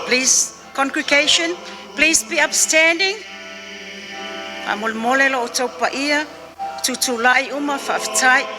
Please, congregation, please be upstanding. Mole lo tau paia, tutulai uma whaftai.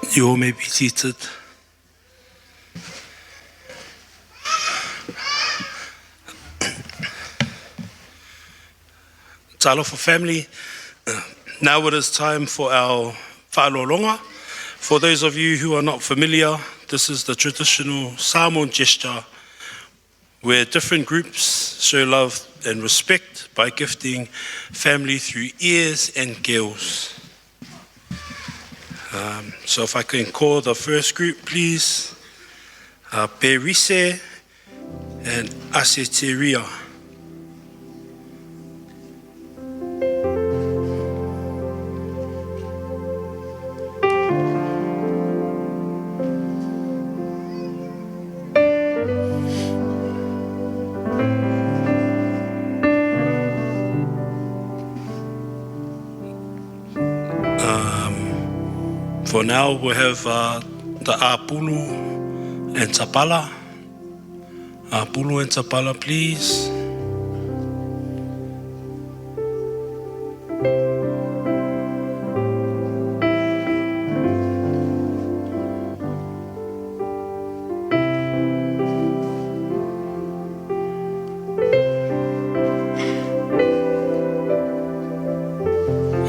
You all may be seated. Talofa family, now it is time for our whālolonga. For those of you who are not familiar, this is the traditional Samoan gesture where different groups show love and respect by gifting family through ears and gills. So if I can call the first group, please. Faiese and Aseteria. For now, we'll have the Apulu and Tapala. Apulu and Tapala, please.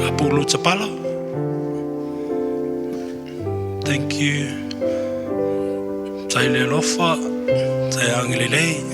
Apulu, Tapala. Thank you. Taile lofa, tai angelelei.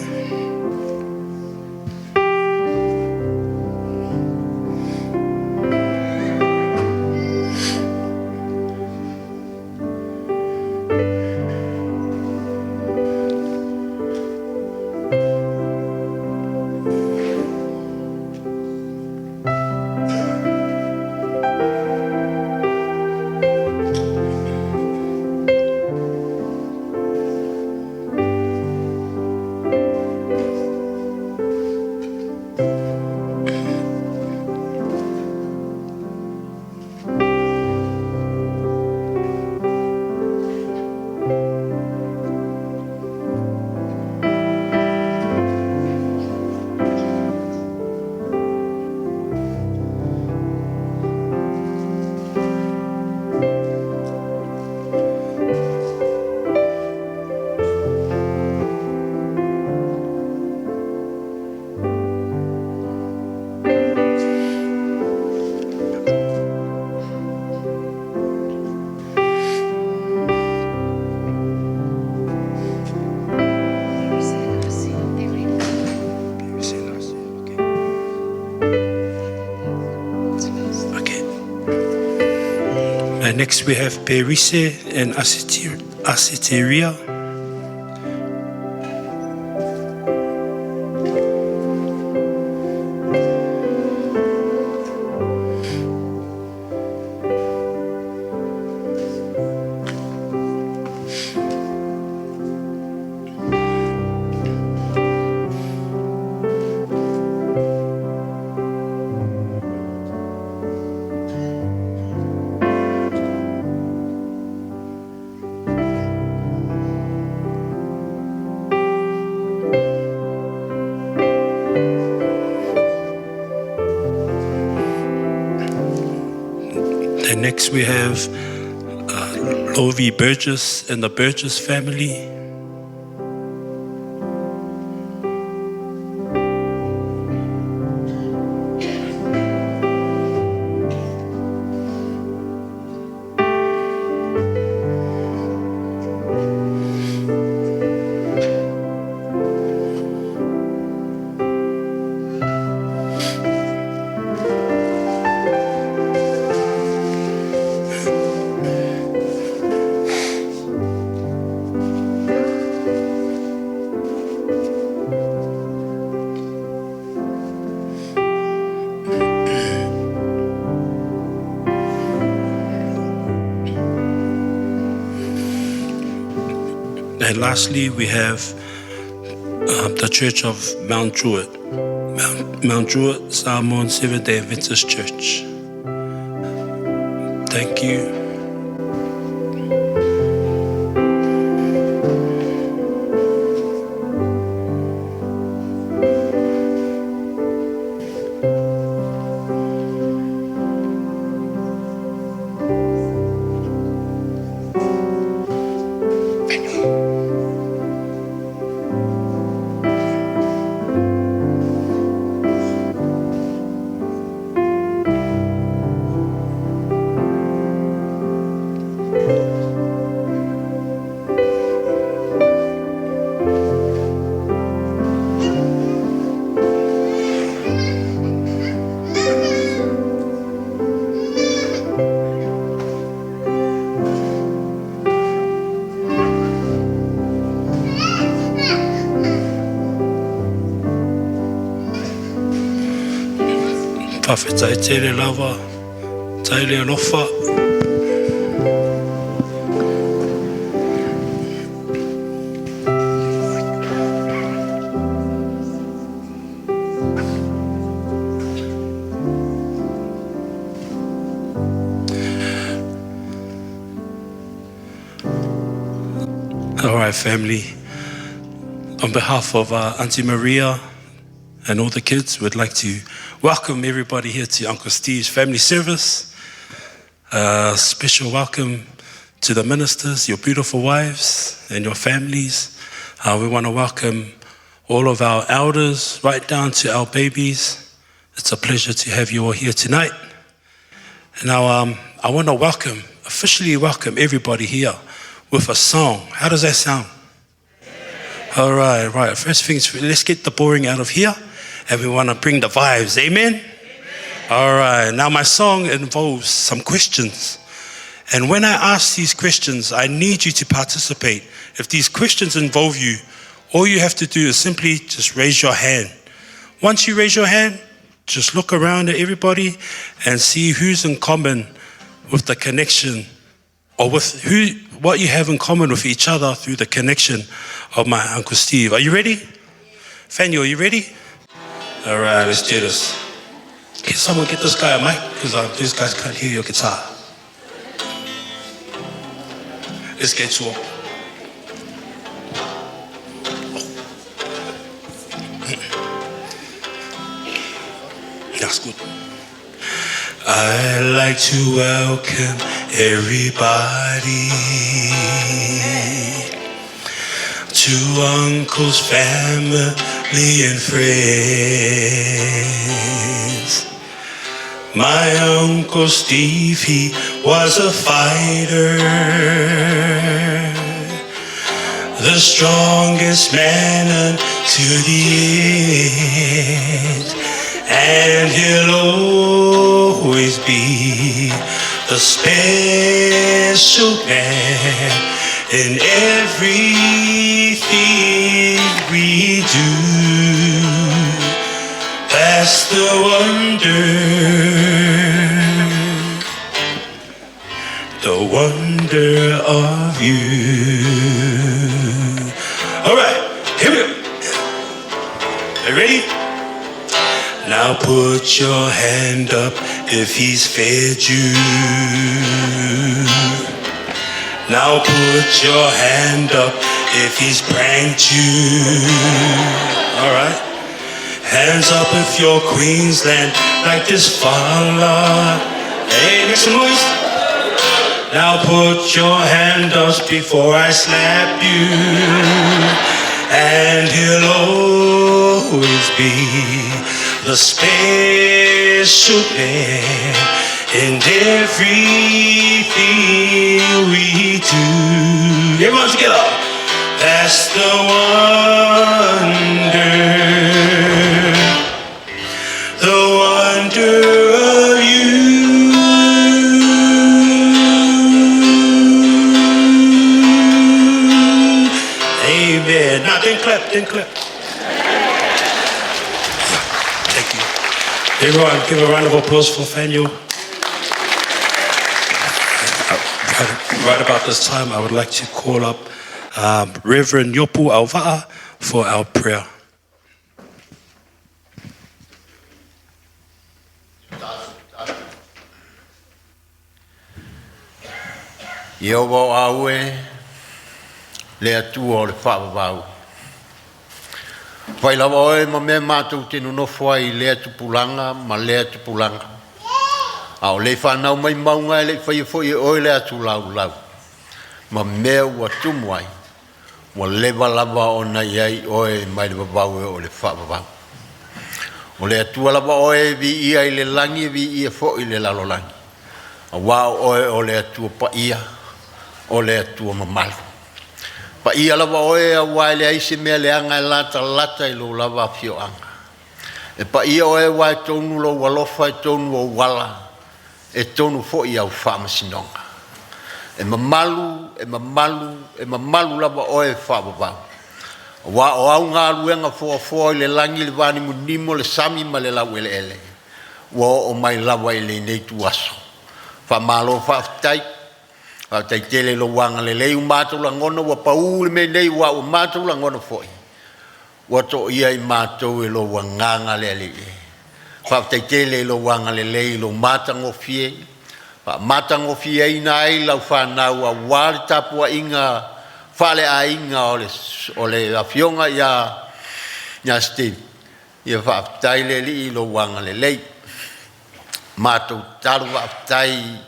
Next we have Faiese and Asiteria. And next we have Lovie Burgess and the Burgess family. And lastly, we have the Church of Mount Druitt, Mount Druitt, Samoan Seventh-day Adventist Church. Thank you. Whawhetai tere lava, taile alofa. All right, family. On behalf of Auntie Maria and all the kids, we'd like to welcome everybody here to Uncle Steve's family service. Special welcome to the ministers, your beautiful wives and your families. We want to welcome all of our elders, right down to our babies. It's a pleasure to have you all here tonight. And now I want to officially welcome everybody here with a song. How does that sound? All right. First things, let's get the boring out of here. And we want to bring the vibes. Amen? All right. Now my song involves some questions. And when I ask these questions, I need you to participate. If these questions involve you, all you have to do is simply just raise your hand. Once you raise your hand, just look around at everybody and see who's in common with the connection, or with what you have in common with each other through the connection of my Uncle Steve. Are you ready? Fanny, are you ready? All right, let's do this. Can someone get this guy a mic? Because these guys can't hear your guitar. Let's get to it. That's good. I'd like to welcome everybody to Uncle's family and friends. My Uncle Steve, he was a fighter, the strongest man unto the end, and he'll always be the special man in everything we do. That's the wonder of you. All right, here we go. Are you ready? Now put your hand up if he's fed you. Now put your hand up if he's pranked you. All right. Hands up if you're Queensland like this fella. Hey, make some noise. Now put your hand up before I slap you. And he'll always be the special man in everything we do. Everyone together. That's the wonder of you. Amen. Now then clap. Thank you. Everyone, give a round of applause for Faniel. Right about this time, I would like to call up Reverend Yopu Auva'a for our prayer. Iowo aue, Leatuavao Faiese. Pai lava oe ma mea mātou tenu nofo ai Leatupulanga ma Leatupulanga. Ao le whanau mai maunga e le whaiafoi oe Leatulau. Ma mea ua tumu ai, wa lewa lava o na iai oe mai le wabau e o le Faiese. O Leatua lava oe vi ia i le langi vi ia fo i le lalolangi. A wao oe o Leatua pa ia, o Leatua mamalu. Pa ia lava oe a wai le aise mea le anga e lata i lo lava fio anga. E pa ia oe wai tonu lo walofa e tonu o wala, e tonu fo i au whamasinonga. E mamalu lava oe Faiese. Wa o au ngā luenga fo i le langi le vani munimo le sami ma le lau ele. Wa o mai lava i le nei tu aso. Whamalo whaftai, whaftai tele lo wanga le lei umātou la ngona wa paule me nei wa umātou la ngona foi. Wa to ia i mātou e lo wanganga le ali e. Whaftai tele lo wanga le lei lo mātango fie. Mātango fie ina ai lau whanau a wale tapua inga fale a inga o le afionga ia Steve. Ia whaftai le li lo wanga le lei. Mātou taru whaftai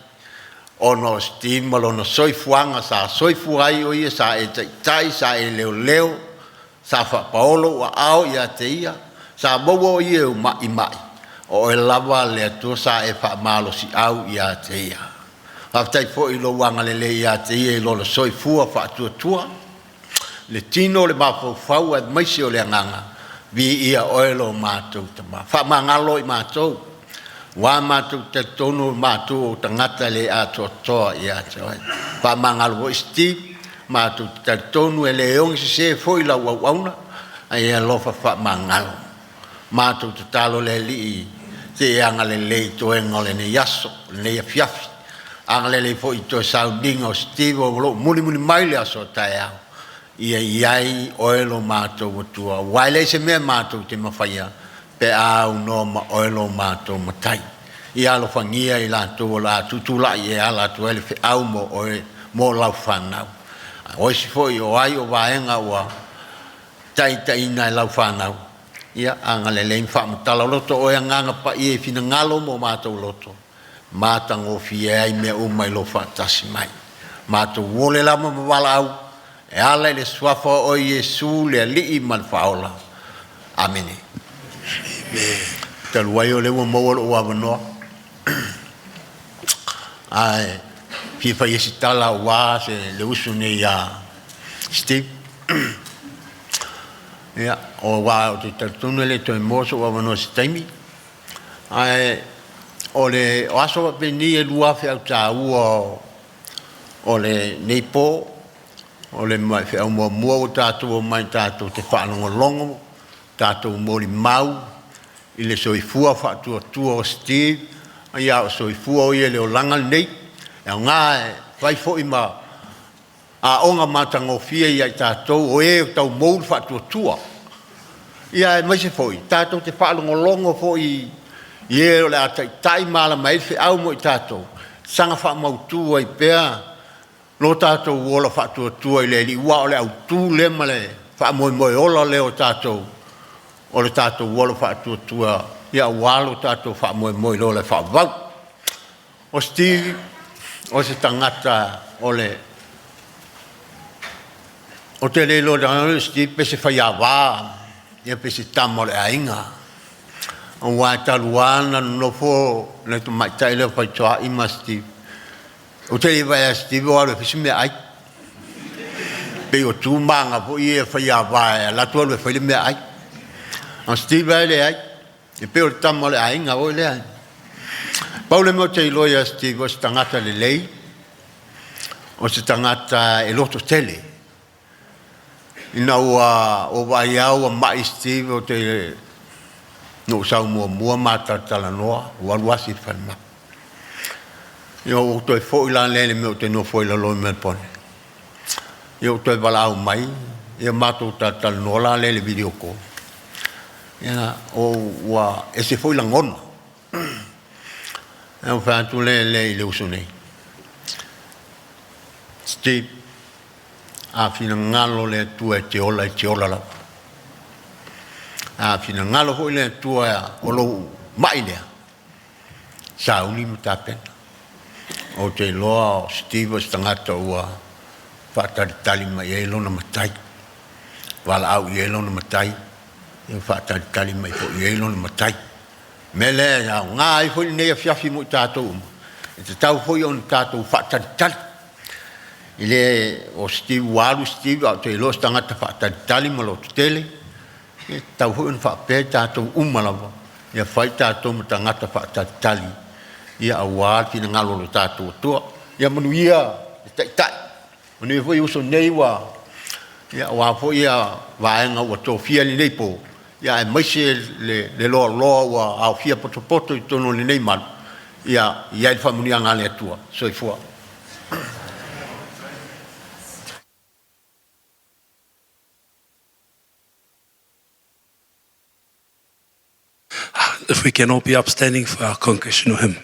ono Steve malona soifuanga sa soifu ai o ia sa e tai sa e leo sa Paula wa ao ia te ia sa bowo ia mai o e lava le atua sa e malo si au ia te ia haftai fo i lo wanga le ia te ia i lo soifua tua le tino le mafau e maisi o le anganga vi ia oelo mātou tama mangalo i mātou wa mātou te tonu mātou o tangata le atoa ia te oi mangalo o Steve mātou te tonu e le ongi se foi la wauna ai e lofa mangalo mātou te talo le li te anga le lei toe ngole ne yaso ne fiafi anga le foi to sounding o Steve o muli mai le aso tai au ia iai oelo mātou tua waile se me mātou te mawhaia pe au no ma oelo mātou matai ia lo fangia i Latu la tutula i ala tu ele au mo oe mo lau whanau o si foi o ai o vaenga ua tai na lau whanau ia anga le lein whamatala loto o nganga pa i e fina ngalo mo mātou loto mātango fie ai mea umai lo whatasi mai mātou wole lama mawala au e ala le swafa o Yesu le li'i mal Paula. Amen. Te luai o le ua maua o awanoa. Ai, Fia Faiese tala wa se le usu ne ya Steve. Ya, o wa o te tartunu le to moso o awanoa se taimi. Ai, o le o aso pe ni e lua fe au ta o le nepo o le mai fe au mo o tātou mai tātou te whanongo longo tātou mori mau i le soifua whaatua tua o Steve ia o soifua o ia le o langal nei e o ngā e whai fo i ma a onga matangofia ia i tātou o e tau moul whaatua tua ia e mai se foi tātou te whanongo longo fo i e o le atai tai mala mai fe au mo i tātou sanga wha mautua i pēa lo tātou wola whaatua tua i le li ua o le au tū le male wha moimoi ola le o tātou o le tātou wola whaatua tua ia walo tātou wha moimoi lo le wha vau o Steve o se tangata o le o te le lo da Steve pe se whai awa ia pe se tamo le ainga o wā taluana no fo le tu mai tai le whai toa i ma Steve o te vai a Steve o le fisi me ai pe o tu manga po ia whai awa la tu le whai me ai o Steve ai le ai e pe o tamo le ainga o le ai Paula mo te loia Steve o se tangata le lei o se tangata e loto tele ina o vai au mai Steve o te no sa mua mata tala noa o aluasi falma yo to foi la le me te no foi la lo me pone yo to vala mai e mato tala no la le video ko ya o wa ese foi la ngon e fa tu le usune Steve a fina ngalo le tua te ola la a fina ngalo ho le tua o lo mai le sa uni mutapen o te loa Steve stangata ua fata tali mai e lo na matai wala au e lo na matai e fata tali mai ko e lo na matai mele ya ngai ho ne fiafi mo tatou e te tau foi on tatou fata tali ile o Steve walu Steve au te lo stangata fata tali malo tele e tau ho on fa pe tatou umalawa ia fai tatou matangata fata tali ia awal ki ngalo lo tatou to ia manuia tai manu foi uso nei wa ia wa foi ia vaenga o to fia ni nei po ia mai se le lo wa au fia poto i tono ni nei mal ia il famunia ngale tua so i fo If we can all be upstanding for our congregational hymn.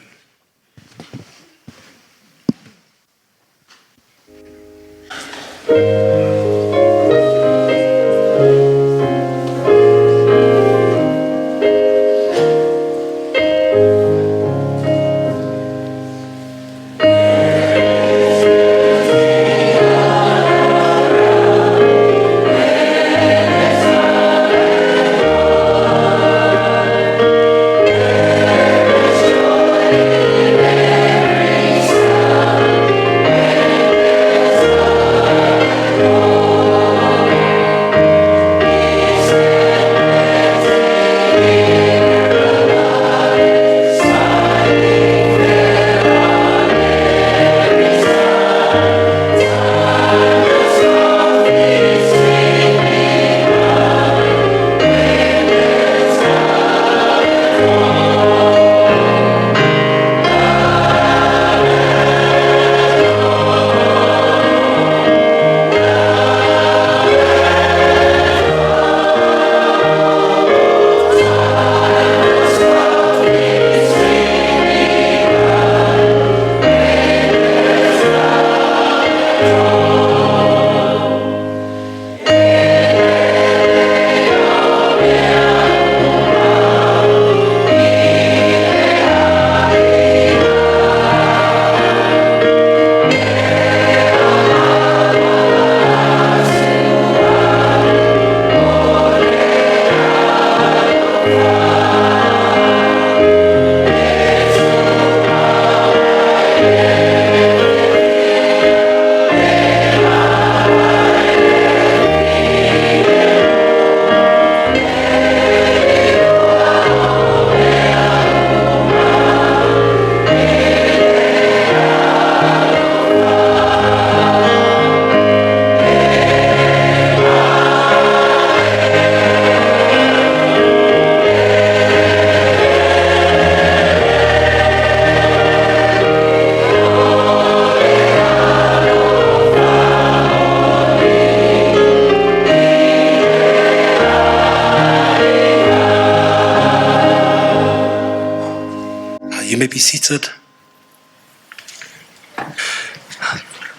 be seated.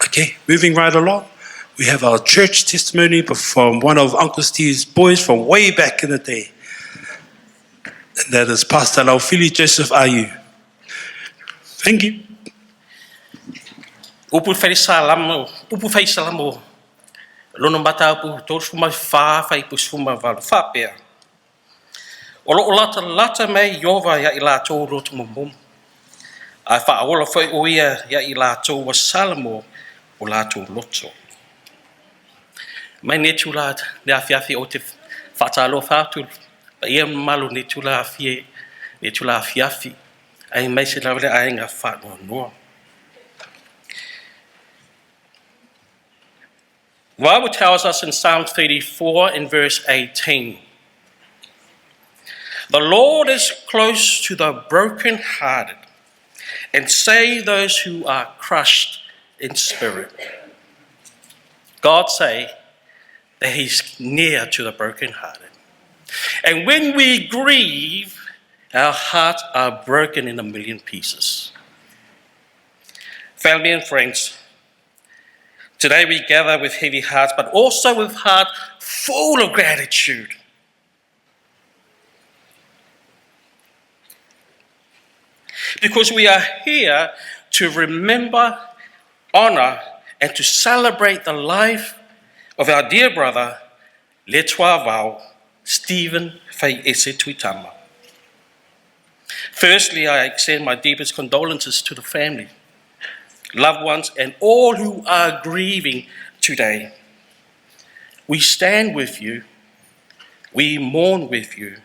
Okay, moving right along. We have our church testimony from one of Uncle Steve's boys from way back in the day. And that is Pastor Laufili Joseph Ayu. Thank you. Upu Faiese lamo. Lono mata upu tos fuma fai pus fuma val fapea. Olo lata mai yova ya ilato roto mum. Ai fa ola foi oia ya ilato wasalamo o lato loto. Mai netulat ne afiafi o te fatalo fatu. Pa ia malu netula afiafi. Ai mai se lavele ai nga fa no. The Bible tells us in Psalm 34 in verse 18, the Lord is close to the brokenhearted and save those who are crushed in spirit. God say that he's near to the brokenhearted. And when we grieve, our hearts are broken in a million pieces. Family and friends, today we gather with heavy hearts, but also with hearts full of gratitude. Because we are here to remember, honor, and to celebrate the life of our dear brother, Leatuavao Faiese Tuitama. Firstly, I extend my deepest condolences to the family, loved ones, and all who are grieving today. We stand with you, we mourn with you,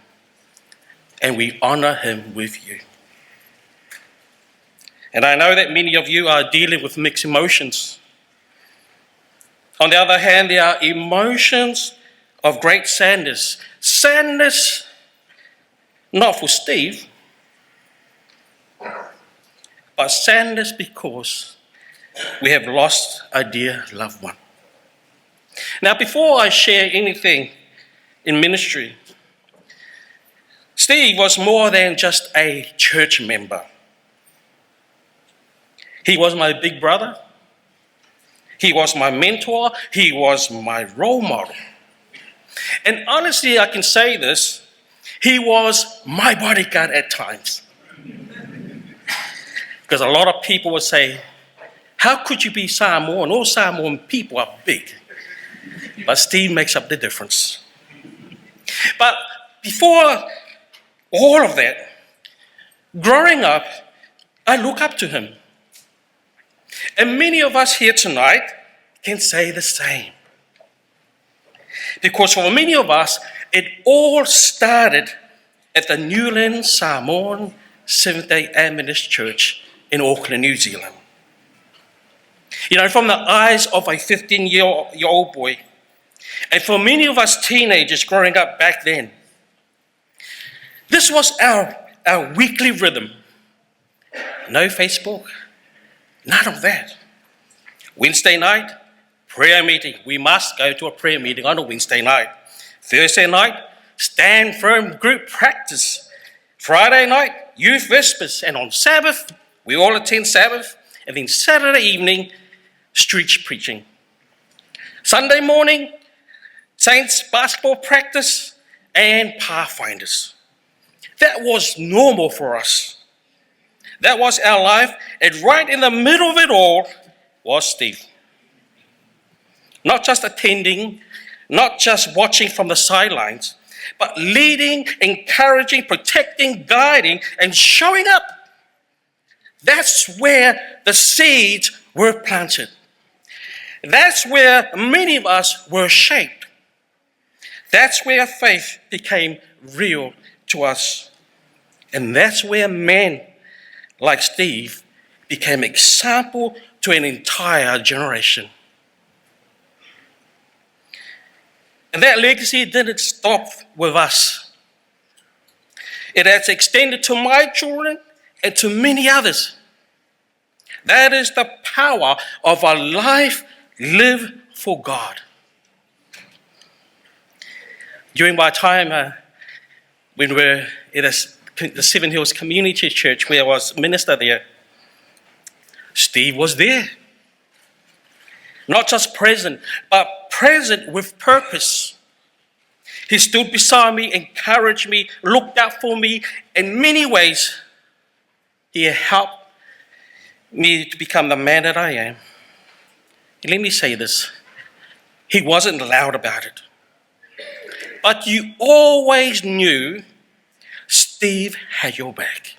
and we honor him with you. And I know that many of you are dealing with mixed emotions. On the other hand, there are emotions of great sadness. Sadness, not for Steve, but sadness because we have lost a dear loved one. Now, before I share anything in ministry, Steve was more than just a church member. He was my big brother. He was my mentor. He was my role model. And honestly, I can say this, he was my bodyguard at times. Because a lot of people would say, how could you be Samoan? All Samoan people are big. But Steve makes up the difference. But before all of that, growing up, I look up to him. And many of us here tonight can say the same. Because for many of us, it all started at the Newland Samoan Seventh-day Adventist Church in Auckland, New Zealand. You know, from the eyes of a 15-year-old boy, and for many of us teenagers growing up back then, this was our weekly rhythm. No Facebook, none of that. Wednesday night, prayer meeting. We must go to a prayer meeting on a Wednesday night. Thursday night, stand firm group practice. Friday night, youth vespers. And on Sabbath, we all attend Sabbath. And then Saturday evening, street preaching. Sunday morning, Saints basketball practice and Pathfinders. That was normal for us. That was our life, and right in the middle of it all was Steve. Not just attending, not just watching from the sidelines, but leading, encouraging, protecting, guiding, and showing up. That's where the seeds were planted. That's where many of us were shaped. That's where faith became real to us. And that's where men like Steve became example to an entire generation. And that legacy didn't stop with us. It has extended to my children and to many others. That is the power of a life lived for God. During my time when we were in a the Seven Hills Community Church, where I was minister there, Steve was there. Not just present, but present with purpose. He stood beside me, encouraged me, looked out for me. In many ways, he helped me to become the man that I am. And let me say this. He wasn't loud about it. But you always knew Steve had your back.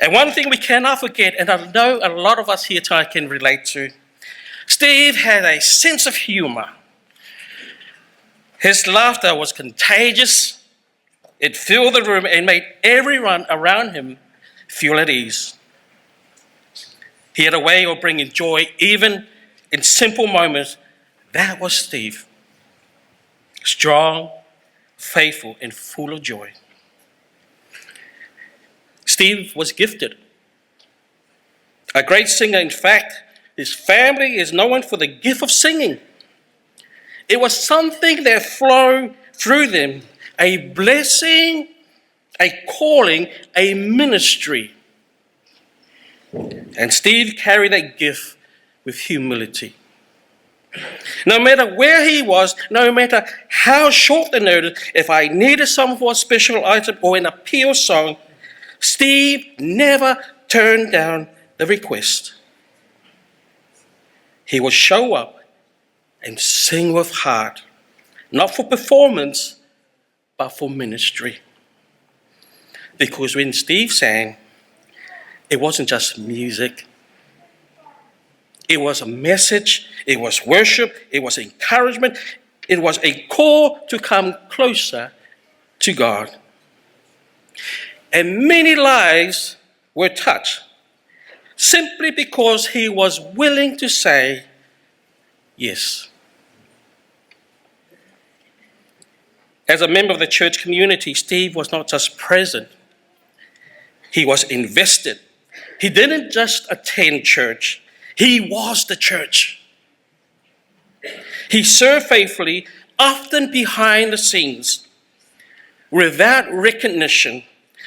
And one thing we cannot forget, and I know a lot of us here tonight can relate to, Steve had a sense of humor. His laughter was contagious. It filled the room and made everyone around him feel at ease. He had a way of bringing joy even in simple moments. That was Steve. Strong, faithful, and full of joy. Steve was gifted. A great singer. In fact, his family is known for the gift of singing. It was something that flowed through them, a blessing, a calling, a ministry. And Steve carried that gift with humility. No matter where he was, no matter how short the notice, if I needed someone for a special item or an appeal song, Steve never turned down the request. He would show up and sing with heart, not for performance, but for ministry. Because when Steve sang, it wasn't just music. It was a message, it was worship, it was encouragement, it was a call to come closer to God. And many lives were touched simply because he was willing to say yes. As a member of the church community, Steve was not just present, he was invested. He didn't just attend church, he was the church. He served faithfully, often behind the scenes, without recognition,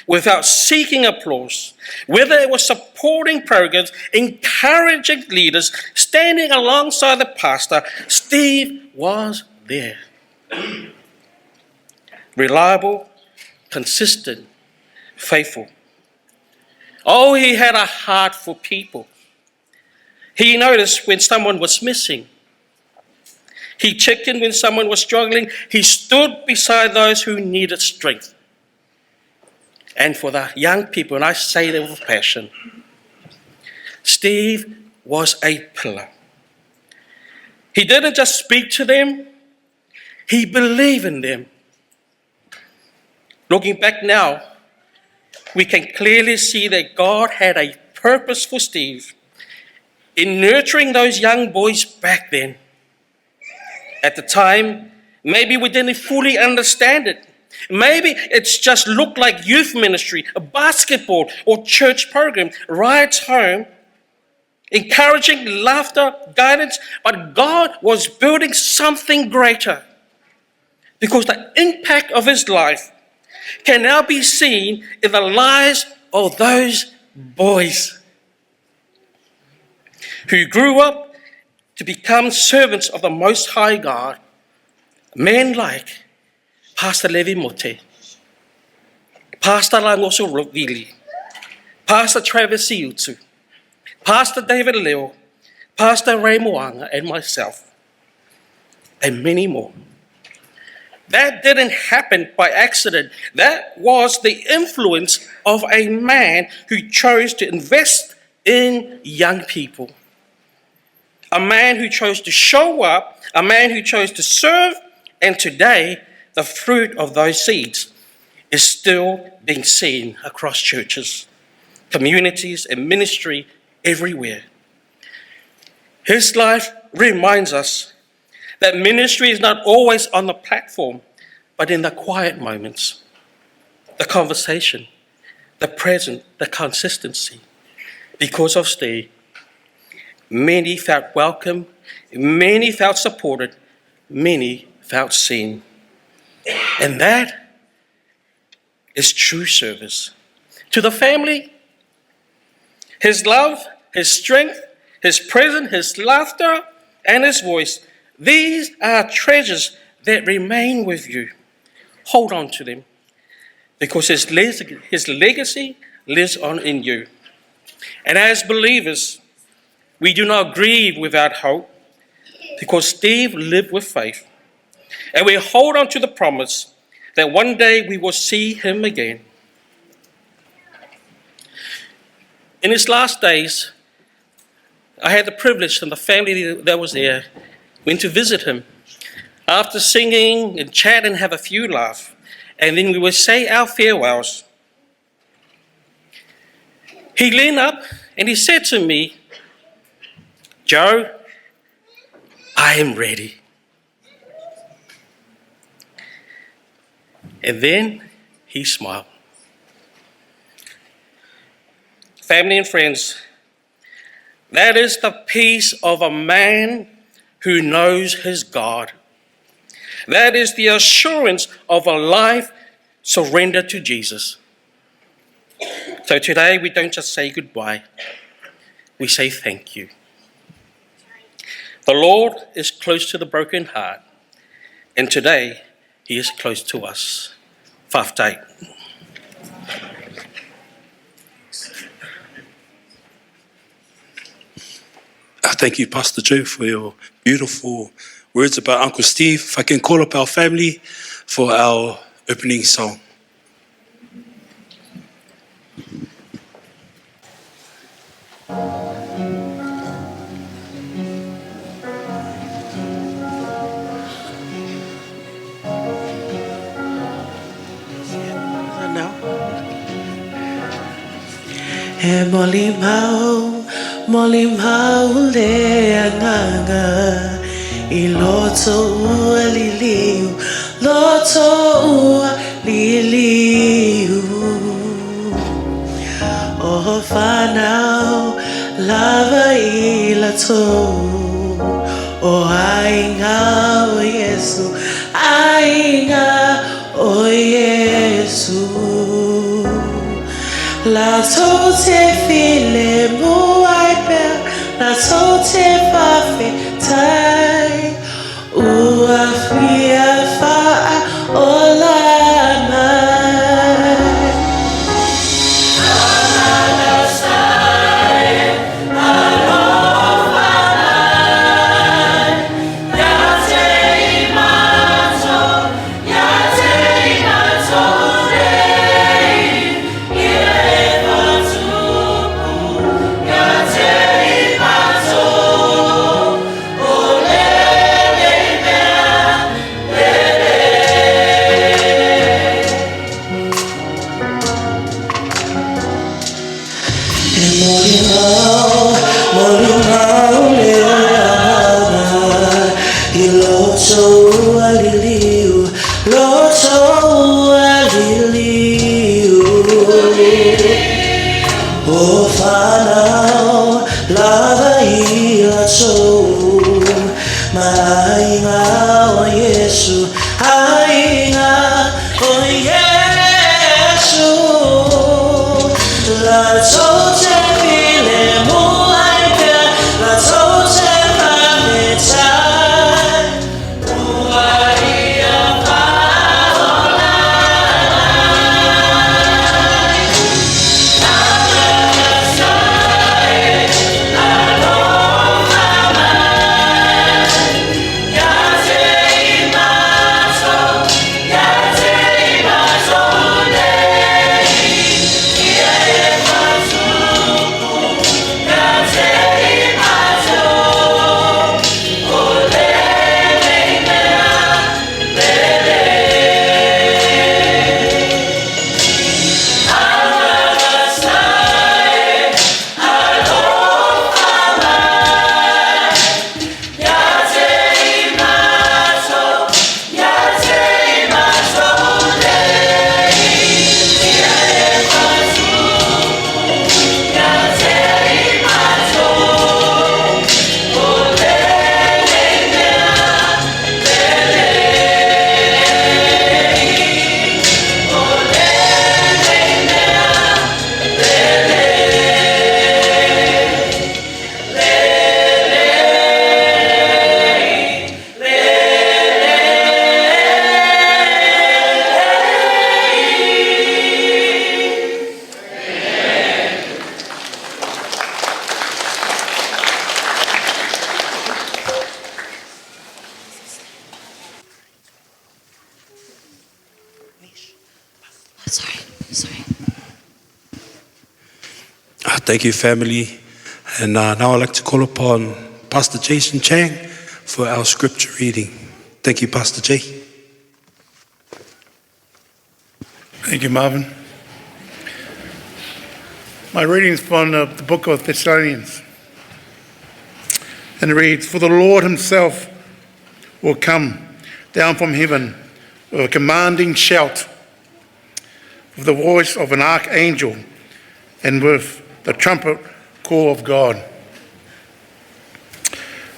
without seeking applause, whether it was supporting programs, encouraging leaders, standing alongside the pastor, Steve was there. Reliable, consistent, faithful. Oh, he had a heart for people. He noticed when someone was missing. He checked in when someone was struggling. He stood beside those who needed strength. And for the young people, and I say that with passion, Steve was a pillar. He didn't just speak to them, he believed in them. Looking back now, we can clearly see that God had a purpose for Steve in nurturing those young boys back then. At the time, maybe we didn't fully understand it. Maybe it's just looked like youth ministry, a basketball or church program, rides home, encouraging laughter, guidance, but God was building something greater because the impact of his life can now be seen in the lives of those boys who grew up to become servants of the Most High God, men like Pastor Levi Mote, Pastor Langoso Rokvili, Pastor Travis Siutu, Pastor David Leo, Pastor Ray Moanga, and myself, and many more. That didn't happen by accident. That was the influence of a man who chose to invest in young people. A man who chose to show up, a man who chose to serve, and today the fruit of those seeds is still being seen across churches, communities, and ministry everywhere. His life reminds us that ministry is not always on the platform, but in the quiet moments, the conversation, the present, the consistency. Because of Steve, many felt welcome, many felt supported, many felt seen. And that is true service. To the family, his love, his strength, his presence, his laughter, and his voice, these are treasures that remain with you. Hold on to them, because his legacy lives on in you. And as believers, we do not grieve without hope, because Steve lived with faith. And we hold on to the promise that one day we will see him again. In his last days, I had the privilege, and the family that was there went to visit him. After singing and chat and have a few laughs, and then we would say our farewells. He leaned up and he said to me, "Joe, I am ready." And then he smiled. Family and friends, that is the peace of a man who knows his God. That is the assurance of a life surrendered to Jesus. So today we don't just say goodbye, we say thank you. The Lord is close to the broken heart, and today he is close to us. Whaftai. Thank you, Pastor Joe, for your beautiful words about Uncle Steve. If I can call up our family for our opening song. E moli mau le anganga I loto ua liliu, loto ua liliu. O whanau lava I lato, o ainga o Yesu, ainga o Yesu. La tote file muai per, la tote fafe tai, ua fia faa o la mai. Ima Thank you, family. And now I'd like to call upon Pastor Jason Chang for our scripture reading. Thank you, Pastor Jay. Thank you, Marvin. My reading is from the book of Thessalonians. And it reads, "For the Lord himself will come down from heaven with a commanding shout, with the voice of an archangel, and with the trumpet call of God.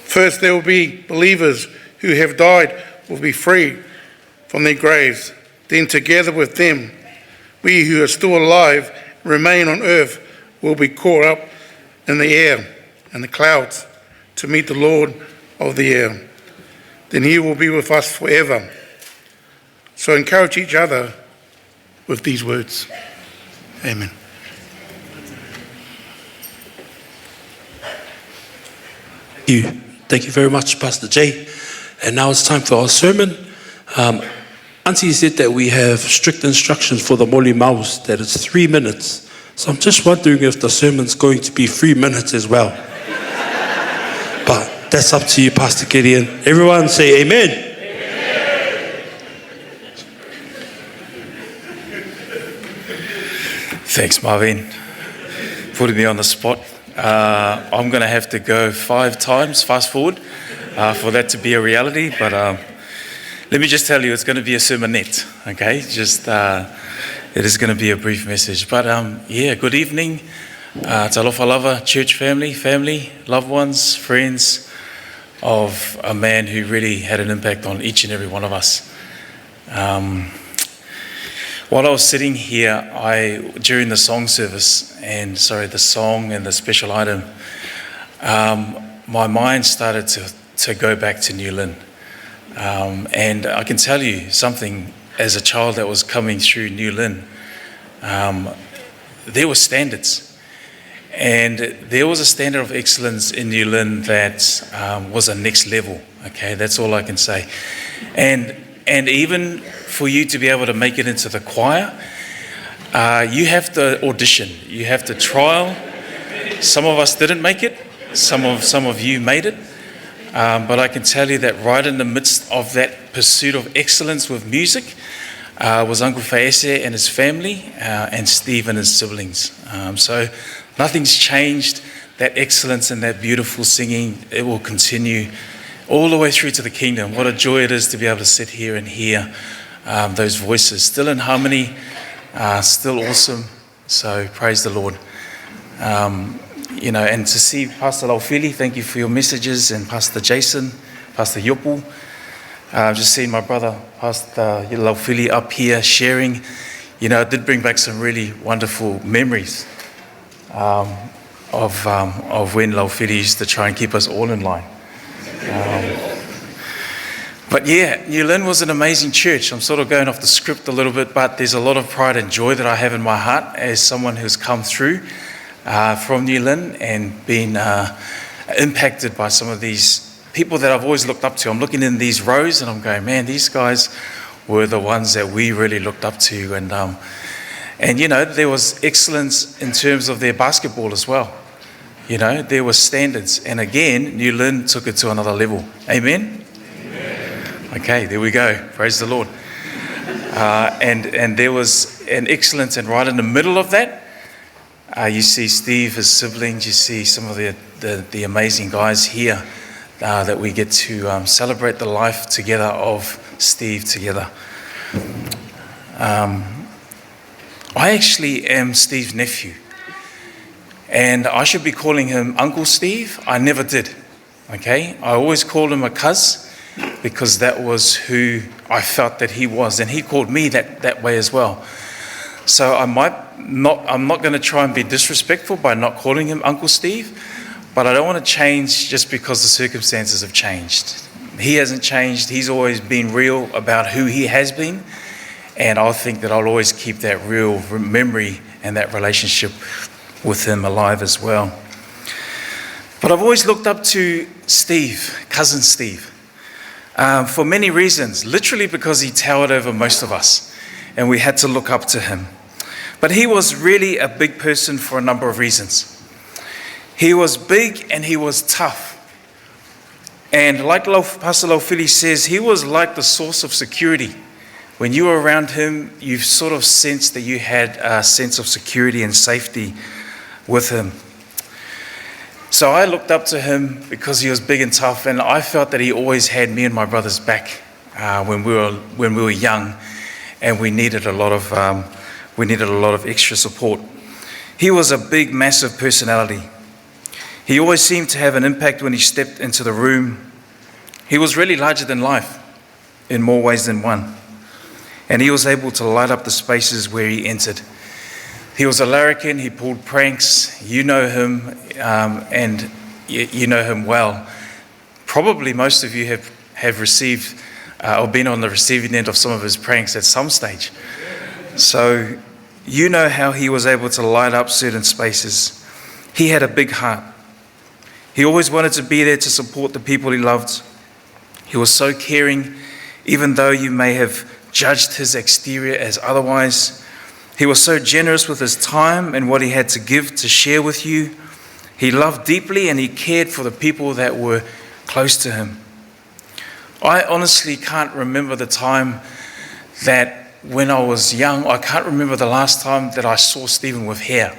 First there will be believers who have died will be freed from their graves. Then together with them, we who are still alive, remain on earth, will be caught up in the air and the clouds to meet the Lord of the air. Then he will be with us forever. So encourage each other with these words." Amen. Thank you very much, Pastor Jay. And now it's time for our sermon. Auntie said that we have strict instructions for the Moli Maus, that it's 3 minutes. So I'm just wondering if the sermon's going to be 3 minutes as well. But that's up to you, Pastor Gideon. Everyone say amen. Amen. Thanks, Marvin, putting me on the spot. I'm going to have to go 5 times, fast forward, for that to be a reality. But let me just tell you, it's going to be a sermonette, okay? It is going to be a brief message. But good evening. Talofa lava, church family, loved ones, friends of a man who really had an impact on each and every one of us. While I was sitting here, during the song service, the song and the special item, my mind started to go back to New Lynn. And I can tell you something, as a child that was coming through New Lynn, there were standards. And there was a standard of excellence in New Lynn that was a next level, okay? That's all I can say. And even for you to be able to make it into the choir, you have to audition, you have to trial. Some of us didn't make it, some of you made it. But I can tell you that right in the midst of that pursuit of excellence with music was Uncle Faiese and his family, and Steve and his siblings. So nothing's changed. That excellence and that beautiful singing, it will continue all the way through to the kingdom. What a joy it is to be able to sit here and hear those voices, still in harmony, still awesome. So praise the Lord. And to see Pastor Laufili, thank you for your messages, and Pastor Jason, Pastor Yopu. Just seeing my brother, Pastor Laufili, up here sharing, it did bring back some really wonderful memories of when Laufili used to try and keep us all in line. But yeah, New Lynn was an amazing church. I'm sort of going off the script a little bit, but there's a lot of pride and joy that I have in my heart as someone who's come through from New Lynn and been impacted by some of these people that I've always looked up to. I'm looking in these rows and I'm going, man, these guys were the ones that we really looked up to. And there was excellence in terms of their basketball as well. There were standards. And again, New Lynn took it to another level. Amen? Okay, there we go. Praise the Lord. And there was an excellence, and right in the middle of that, you see Steve, his siblings, you see some of the amazing guys here that we get to celebrate the life together of Steve together. I actually am Steve's nephew, and I should be calling him Uncle Steve. I never did, okay? I always called him a cuz, because that was who I felt that he was, and he called me that way as well. So I'm not going to try and be disrespectful by not calling him Uncle Steve, but I don't want to change just because the circumstances have changed. He hasn't changed. He's always been real about who he has been, and I think that I'll always keep that real memory and that relationship with him alive as well. But I've always looked up to Steve, cousin Steve, for many reasons, literally because he towered over most of us, and we had to look up to him. But he was really a big person for a number of reasons. He was big and he was tough. And like Pastor Laufili says, he was like the source of security. When you were around him, you sort of sensed that you had a sense of security and safety with him. So I looked up to him because he was big and tough, and I felt that he always had me and my brothers back when we were young, and we needed a lot of extra support. He was a big, massive personality. He always seemed to have an impact when he stepped into the room. He was really larger than life in more ways than one. And he was able to light up the spaces where he entered. He was a larrikin, he pulled pranks. You know him, and you know him well. Probably most of you have received or been on the receiving end of some of his pranks at some stage. So you know how he was able to light up certain spaces. He had a big heart. He always wanted to be there to support the people he loved. He was so caring, even though you may have judged his exterior as otherwise. He was so generous with his time and what he had to give to share with you. He loved deeply and he cared for the people that were close to him. I honestly can't remember the time that when I was young, I can't remember the last time that I saw Stephen with hair.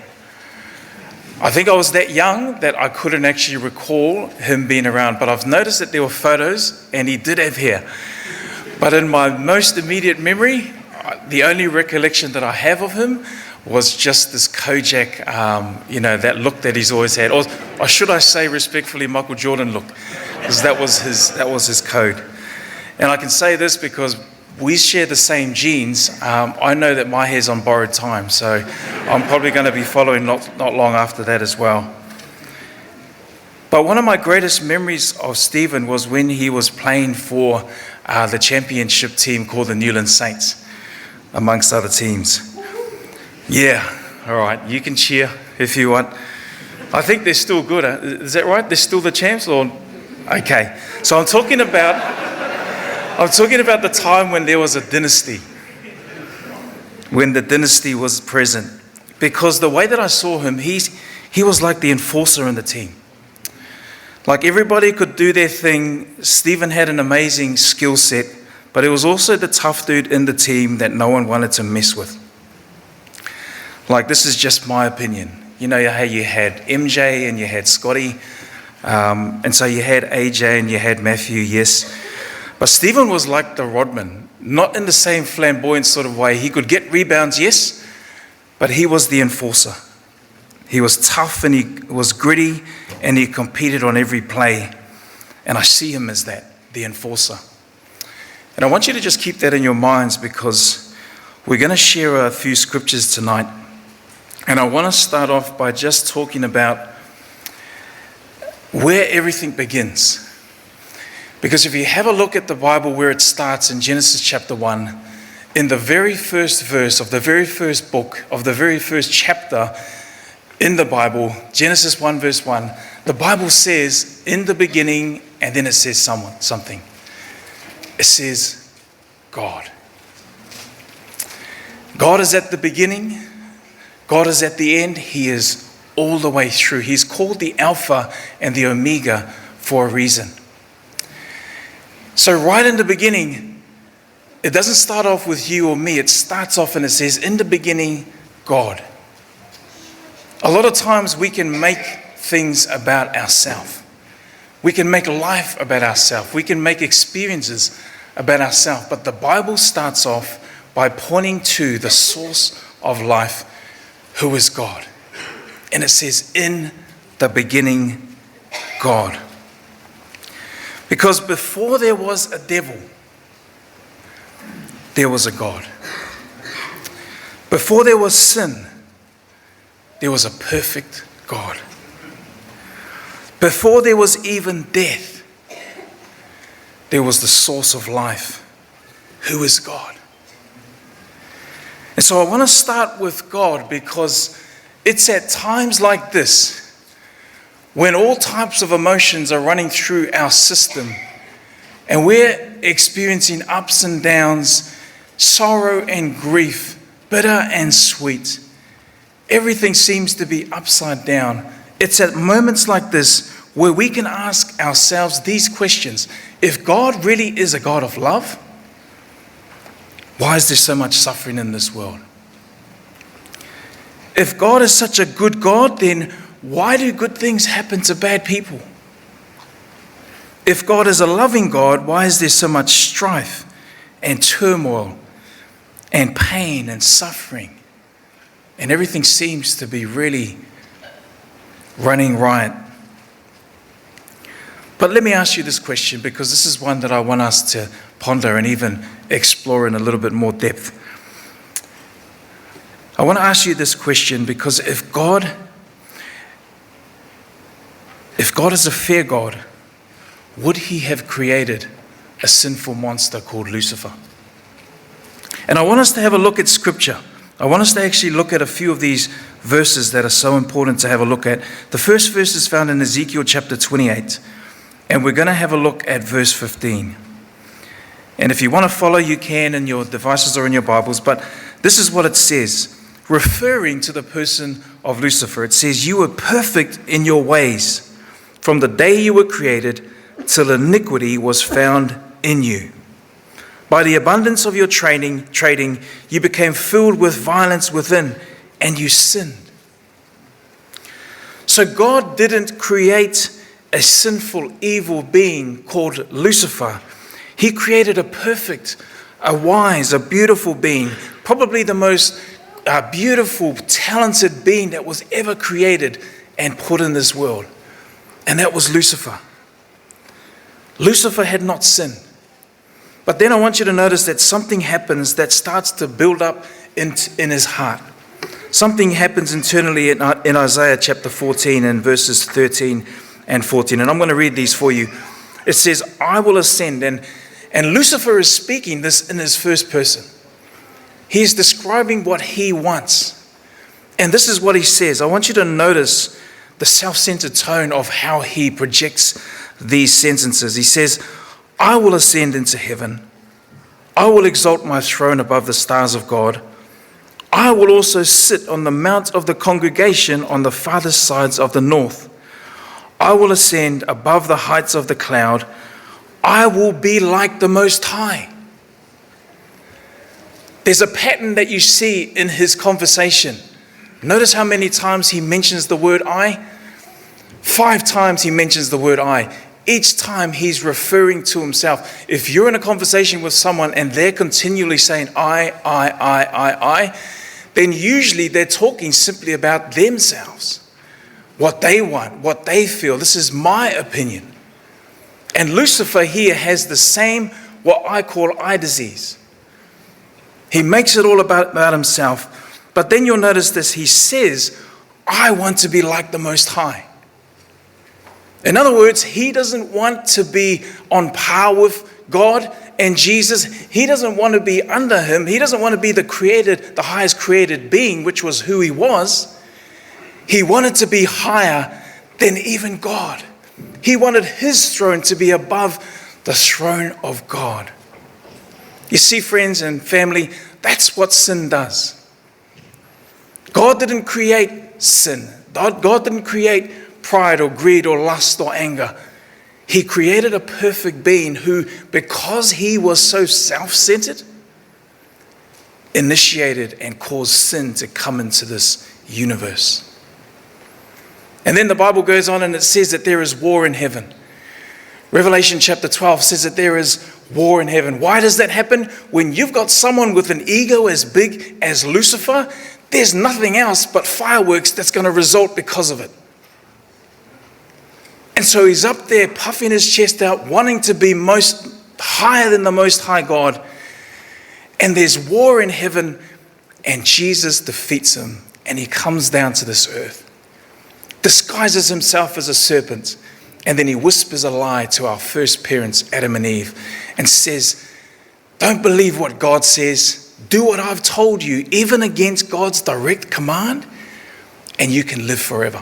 I think I was that young that I couldn't actually recall him being around, but I've noticed that there were photos and he did have hair. But in my most immediate memory, the only recollection that I have of him was just this Kojak, that look that he's always had. Or should I say respectfully, Michael Jordan look, because that was his code. And I can say this because we share the same genes. I know that my hair's on borrowed time, so I'm probably going to be following not long after that as well. But one of my greatest memories of Stephen was when he was playing for the championship team called the Newland Saints, amongst other teams. Yeah, all right, you can cheer if you want. I think they're still good. Is that right? They're still the champs? Or okay. So I'm talking about the time when there was a dynasty, when the dynasty was present. Because the way that I saw him, he was like the enforcer in the team. Like everybody could do their thing. Stephen had an amazing skill set, but he was also the tough dude in the team that no one wanted to mess with. Like, this is just my opinion. You know how you had MJ and you had Scotty, and so you had AJ and you had Matthew, yes. But Stephen was like the Rodman, not in the same flamboyant sort of way. He could get rebounds, yes, but he was the enforcer. He was tough and he was gritty and he competed on every play. And I see him as that, the enforcer. And I want you to just keep that in your minds because we're going to share a few scriptures tonight. And I want to start off by just talking about where everything begins. Because if you have a look at the Bible where it starts in Genesis chapter 1, in the very first verse of the very first book of the very first chapter in the Bible, Genesis 1 verse 1, the Bible says, in the beginning, and then it says something. It says, God. God is at the beginning. God is at the end. He is all the way through. He's called the Alpha and the Omega for a reason. So right in the beginning, it doesn't start off with you or me. It starts off and it says, in the beginning, God. A lot of times we can make things about ourselves. We can make life about ourselves. We can make experiences about ourselves. But the Bible starts off by pointing to the source of life, who is God. And it says, in the beginning, God. Because before there was a devil, there was a God. Before there was sin, there was a perfect God. Before there was even death, there was the source of life, who is God. And so I want to start with God because it's at times like this when all types of emotions are running through our system and we're experiencing ups and downs, sorrow and grief, bitter and sweet. Everything seems to be upside down. It's at moments like this where we can ask ourselves these questions. If God really is a God of love, why is there so much suffering in this world? If God is such a good God, then why do good things happen to bad people? If God is a loving God, why is there so much strife and turmoil and pain and suffering? And everything seems to be really running riot. But let me ask you this question, because this is one that I want us to ponder and even explore in a little bit more depth. I want to ask you this question because if God is a fair God, would he have created a sinful monster called Lucifer? And I want us to have a look at Scripture. I want us to actually look at a few of these verses that are so important to have a look at. The first verse is found in Ezekiel chapter 28, and we're going to have a look at verse 15. And if you want to follow, you can in your devices or in your Bibles, but this is what it says, referring to the person of Lucifer. It says, "You were perfect in your ways from the day you were created till iniquity was found in you. By the abundance of your trading, you became filled with violence within, and you sinned." So God didn't create a sinful, evil being called Lucifer. He created a perfect, a wise, a beautiful being, probably the most beautiful, talented being that was ever created and put in this world. And that was Lucifer. Lucifer had not sinned. But then I want you to notice that something happens that starts to build up in his heart. Something happens internally in Isaiah chapter 14 and verses 13 and 14. And I'm going to read these for you. It says, "I will ascend." And Lucifer is speaking this in his first person. He's describing what he wants. And this is what he says. I want you to notice the self-centered tone of how he projects these sentences. He says, "I will ascend into heaven. I will exalt my throne above the stars of God. I will also sit on the mount of the congregation on the farthest sides of the north. I will ascend above the heights of the cloud. I will be like the Most High." There's a pattern that you see in his conversation. Notice how many times he mentions the word I. 5 times he mentions the word I. Each time he's referring to himself. If you're in a conversation with someone and they're continually saying I, then usually they're talking simply about themselves, what they want, what they feel. This is my opinion. And Lucifer here has the same, what I call eye disease. He makes it all about himself. But then you'll notice this. He says, "I want to be like the Most High." In other words, he doesn't want to be on par with God and Jesus. He doesn't want to be under him. He doesn't want to be the highest created being, which was who he was. He wanted to be higher than even God. He wanted his throne to be above the throne of God. You see, friends and family, that's what sin does. God didn't create sin. God didn't create pride or greed or lust or anger. He created a perfect being who, because he was so self-centered, initiated and caused sin to come into this universe. And then the Bible goes on and it says that there is war in heaven. Revelation chapter 12 says that there is war in heaven. Why does that happen? When you've got someone with an ego as big as Lucifer, there's nothing else but fireworks that's going to result because of it. And so he's up there puffing his chest out, wanting to be higher than the Most High God. And there's war in heaven, and Jesus defeats him, and he comes down to this earth, disguises himself as a serpent, and then he whispers a lie to our first parents, Adam and Eve, and says, "Don't believe what God says. Do what I've told you, even against God's direct command, and you can live forever."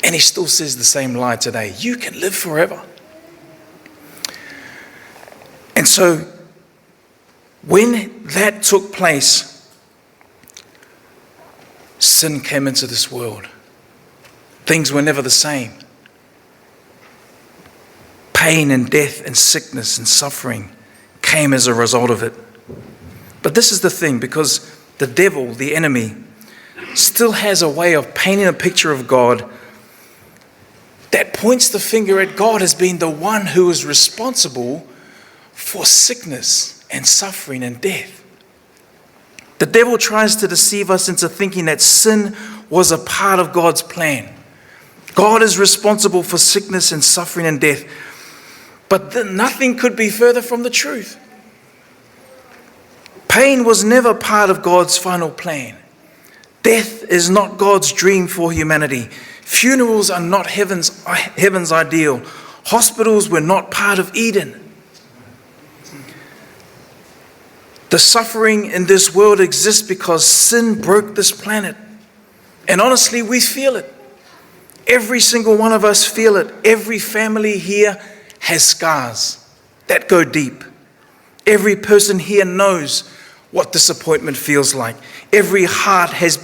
And he still says the same lie today. You can live forever. And so when that took place, sin came into this world. Things were never the same. Pain and death and sickness and suffering came as a result of it. But this is the thing, because the devil, the enemy, still has a way of painting a picture of God that points the finger at God as being the one who is responsible for sickness and suffering and death. The devil tries to deceive us into thinking that sin was a part of God's plan. God is responsible for sickness and suffering and death. But nothing could be further from the truth. Pain was never part of God's final plan. Death is not God's dream for humanity. Funerals are not heaven's ideal. Hospitals were not part of Eden. The suffering in this world exists because sin broke this planet. And honestly, we feel it. Every single one of us feel it. Every family here has scars that go deep. Every person here knows what disappointment feels like. Every heart has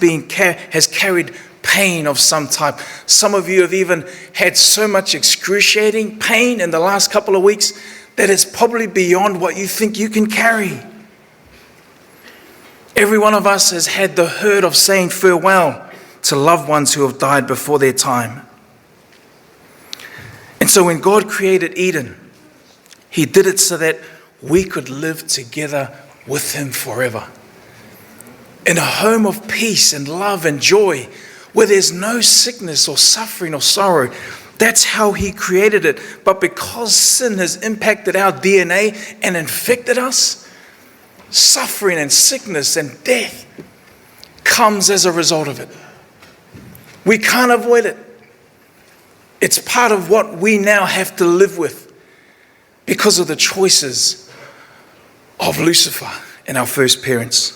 carried pain of some type. Some of you have even had so much excruciating pain in the last couple of weeks that it's probably beyond what you think you can carry. Every one of us has had the hurt of saying farewell to loved ones who have died before their time. And so when God created Eden, He did it so that we could live together with Him forever. In a home of peace and love and joy, where there's no sickness or suffering or sorrow. That's how He created it. But because sin has impacted our DNA and infected us, suffering and sickness and death comes as a result of it. We can't avoid it. It's part of what we now have to live with because of the choices of Lucifer and our first parents.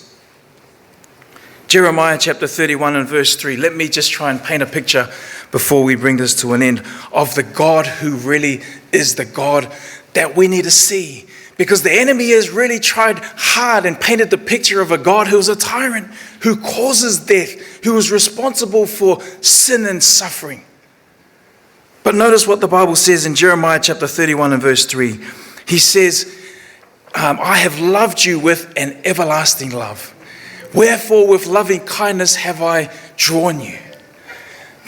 Jeremiah chapter 31 and verse 3. Let me just try and paint a picture before we bring this to an end of the God who really is the God that we need to see. Because the enemy has really tried hard and painted the picture of a God who is a tyrant, who causes death, who is responsible for sin and suffering. But notice what the Bible says in Jeremiah chapter 31 and verse 3. He says, I have loved you with an everlasting love. Wherefore with loving kindness have I drawn you.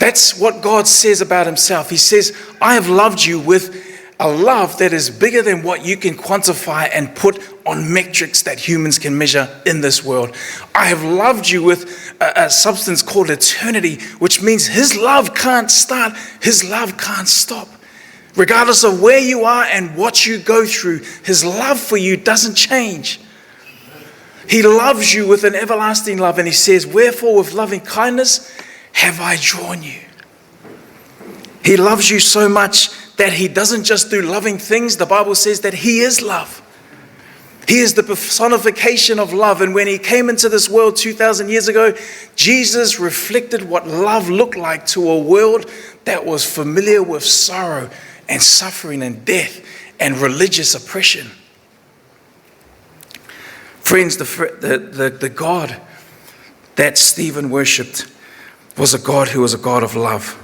That's what God says about Himself. He says, I have loved you with a love that is bigger than what you can quantify and put on metrics that humans can measure in this world. I have loved you with a substance called eternity, which means His love can't start, His love can't stop. Regardless of where you are and what you go through, His love for you doesn't change. He loves you with an everlasting love, and He says, wherefore with loving kindness have I drawn you. He loves you so much that He doesn't just do loving things. The Bible says that He is love. He is the personification of love. And when He came into this world 2,000 years ago, Jesus reflected what love looked like to a world that was familiar with sorrow and suffering and death and religious oppression. Friends, the God that Stephen worshipped was a God who was a God of love.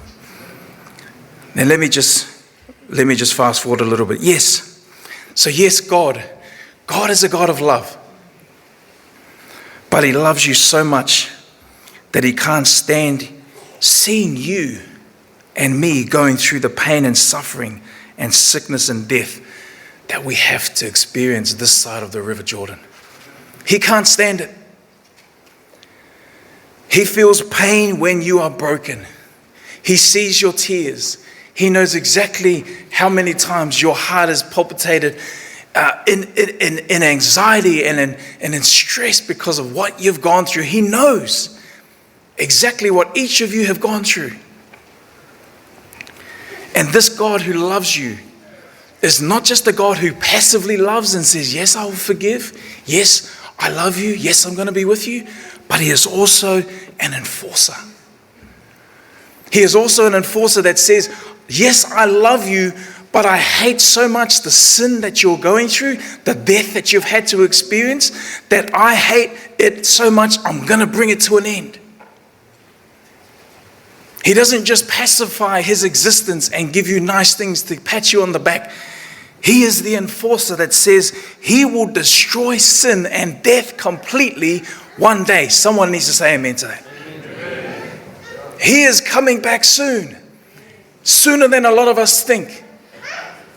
Now let me just fast forward a little bit. Yes. So yes, God is a God of love. But He loves you so much that He can't stand seeing you and me going through the pain and suffering and sickness and death that we have to experience this side of the River Jordan. He can't stand it. He feels pain when you are broken. He sees your tears. He knows exactly how many times your heart has palpitated in anxiety and in stress because of what you've gone through. He knows exactly what each of you have gone through. And this God who loves you is not just a God who passively loves and says, yes, I will forgive. Yes, I love you. Yes, I'm going to be with you. But He is also an enforcer. He is also an enforcer that says, yes, I love you, but I hate so much the sin that you're going through, the death that you've had to experience, that I hate it so much, I'm going to bring it to an end. He doesn't just pacify his existence and give you nice things to pat you on the back. He is the enforcer that says he will destroy sin and death completely one day. Someone needs to say amen to that. Amen. He is coming back soon. Sooner than a lot of us think.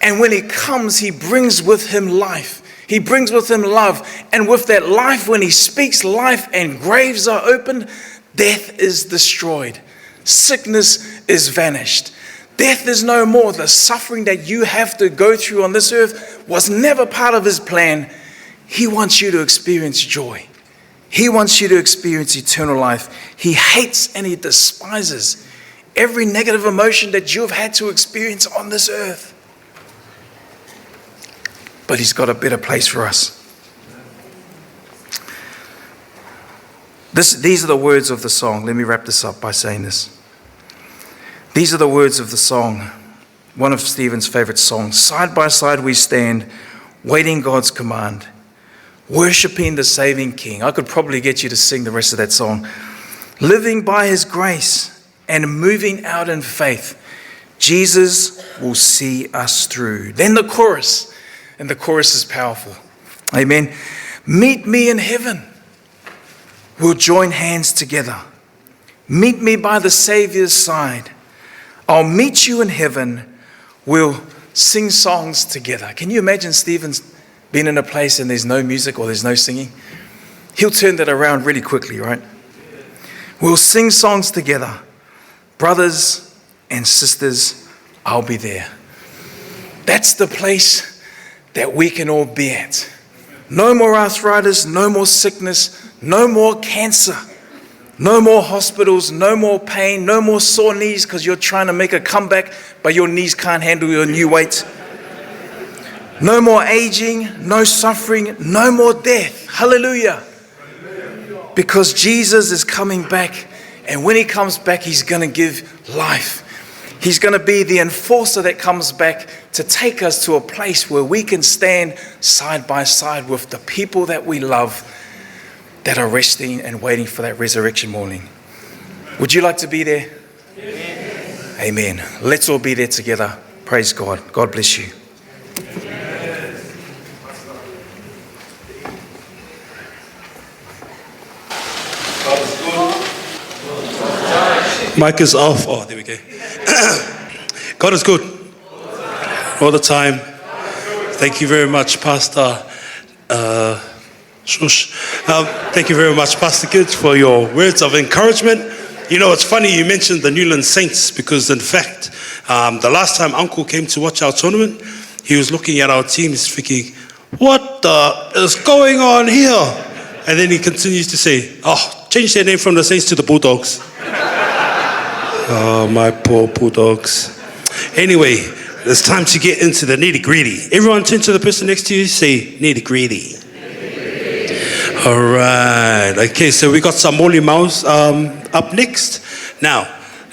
And when he comes, he brings with him life. He brings with him love. And with that life, when he speaks life and graves are opened, death is destroyed. Sickness is vanished. Death is no more. The suffering that you have to go through on this earth was never part of his plan. He wants you to experience joy. He wants you to experience eternal life. He hates and he despises every negative emotion that you've had to experience on this earth. But he's got a better place for us. These are the words of the song. Let me wrap this up by saying this. These are the words of the song, one of Stephen's favorite songs. Side by side we stand, waiting God's command, worshipping the saving King. I could probably get you to sing the rest of that song. Living by his grace and moving out in faith, Jesus will see us through. Then the chorus, and the chorus is powerful. Amen. Meet me in heaven. We'll join hands together. Meet me by the Savior's side. I'll meet you in heaven. We'll sing songs together. Can you imagine Stephen's been in a place and there's no music or there's no singing? He'll turn that around really quickly, right? We'll sing songs together. Brothers and sisters, I'll be there. That's the place that we can all be at. No more arthritis, no more sickness, no more cancer. No more hospitals, no more pain, no more sore knees because you're trying to make a comeback, but your knees can't handle your new weight. No more aging, no suffering, no more death. Hallelujah. Because Jesus is coming back, and when he comes back, he's going to give life. He's going to be the enforcer that comes back to take us to a place where we can stand side by side with the people that we love, that are resting and waiting for that resurrection morning. Would you like to be there? Amen. Amen. Let's all be there together. Praise God. God bless you. Mic is off. Oh, there we go. God is good. All the time. Thank you very much, Pastor. Thank you very much, Pastor Kids, for your words of encouragement. You know, it's funny you mentioned the Newland Saints because, in fact, the last time Uncle came to watch our tournament, he was looking at our teams thinking, what the is going on here? And then he continues to say, oh, change their name from the Saints to the Bulldogs. Oh, my poor Bulldogs. Anyway, it's time to get into the nitty-gritty. Everyone turn to the person next to you, say nitty-gritty. All right. Okay, so we got some Moimoi up next. Now,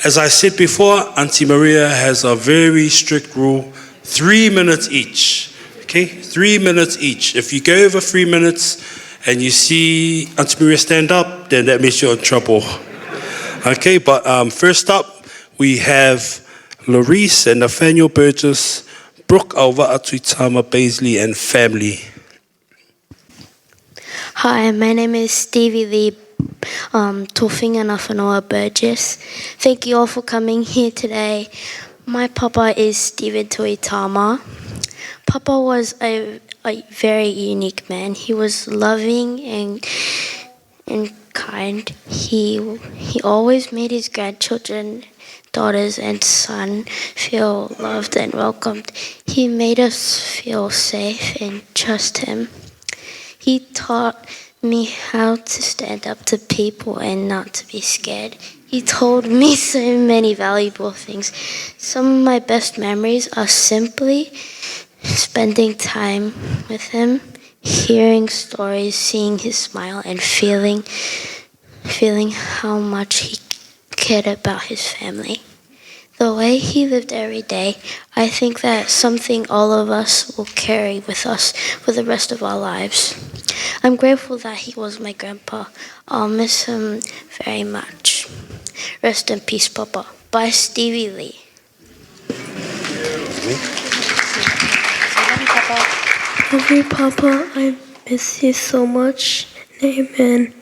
as I said before, Auntie Maria has a very strict rule, 3 minutes each. Okay, 3 minutes each. If you go over 3 minutes and you see Auntie Maria stand up, then that means you're in trouble. Okay, but first up, we have Larice and Nathaniel Burgess, Brooke Alva'a Tuitama Baisley and family. Hi, my name is Stevie Lee Tofinga Nafanoa Burgess. Thank you all for coming here today. My papa is Stephen Tuitama. Papa was a very unique man. He was loving and kind. He always made his grandchildren, daughters and son feel loved and welcomed. He made us feel safe and trust him. He taught me how to stand up to people and not to be scared. He told me so many valuable things. Some of my best memories are simply spending time with him, hearing stories, seeing his smile, and feeling how much he cared about his family. The way he lived every day, I think that's something all of us will carry with us for the rest of our lives. I'm grateful that he was my grandpa. I'll miss him very much. Rest in peace, Papa. by Stevie Lee. Love you, Papa. I miss you so much. Amen.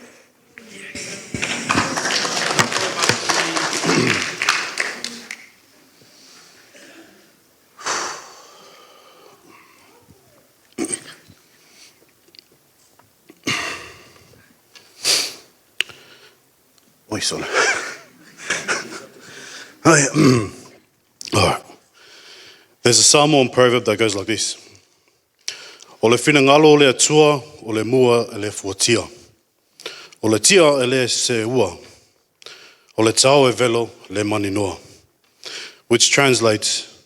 Oi, son. All right. There's a Samoan proverb that goes like this. O le whinangalo o le atua, o le mua e le fuatia. O le tia e le se ua. O le tau e velo le maninoa. Which translates,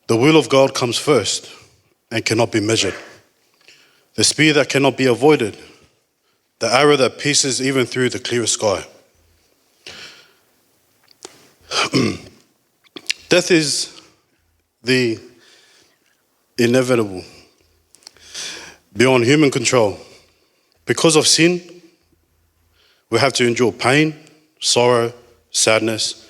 the will of God comes first and cannot be measured. The spear that cannot be avoided. The arrow that pierces even through the clearest sky. Death is the inevitable, beyond human control. Because of sin, we have to endure pain, sorrow, sadness,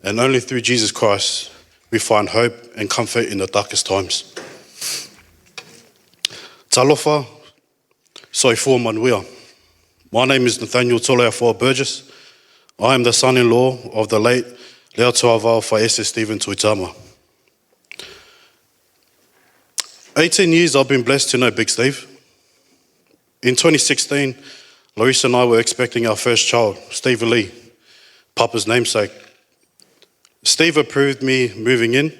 and only through Jesus Christ we find hope and comfort in the darkest times. Talofa, soifua manuia. My name is Nathaniel Leatuavao Faiese. I am the son-in-law of the late Leatuavao Faiese Stephen Tuitama. 18 years I've been blessed to know Big Steve. In 2016, Larissa and I were expecting our first child, Steve Lee, Papa's namesake. Steve approved me moving in,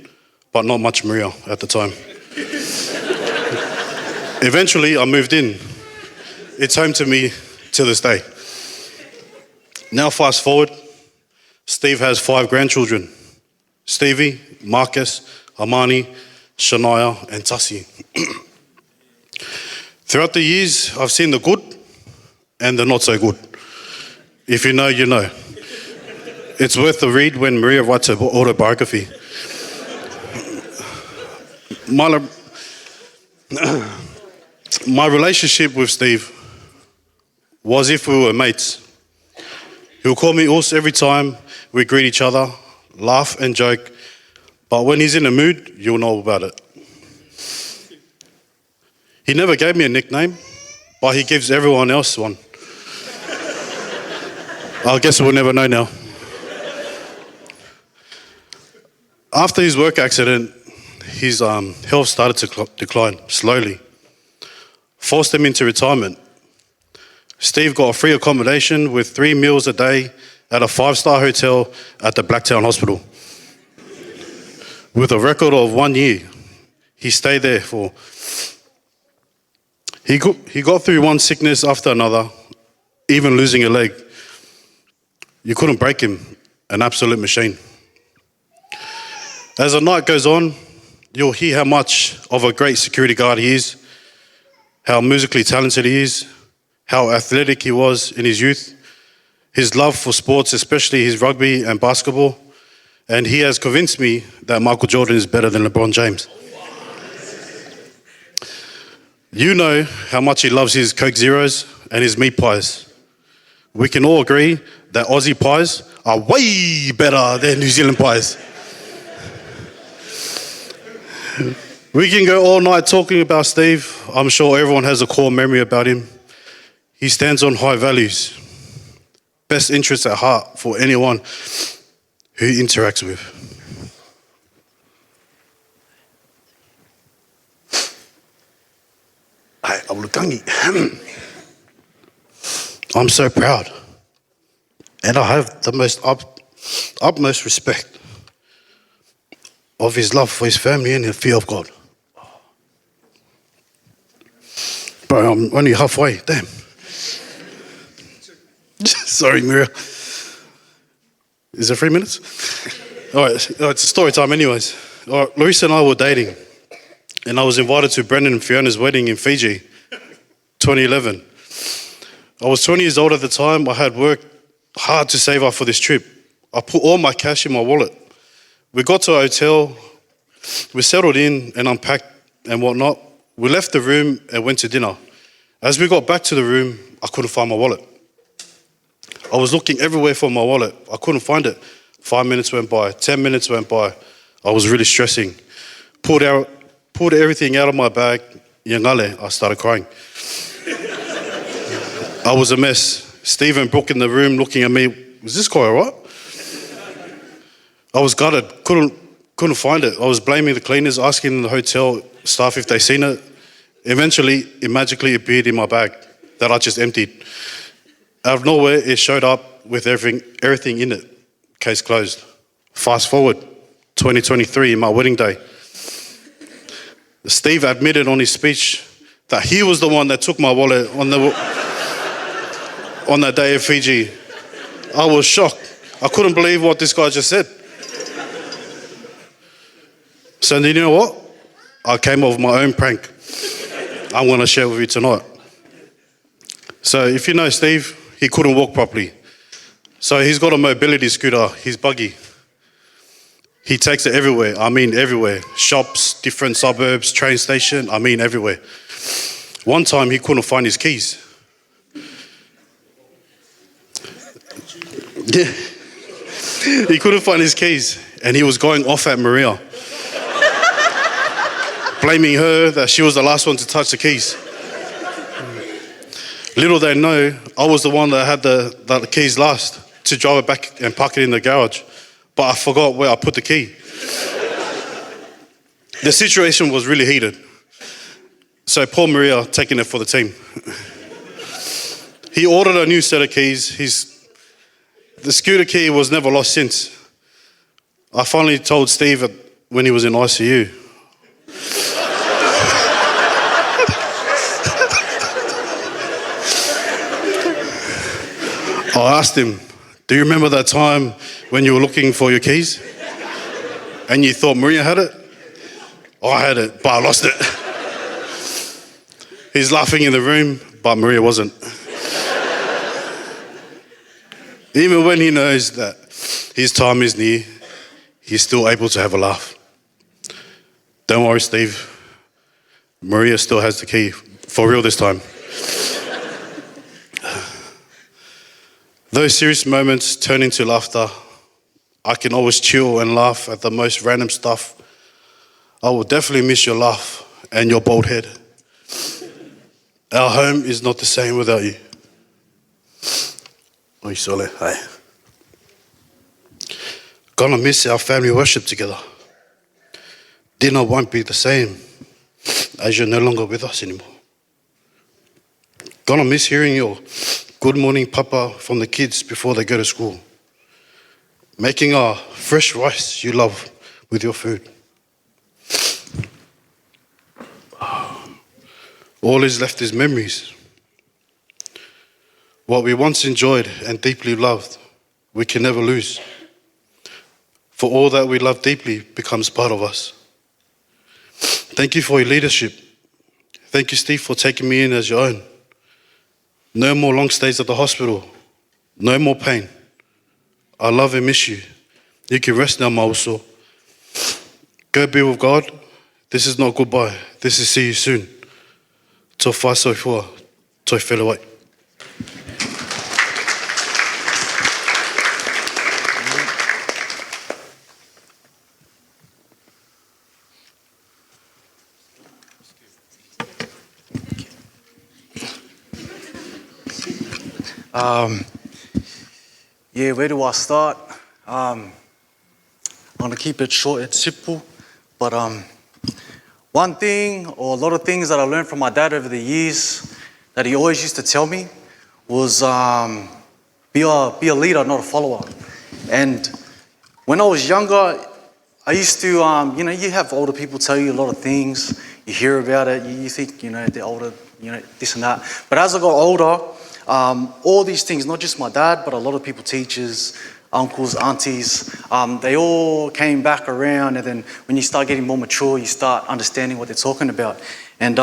but not much Maria at the time. Eventually, I moved in. It's home to me to this day. Now fast forward, Steve has 5 grandchildren. Stevie, Marcus, Amani, Shania, and Tassi. Throughout the years, I've seen the good and the not so good. If you know, you know. It's worth the read when Maria writes her autobiography. My relationship with Steve was if we were mates. He'll call me Us every time we greet each other, laugh and joke, but when he's in a mood, you'll know about it. He never gave me a nickname, but he gives everyone else one. I guess we'll never know now. After his work accident, his health started to decline slowly. Forced him into retirement. Steve got a free accommodation with 3 meals a day at a 5-star hotel at the Blacktown Hospital. With a record of 1 year, he stayed there for. He got through one sickness after another, even losing a leg. You couldn't break him, an absolute machine. As the night goes on, you'll hear how much of a great security guard he is, how musically talented he is, how athletic he was in his youth, his love for sports, especially his rugby and basketball, and he has convinced me that Michael Jordan is better than LeBron James. You know how much he loves his Coke Zeros and his meat pies. We can all agree that Aussie pies are way better than New Zealand pies. We can go all night talking about Steve. I'm sure everyone has a core memory about him. He stands on high values, best interests at heart for anyone who he interacts with. I'm so proud, and I have the most utmost respect of his love for his family and the fear of God. But I'm only halfway, damn. Sorry, Mira. Is there 3 minutes? All right, it's story time anyways. All right, Larissa and I were dating, and I was invited to Brendan and Fiona's wedding in Fiji, 2011. I was 20 years old at the time. I had worked hard to save up for this trip. I put all my cash in my wallet. We got to a hotel, we settled in and unpacked and whatnot. We left the room and went to dinner. As we got back to the room, I couldn't find my wallet. I was looking everywhere for my wallet. I couldn't find it. 5 minutes went by, 10 minutes went by. I was really stressing. Pulled everything out of my bag. Yangale, I started crying. I was a mess. Steve and Brooke in the room looking at me. Was this guy all right? I was gutted. Couldn't find it. I was blaming the cleaners, asking the hotel staff if they seen it. Eventually, it magically appeared in my bag that I just emptied. Out of nowhere, it showed up with everything in it. Case closed. Fast forward, 2023, my wedding day. Steve admitted on his speech that he was the one that took my wallet on that day in Fiji. I was shocked. I couldn't believe what this guy just said. So you know what? I came up with my own prank. I'm going to share with you tonight. So if you know Steve, he couldn't walk properly. So he's got a mobility scooter, his buggy. He takes it everywhere, I mean everywhere. Shops, different suburbs, train station, I mean everywhere. One time he couldn't find his keys. Yeah. He couldn't find his keys and he was going off at Maria. Blaming her that she was the last one to touch the keys. Little they know, I was the one that had the keys last to drive it back and park it in the garage. But I forgot where I put the key. The situation was really heated. So poor Maria taking it for the team. He ordered a new set of keys. The scooter key was never lost since. I finally told Steve when he was in ICU. I asked him, do you remember that time when you were looking for your keys? And you thought Maria had it? I had it, but I lost it. He's laughing in the room, but Maria wasn't. Even when he knows that his time is near, he's still able to have a laugh. Don't worry, Steve. Maria still has the key, for real this time. Those serious moments turn into laughter. I can always chill and laugh at the most random stuff. I will definitely miss your laugh and your bald head. Our home is not the same without you. Oi sole, hi. Gonna miss our family worship together. Dinner won't be the same as you're no longer with us anymore. Gonna miss hearing your good morning, Papa, from the kids before they go to school. Making our fresh rice you love with your food. All is left is memories. What we once enjoyed and deeply loved, we can never lose. For all that we love deeply becomes part of us. Thank you for your leadership. Thank you, Steve, for taking me in as your own. No more long stays at the hospital. No more pain. I love and miss you. You can rest now, Mauso. Go be with God. This is not goodbye. This is see you soon. Tō whā soifua, toi whelewai. Where do I start? I'm going to keep it short and simple, but one thing, or a lot of things that I learned from my dad over the years that he always used to tell me was be a leader, not a follower. And when I was younger, I used to, you have older people tell you a lot of things, you hear about it, you think, they're older, this and that. But as I got older, all these things, not just my dad, but a lot of people, teachers, uncles, aunties, they all came back around, and then when you start getting more mature, you start understanding what they're talking about. And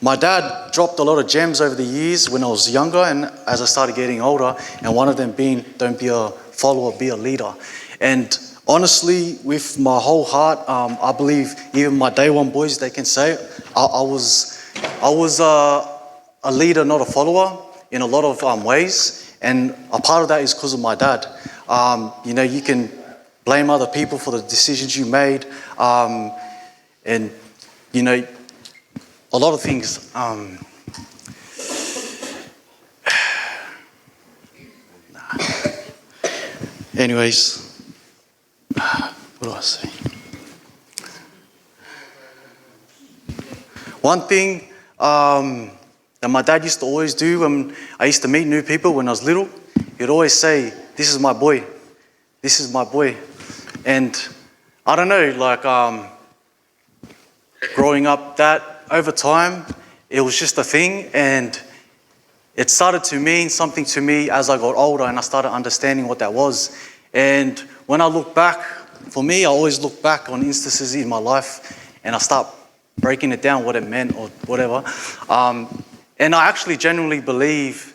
my dad dropped a lot of gems over the years when I was younger and as I started getting older, and one of them being, don't be a follower, be a leader. And honestly, with my whole heart, I believe even my day one boys, they can say, I was a leader, not a follower, in a lot of ways. And a part of that is because of my dad. You know, you can blame other people for the decisions you made. And, you know, a lot of things. Anyways, what do I say? One thing that my dad used to always do when I used to meet new people when I was little, he'd always say, "This is my boy. This is my boy." And I don't know, like growing up, that over time, it was just a thing, and it started to mean something to me as I got older and I started understanding what that was. And when I look back, for me, I always look back on instances in my life and I start breaking it down, what it meant or whatever. And I actually genuinely believe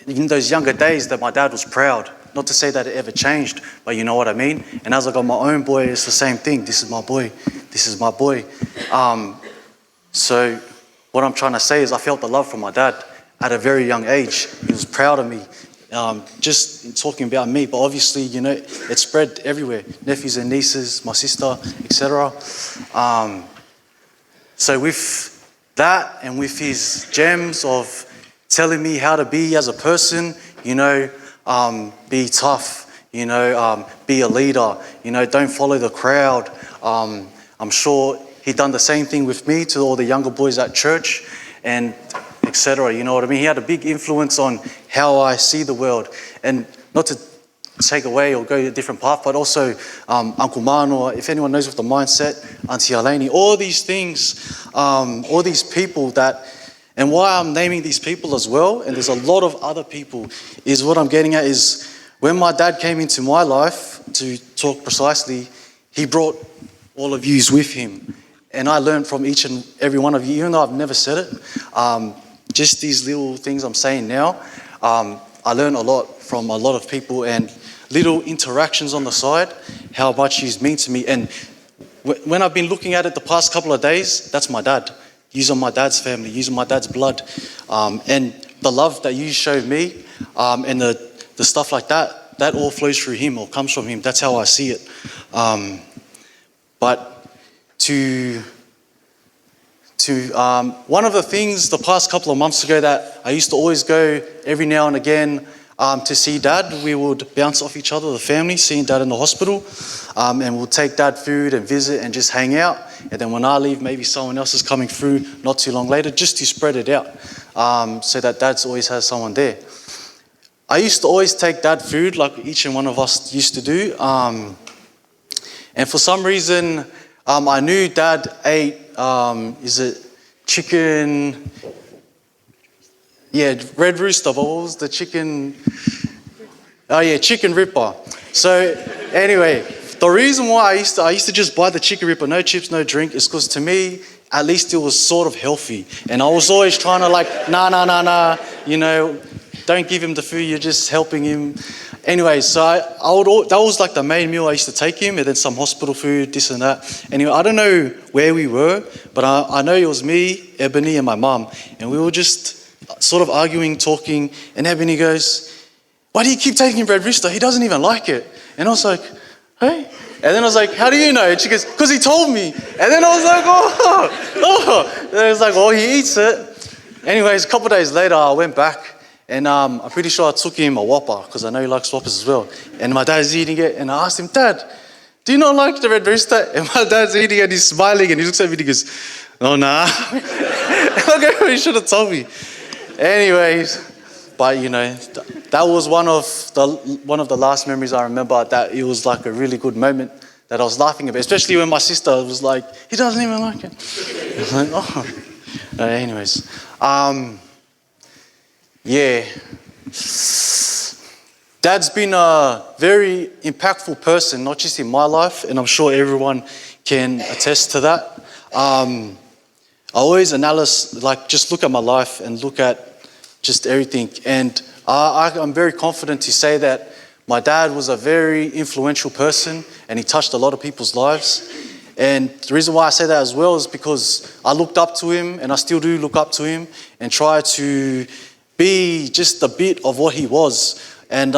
in those younger days that my dad was proud. Not to say that it ever changed, but you know what I mean? And as I got my own boy, it's the same thing. This is my boy. This is my boy. So what I'm trying to say is I felt the love from my dad at a very young age. He was proud of me, just in talking about me, but obviously, you know, it spread everywhere. Nephews and nieces, my sister, etc. So with that and with his gems of telling me how to be as a person, you know, be tough, you know, be a leader, you know, don't follow the crowd. I'm sure he'd done the same thing with me to all the younger boys at church and etc. You know what I mean? He had a big influence on how I see the world. And not to take away or go a different path, but also Uncle Mano, if anyone knows with the mindset, Auntie Aleni, all these things, all these people that, and why I'm naming these people as well, and there's a lot of other people, is what I'm getting at is when my dad came into my life, to talk precisely, he brought all of yous with him. And I learned from each and every one of you, even though I've never said it, just these little things I'm saying now, I learned a lot from a lot of people and little interactions on the side, how much he's mean to me. And when I've been looking at it the past couple of days, that's my dad. Using my dad's family, using my dad's blood. And the love that you showed me and the stuff like that, that all flows through him or comes from him. That's how I see it. But to one of the things the past couple of months ago that I used to always go every now and again to see Dad, we would bounce off each other, the family, seeing Dad in the hospital, and we'll take Dad food and visit and just hang out. And then when I leave, maybe someone else is coming through not too long later, just to spread it out, so that Dad's always has someone there. I used to always take Dad food like each and one of us used to do. And for some reason, I knew Dad ate, is it chicken? Yeah, Red Rooster, but what was the chicken? Oh yeah, chicken ripper. So anyway, the reason why I used to just buy the chicken ripper, no chips, no drink, is because to me, at least it was sort of healthy. And I was always trying to like, nah, you know, don't give him the food, you're just helping him. Anyway, so that was like the main meal I used to take him, and then some hospital food, this and that. Anyway, I don't know where we were, but I know it was me, Ebony, and my mum. And we were just sort of arguing, talking, and Ebony goes, "Why do you keep taking Red Rooster? He doesn't even like it." And I was like, "Hey?" And then I was like, "How do you know?" And she goes, "Because he told me." And then I was like, oh. And I was like, "Oh, he eats it." Anyways, a couple of days later, I went back. And I'm pretty sure I took him a Whopper because I know he likes Whoppers as well. And my dad's eating it, and I asked him, "Dad, do you not like the Red Rooster?" And my dad's eating it, and he's smiling, and he looks at me and he goes, "Oh, nah." Okay, he should have told me. Anyways, but you know, that was one of the last memories I remember. That it was like a really good moment that I was laughing about, especially when my sister was like, "He doesn't even like it." I was like, "Oh." Anyways. Yeah, Dad's been a very impactful person, not just in my life, and I'm sure everyone can attest to that. I always just look at my life and look at just everything, and I'm very confident to say that my dad was a very influential person, and he touched a lot of people's lives. And the reason why I say that as well is because I looked up to him, and I still do look up to him, and try to be just a bit of what he was. And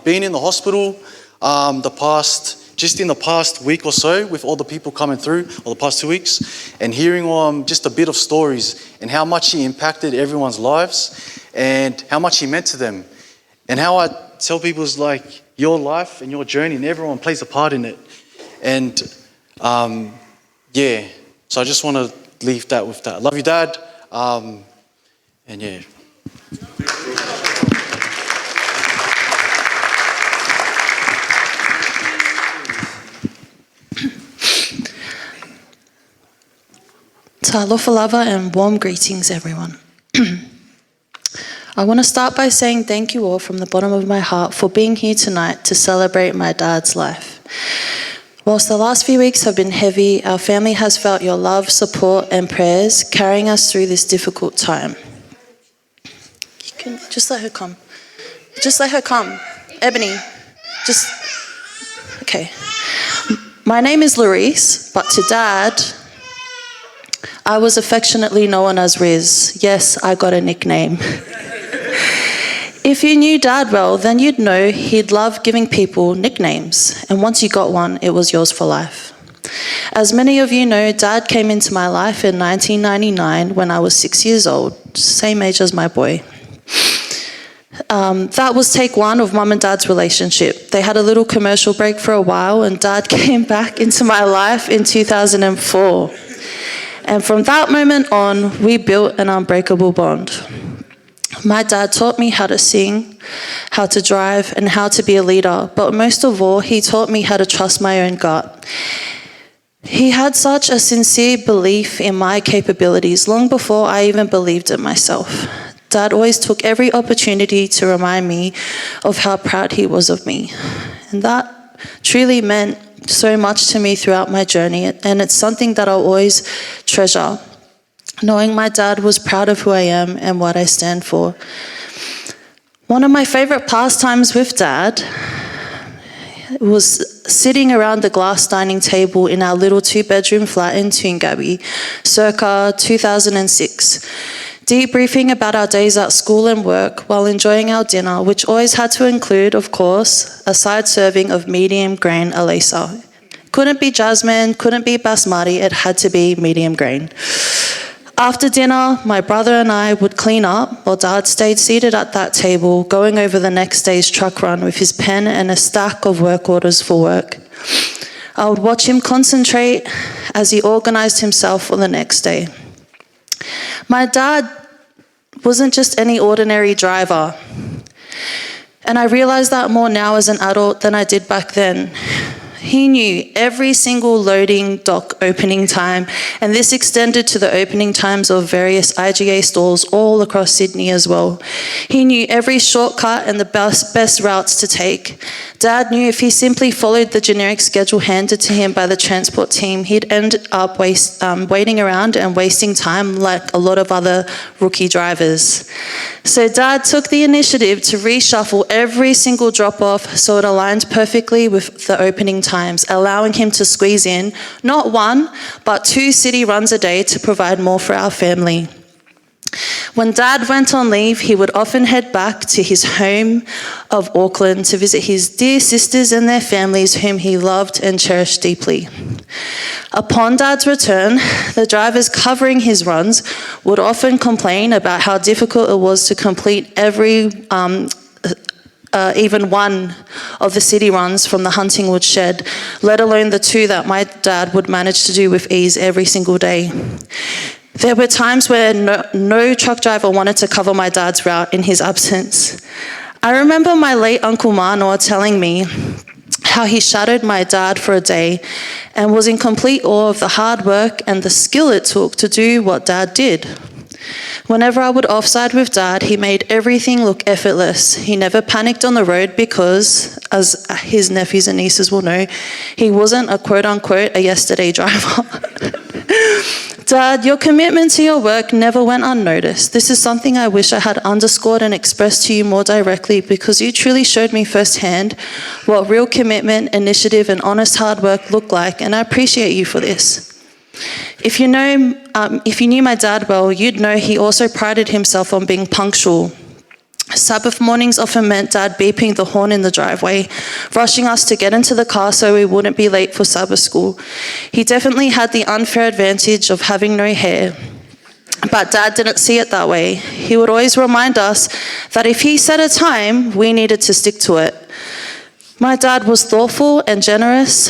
being in the hospital just in the past week or so, with all the people coming through, or the past 2 weeks, and hearing just a bit of stories and how much he impacted everyone's lives and how much he meant to them. And how I tell people is like your life and your journey, and everyone plays a part in it. And so I just want to leave that with that. Love you, Dad. And yeah. Talofa lava and warm greetings, everyone. I want to start by saying thank you all from the bottom of my heart for being here tonight to celebrate my dad's life. Whilst the last few weeks have been heavy, our family has felt your love, support and prayers carrying us through this difficult time. You can just let her come. Just let her come. Ebony, okay. My name is Larice, but to Dad, I was affectionately known as Riz. Yes, I got a nickname. If you knew Dad well, then you'd know he'd love giving people nicknames. And once you got one, it was yours for life. As many of you know, Dad came into my life in 1999 when I was 6 years old, same age as my boy. That was take one of Mum and Dad's relationship. They had a little commercial break for a while, and Dad came back into my life in 2004. And from that moment on, we built an unbreakable bond. My dad taught me how to sing, how to drive, and how to be a leader. But most of all, he taught me how to trust my own gut. He had such a sincere belief in my capabilities long before I even believed it myself. Dad always took every opportunity to remind me of how proud he was of me. And that truly meant so much to me throughout my journey, and it's something that I'll always treasure. Knowing my dad was proud of who I am and what I stand for. One of my favourite pastimes with Dad was sitting around the glass dining table in our little 2-bedroom flat in Toongabbie, circa 2006, debriefing about our days at school and work while enjoying our dinner, which always had to include, of course, a side serving of medium grain alesa. Couldn't be jasmine, couldn't be basmati, it had to be medium grain. After dinner, my brother and I would clean up while Dad stayed seated at that table, going over the next day's truck run with his pen and a stack of work orders for work. I would watch him concentrate as he organised himself for the next day. My dad wasn't just any ordinary driver, and I realise that more now as an adult than I did back then. He knew every single loading dock opening time, and this extended to the opening times of various IGA stores all across Sydney as well. He knew every shortcut and the best routes to take. Dad knew if he simply followed the generic schedule handed to him by the transport team, he'd end up waiting around and wasting time like a lot of other rookie drivers. So Dad took the initiative to reshuffle every single drop-off so it aligned perfectly with the opening times, allowing him to squeeze in not 1, but 2 city runs a day to provide more for our family. When Dad went on leave, he would often head back to his home of Auckland to visit his dear sisters and their families whom he loved and cherished deeply. Upon Dad's return, the drivers covering his runs would often complain about how difficult it was to complete even one of the city runs from the Huntingwood shed, let alone the 2 that my dad would manage to do with ease every single day. There were times where no truck driver wanted to cover my dad's route in his absence. I remember my late Uncle Manoa telling me how he shadowed my dad for a day and was in complete awe of the hard work and the skill it took to do what Dad did. Whenever I would offside with Dad, he made everything look effortless. He never panicked on the road because, as his nephews and nieces will know, he wasn't a quote-unquote a yesterday driver. Dad, your commitment to your work never went unnoticed. This is something I wish I had underscored and expressed to you more directly, because you truly showed me firsthand what real commitment, initiative, and honest hard work look like, and I appreciate you for this. If you knew my dad well, you'd know he also prided himself on being punctual. Sabbath mornings often meant Dad beeping the horn in the driveway, rushing us to get into the car so we wouldn't be late for Sabbath school. He definitely had the unfair advantage of having no hair. But Dad didn't see it that way. He would always remind us that if he set a time, we needed to stick to it. My dad was thoughtful and generous.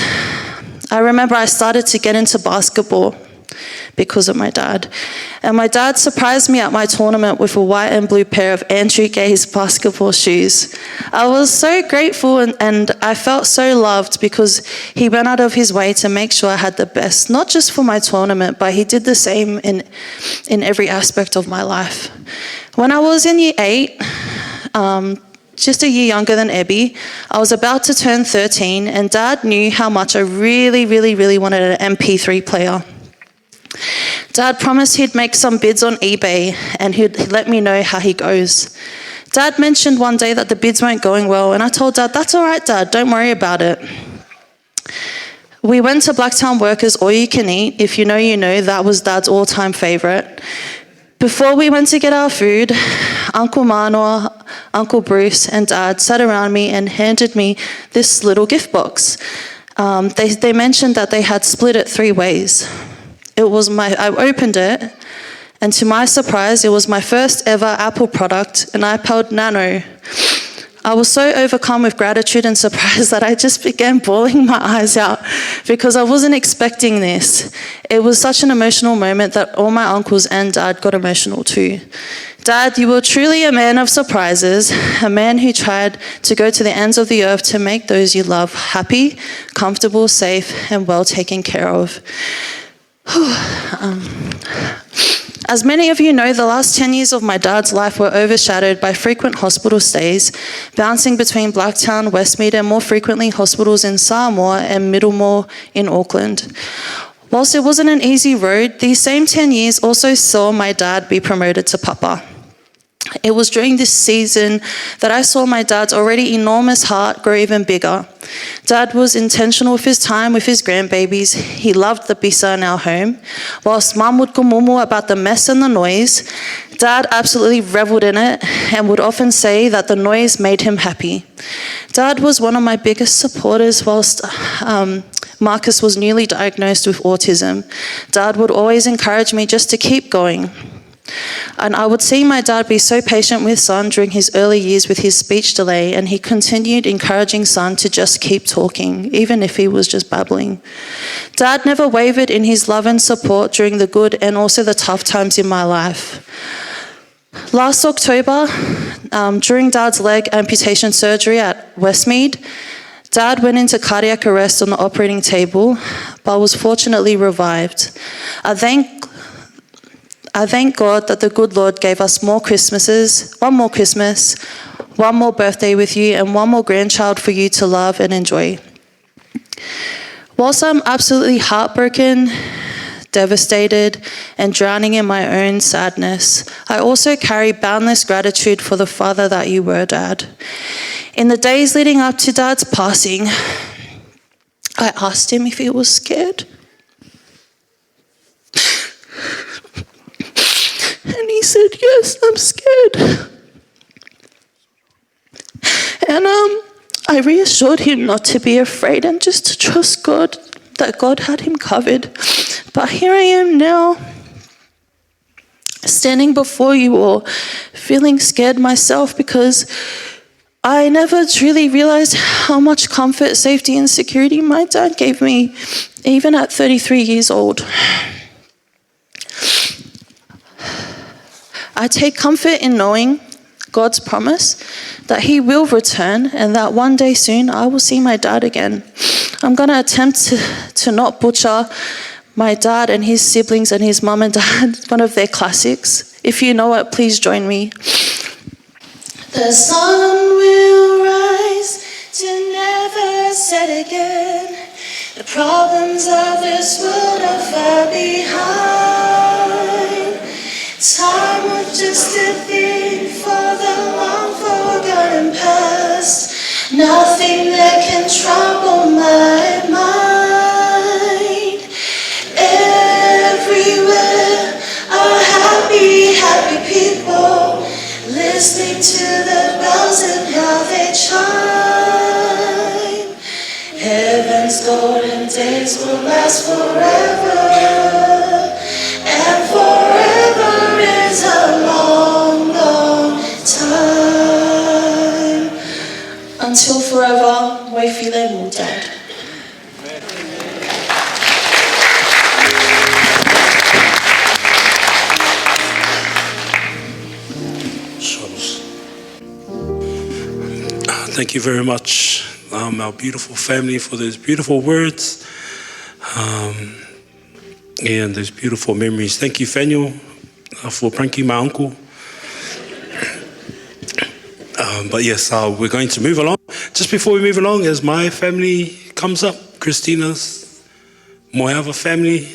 I remember I started to get into basketball because of my dad. And my dad surprised me at my tournament with a white and blue pair of Andrew Gay's basketball shoes. I was so grateful and I felt so loved because he went out of his way to make sure I had the best, not just for my tournament, but he did the same in every aspect of my life. When I was in year 8, just a year younger than Ebby, I was about to turn 13 and Dad knew how much I really wanted an MP3 player. Dad promised he'd make some bids on eBay and he'd let me know how he goes. Dad mentioned one day that the bids weren't going well and I told Dad, "That's all right, Dad, don't worry about it." We went to Blacktown Workers All You Can Eat. If you know, you know, that was Dad's all-time favourite. Before we went to get our food, Uncle Manoa, Uncle Bruce and Dad sat around me and handed me this little gift box. They mentioned that they had split it 3 ways. I opened it, and to my surprise, it was my first ever Apple product, an iPod Nano. I was so overcome with gratitude and surprise that I just began bawling my eyes out because I wasn't expecting this. It was such an emotional moment that all my uncles and Dad got emotional too. Dad, you were truly a man of surprises, a man who tried to go to the ends of the earth to make those you love happy, comfortable, safe, and well taken care of. As many of you know, the last 10 years of my dad's life were overshadowed by frequent hospital stays, bouncing between Blacktown, Westmead, and more frequently hospitals in Samoa and Middlemore in Auckland. Whilst it wasn't an easy road, these same 10 years also saw my dad be promoted to Papa. It was during this season that I saw my dad's already enormous heart grow even bigger. Dad was intentional with his time with his grandbabies. He loved the bisa in our home. Whilst Mum would kumumu about the mess and the noise, Dad absolutely revelled in it and would often say that the noise made him happy. Dad was one of my biggest supporters whilst Marcus was newly diagnosed with autism. Dad would always encourage me just to keep going. And I would see my dad be so patient with Son during his early years with his speech delay, and he continued encouraging Son to just keep talking, even if he was just babbling. Dad never wavered in his love and support during the good and also the tough times in my life. Last October, during Dad's leg amputation surgery at Westmead, Dad went into cardiac arrest on the operating table, but was fortunately revived. I thank God that the good Lord gave us one more Christmas, one more birthday with you, and one more grandchild for you to love and enjoy. Whilst I'm absolutely heartbroken, devastated, and drowning in my own sadness, I also carry boundless gratitude for the father that you were, Dad. In the days leading up to Dad's passing, I asked him if he was scared. And he said, "Yes, I'm scared." And I reassured him not to be afraid and just to trust God, that God had him covered. But here I am now, standing before you all, feeling scared myself because I never truly realized how much comfort, safety, and security my dad gave me, even at 33 years old. I take comfort in knowing God's promise that he will return and that one day soon I will see my dad again. I'm going to attempt to not butcher my dad and his siblings and his mum and dad, one of their classics. If you know it, please join me. The sun will rise to never set again. The problems of this world are far behind. Time was just a thing for the long forgotten past. Nothing that can trouble my mind. Everywhere are happy, happy people listening to the lasts forever, and forever is a long, long time. Until forever, Waifile will die. Thank you very much, our beautiful family, for those beautiful words and those beautiful memories. Thank you, Faniel, for pranking my uncle. But yes, we're going to move along. Just before we move along, as my family comes up, Christina's Moiava family,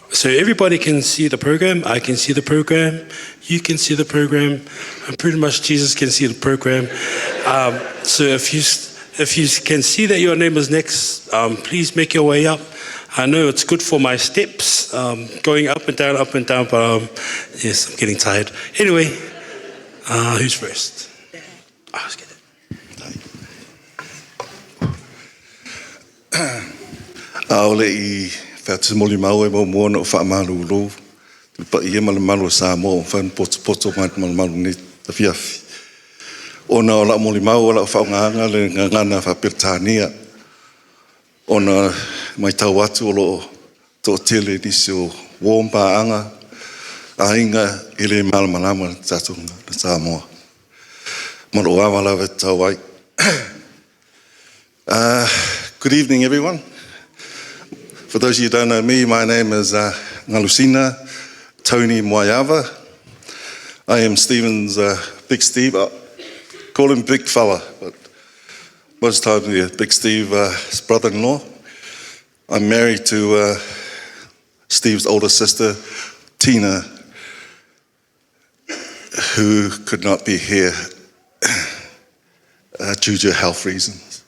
so everybody can see the program. I can see the program. You can see the program. And pretty much Jesus can see the program. So if you can see that your name is next, please make your way up. I know it's good for my steps, going up and down, but yes, I'm getting tired. Anyway, who's first? Let's get it. Aole I whātis moli mau e mau moana o whaamaru rou. Pa I ema le malu Samoa, whan poto mai malu ni ta fiafi. Ona o la moli mau o la whaonganga le ngana whapirtania. Ona mai tau atu o lo tō tele nisi o wōmpa anga. A inga I le malamalama tatunga na Samoa. Maro awala ve tau ai. Good evening, everyone. For those of you who don't know me, my name is Ngalusina Tony Moiava. I am Stephen's Big Steve. Call him Big Fella, but most of the time, Big Steve's brother-in-law. I'm married to Steve's older sister, Tina, who could not be here due to health reasons.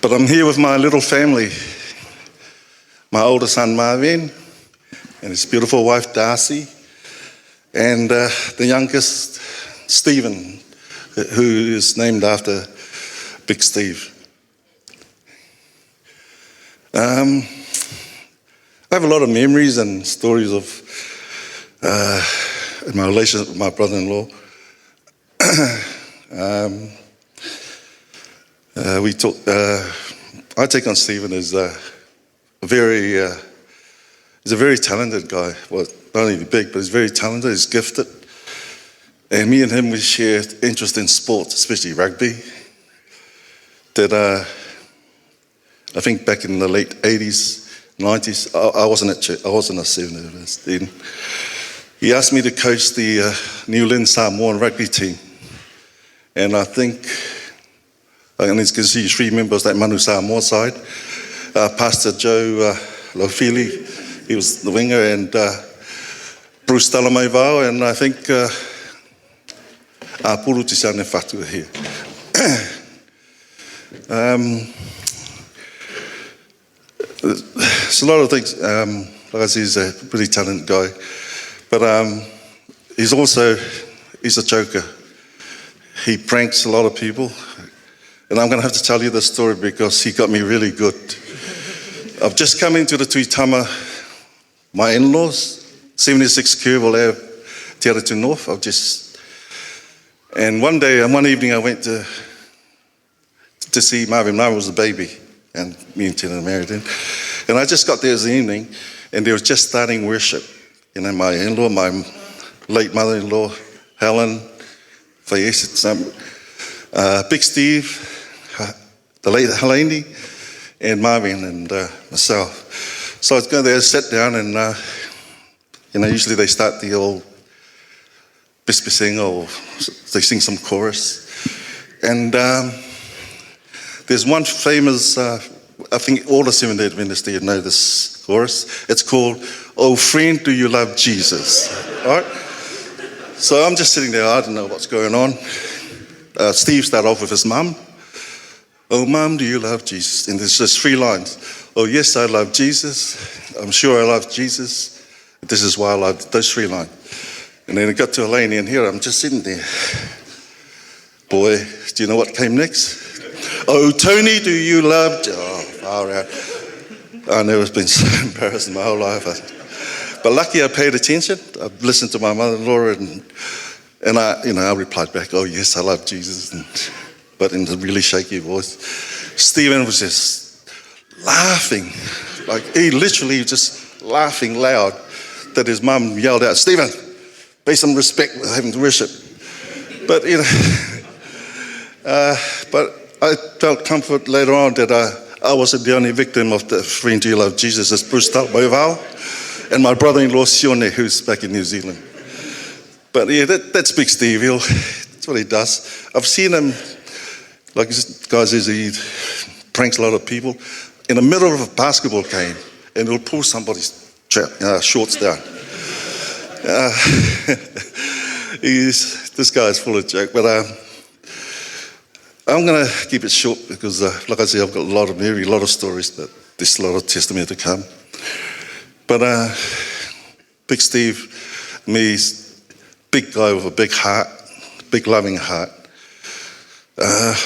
But I'm here with my little family. My older son, Marvin, and his beautiful wife, Darcy, and the youngest, Stephen, who is named after Big Steve. I have a lot of memories and stories of in my relationship with my brother-in-law. I take on Stephen as he's a very talented guy. Well, not only big, but he's very talented, he's gifted. And me and him, we share interest in sports, especially rugby. That I think back in the late 80s, 90s, I wasn't at church, I wasn't a seven then. He asked me to coach the New Zealand Samoan rugby team. And I think, and you can see 3 members that Manu Samoa side. Pastor Joe Lofili, he was the winger, and Bruce Leatuavao, and I think Puru Tisane Fatu here. It's a lot of things. Like I said, he's a pretty talented guy, but he's a joker. He pranks a lot of people, and I'm going to have to tell you this story because he got me really good. I've just come into the Tuitama, my in-laws, 76 Curville Ave, Te Aratu North. And one evening I went to see Marvin. Marvin was a baby, and me and Tina married him. And I just got there as the evening, and they were just starting worship. You know, my in-law, my late mother-in-law, Helen Faiese, Big Steve, the late Helene, and Marvin and myself. So I was going there, sat down, and usually they start the old bispising, or they sing some chorus. And there's one famous, I think all the Seventh-day Adventists know this chorus. It's called, "Oh friend, do you love Jesus?" All right? So I'm just sitting there, I don't know what's going on. Steve started off with his mum. "Oh, Mum, do you love Jesus?" And there's just 3 lines. "Oh, yes, I love Jesus. I'm sure I love Jesus. This is why I love," those 3 lines. And then it got to Elaine, and here I'm just sitting there. Boy, do you know what came next? "Oh, Tony, do you love..." Oh, far out. I never been so embarrassed in my whole life. But lucky I paid attention. I listened to my mother-in-law and I replied back, oh yes, I love Jesus. But in a really shaky voice. Stephen was just laughing. Like he literally just laughing loud that his mum yelled out, Stephen, pay some respect with having to worship. But but I felt comfort later on that I wasn't the only victim of the Friend You Love Jesus. It's Bruce Leatuavao and my brother-in-law Sione, who's back in New Zealand. But yeah, that's Big Steve. That's what he does. I've seen him, like this guy says, he pranks a lot of people. In the middle of a basketball game, and he'll pull somebody's shorts down. This guy is full of joke, but I'm going to keep it short because, like I said, I've got a lot of stories, but there's a lot of testimony to come. But Big Steve, he's a big guy with a big heart, big loving heart.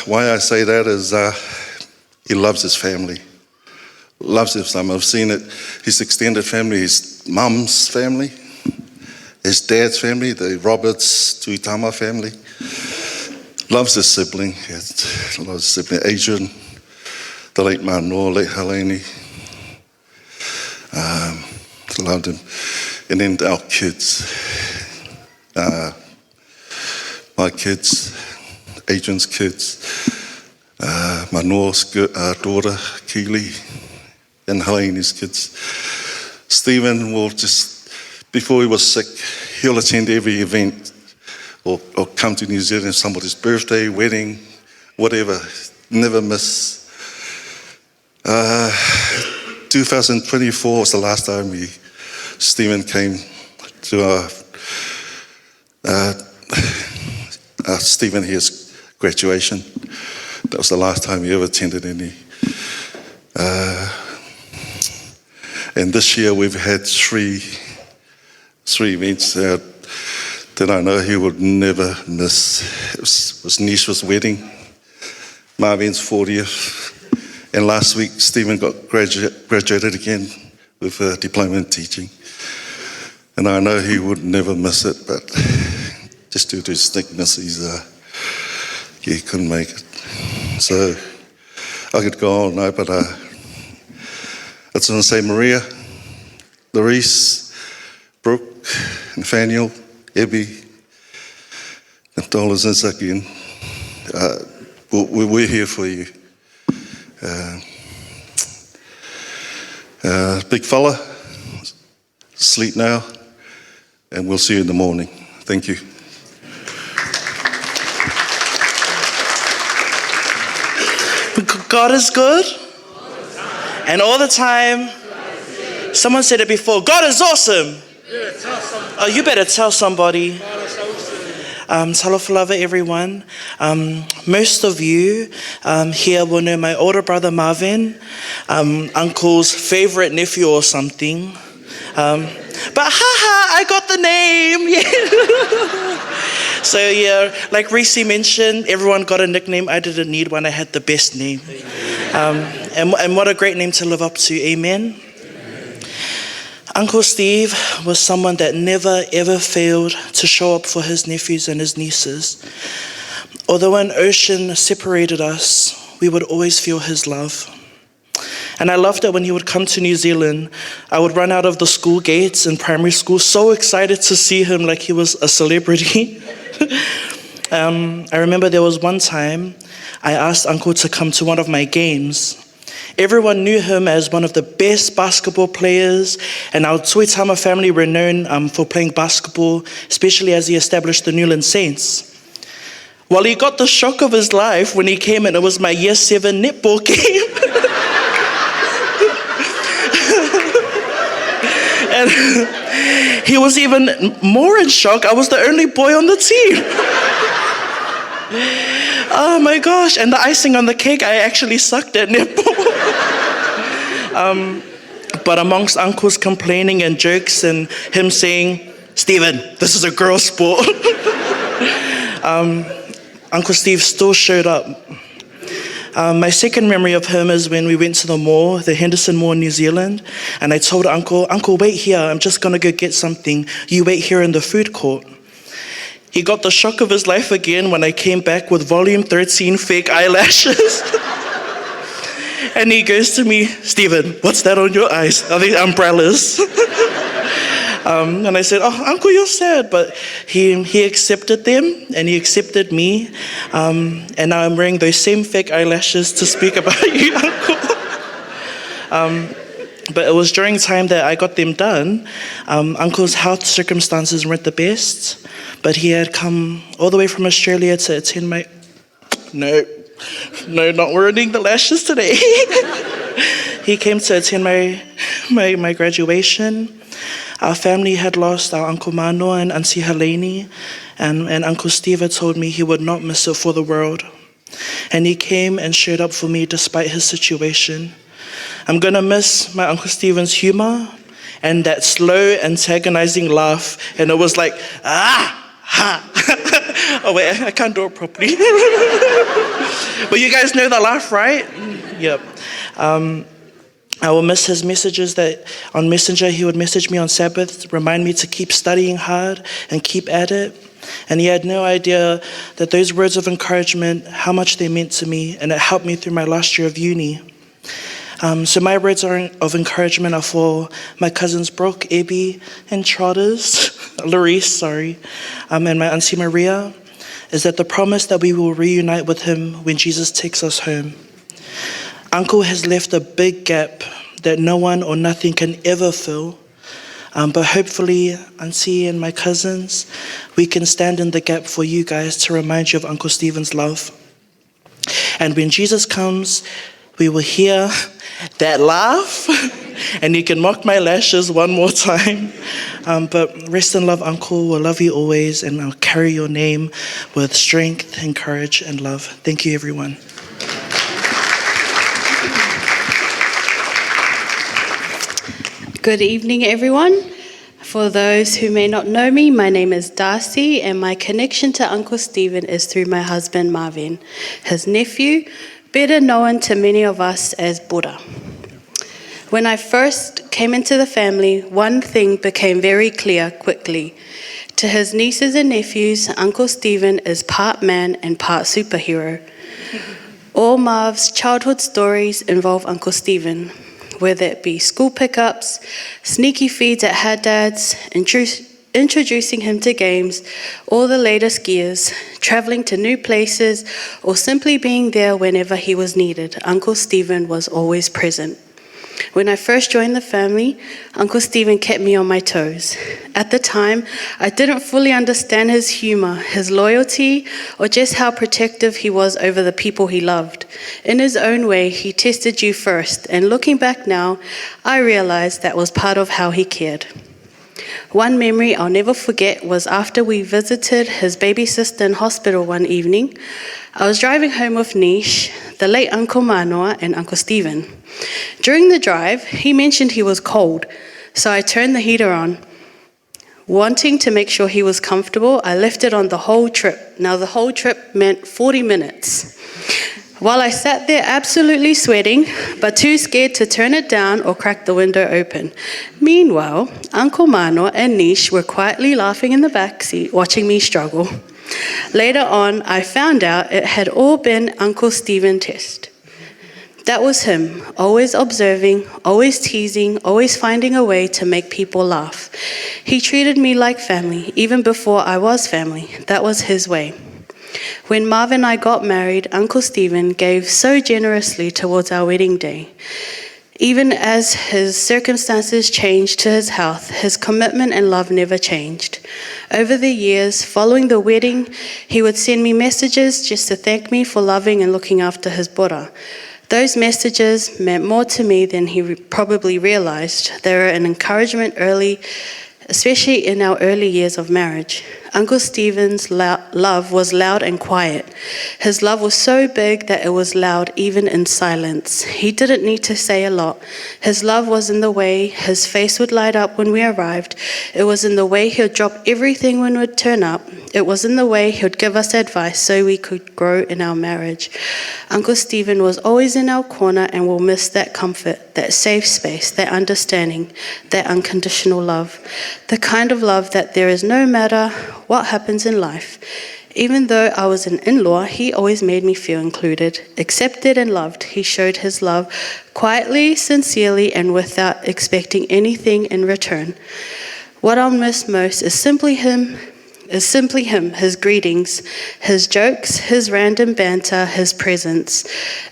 Why I say that is he loves his family, loves his son. I've seen it, his extended family, his mum's family, his dad's family, the Roberts, Tuitama family. Loves his sibling, Adrian, the late Manoa, late Helene. Loved him. And then our kids. My kids, Adrian's kids, Manoa's daughter, Keely, and Helene's kids. Stephen will just, before he was sick, he'll attend every event or come to New Zealand, somebody's birthday, wedding, whatever, never miss. 2024 was the last time Stephen came to our Stephen here's graduation. That was the last time he ever attended any. And this year we've had three events that I know he would never miss. It was Nisha's wedding, Marvin's 40th, and last week Stephen got graduated again with a diploma in teaching. And I know he would never miss it, but just due to his sickness, he couldn't make it. So I could go on, but I just want to say Maria, Larice, Brooke, Nathaniel, Ebby, Naftolas and Zakin, we're here for you. Big fella, sleep now, and we'll see you in the morning. Thank you. God is good, and all the time. Someone said it before, God is awesome. Oh, you better tell somebody. Talofa lava everyone. Most of you here will know my older brother Marvin, uncle's favorite nephew or something. But haha, I got the name. Yeah. So yeah, like Reese mentioned, everyone got a nickname. I didn't need one. I had the best name. And what a great name to live up to. Amen. Uncle Steve was someone that never ever failed to show up for his nephews and his nieces. Although an ocean separated us, we would always feel his love. And I loved that when he would come to New Zealand, I would run out of the school gates in primary school, so excited to see him like he was a celebrity. I remember there was one time I asked Uncle to come to one of my games. Everyone knew him as one of the best basketball players, and our Tuitama family were known for playing basketball, especially as he established the Newland Saints. Well, he got the shock of his life when he came and it was my Year 7 netball game. And he was even more in shock. I was the only boy on the team. Oh my gosh, and the icing on the cake, I actually sucked at netball. But amongst Uncle's complaining and jokes and him saying, Stephen, this is a girl sport. Uncle Steve still showed up. My second memory of him is when we went to the mall, the Henderson Mall in New Zealand, and I told Uncle, wait here, I'm just gonna go get something. You wait here in the food court. He got the shock of his life again when I came back with volume 13 fake eyelashes. And he goes to me, Stephen, what's that on your eyes? Are they umbrellas? And I said, oh, Uncle, you're sad. But he accepted them, and he accepted me. And now I'm wearing those same fake eyelashes to speak about you, Uncle. But it was during time that I got them done. Uncle's health circumstances weren't the best, but he had come all the way from Australia to attend my... No, not ruining the lashes today. He came to attend my graduation. Our family had lost our Uncle Manoa and Auntie Helene, and Uncle Steve had told me he would not miss it for the world. And he came and showed up for me despite his situation. I'm gonna miss my Uncle Steven's humor and that slow, antagonizing laugh, and it was like, ha. Oh wait, I can't do it properly. But you guys know the laugh, right? Yep. I will miss his messages that on Messenger he would message me on Sabbath, remind me to keep studying hard and keep at it. And he had no idea that those words of encouragement, how much they meant to me, and it helped me through my last year of uni. So my words of encouragement are for my cousins Brooke, Abby, and Larice, and my Auntie Maria, is that the promise that we will reunite with him when Jesus takes us home. Uncle has left a big gap that no one or nothing can ever fill. But hopefully, Auntie and my cousins, we can stand in the gap for you guys to remind you of Uncle Stephen's love. And when Jesus comes, we will hear that laugh, and you can mock my lashes one more time. But rest in love, Uncle. We'll love you always, and I'll carry your name with strength and courage and love. Thank you, everyone. Good evening, everyone. For those who may not know me, my name is Darcy, and my connection to Uncle Stephen is through my husband, Marvin, his nephew, better known to many of us as Buddha. When I first came into the family, one thing became very clear quickly. To his nieces and nephews, Uncle Stephen is part man and part superhero. All Marv's childhood stories involve Uncle Stephen, whether it be school pickups, sneaky feeds at Haddad's, introducing him to games, all the latest gears, traveling to new places, or simply being there whenever he was needed. Uncle Stephen was always present. When I first joined the family, Uncle Stephen kept me on my toes. At the time, I didn't fully understand his humor, his loyalty, or just how protective he was over the people he loved. In his own way, he tested you first, and looking back now, I realized that was part of how he cared. One memory I'll never forget was after we visited his baby sister in hospital one evening. I was driving home with Nish, the late Uncle Manoa, and Uncle Stephen. During the drive, he mentioned he was cold, so I turned the heater on. Wanting to make sure he was comfortable, I left it on the whole trip. Now, the whole trip meant 40 minutes. While I sat there absolutely sweating, but too scared to turn it down or crack the window open. Meanwhile, Uncle Manoa and Nish were quietly laughing in the back seat, watching me struggle. Later on, I found out it had all been Uncle Stephen's test. That was him, always observing, always teasing, always finding a way to make people laugh. He treated me like family, even before I was family. That was his way. When Marv and I got married, Uncle Stephen gave so generously towards our wedding day. Even as his circumstances changed to his health, his commitment and love never changed. Over the years, following the wedding, he would send me messages just to thank me for loving and looking after his Buddha. Those messages meant more to me than he probably realized. They were an encouragement early, especially in our early years of marriage. Uncle Stephen's love love was loud and quiet. His love was so big that it was loud even in silence. He didn't need to say a lot. His love was in the way his face would light up when we arrived. It was in the way he would drop everything when we'd turn up. It was in the way he would give us advice so we could grow in our marriage. Uncle Stephen was always in our corner, and we'll miss that comfort, that safe space, that understanding, that unconditional love. The kind of love that there is no matter what happens in life. Even though I was an in-law, he always made me feel included, accepted and loved. He showed his love quietly, sincerely, and without expecting anything in return. What I'll miss most is simply him, his greetings, his jokes, his random banter, his presence.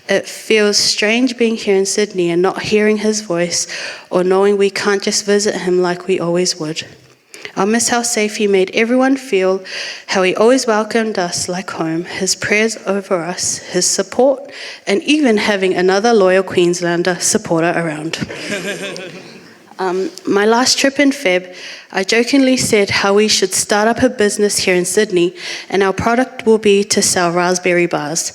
It feels strange being here in Sydney and not hearing his voice or knowing we can't just visit him like we always would. I'll miss how safe he made everyone feel, how he always welcomed us like home, his prayers over us, his support, and even having another loyal Queenslander supporter around. My last trip in Feb, I jokingly said how we should start up a business here in Sydney and our product will be to sell raspberry bars.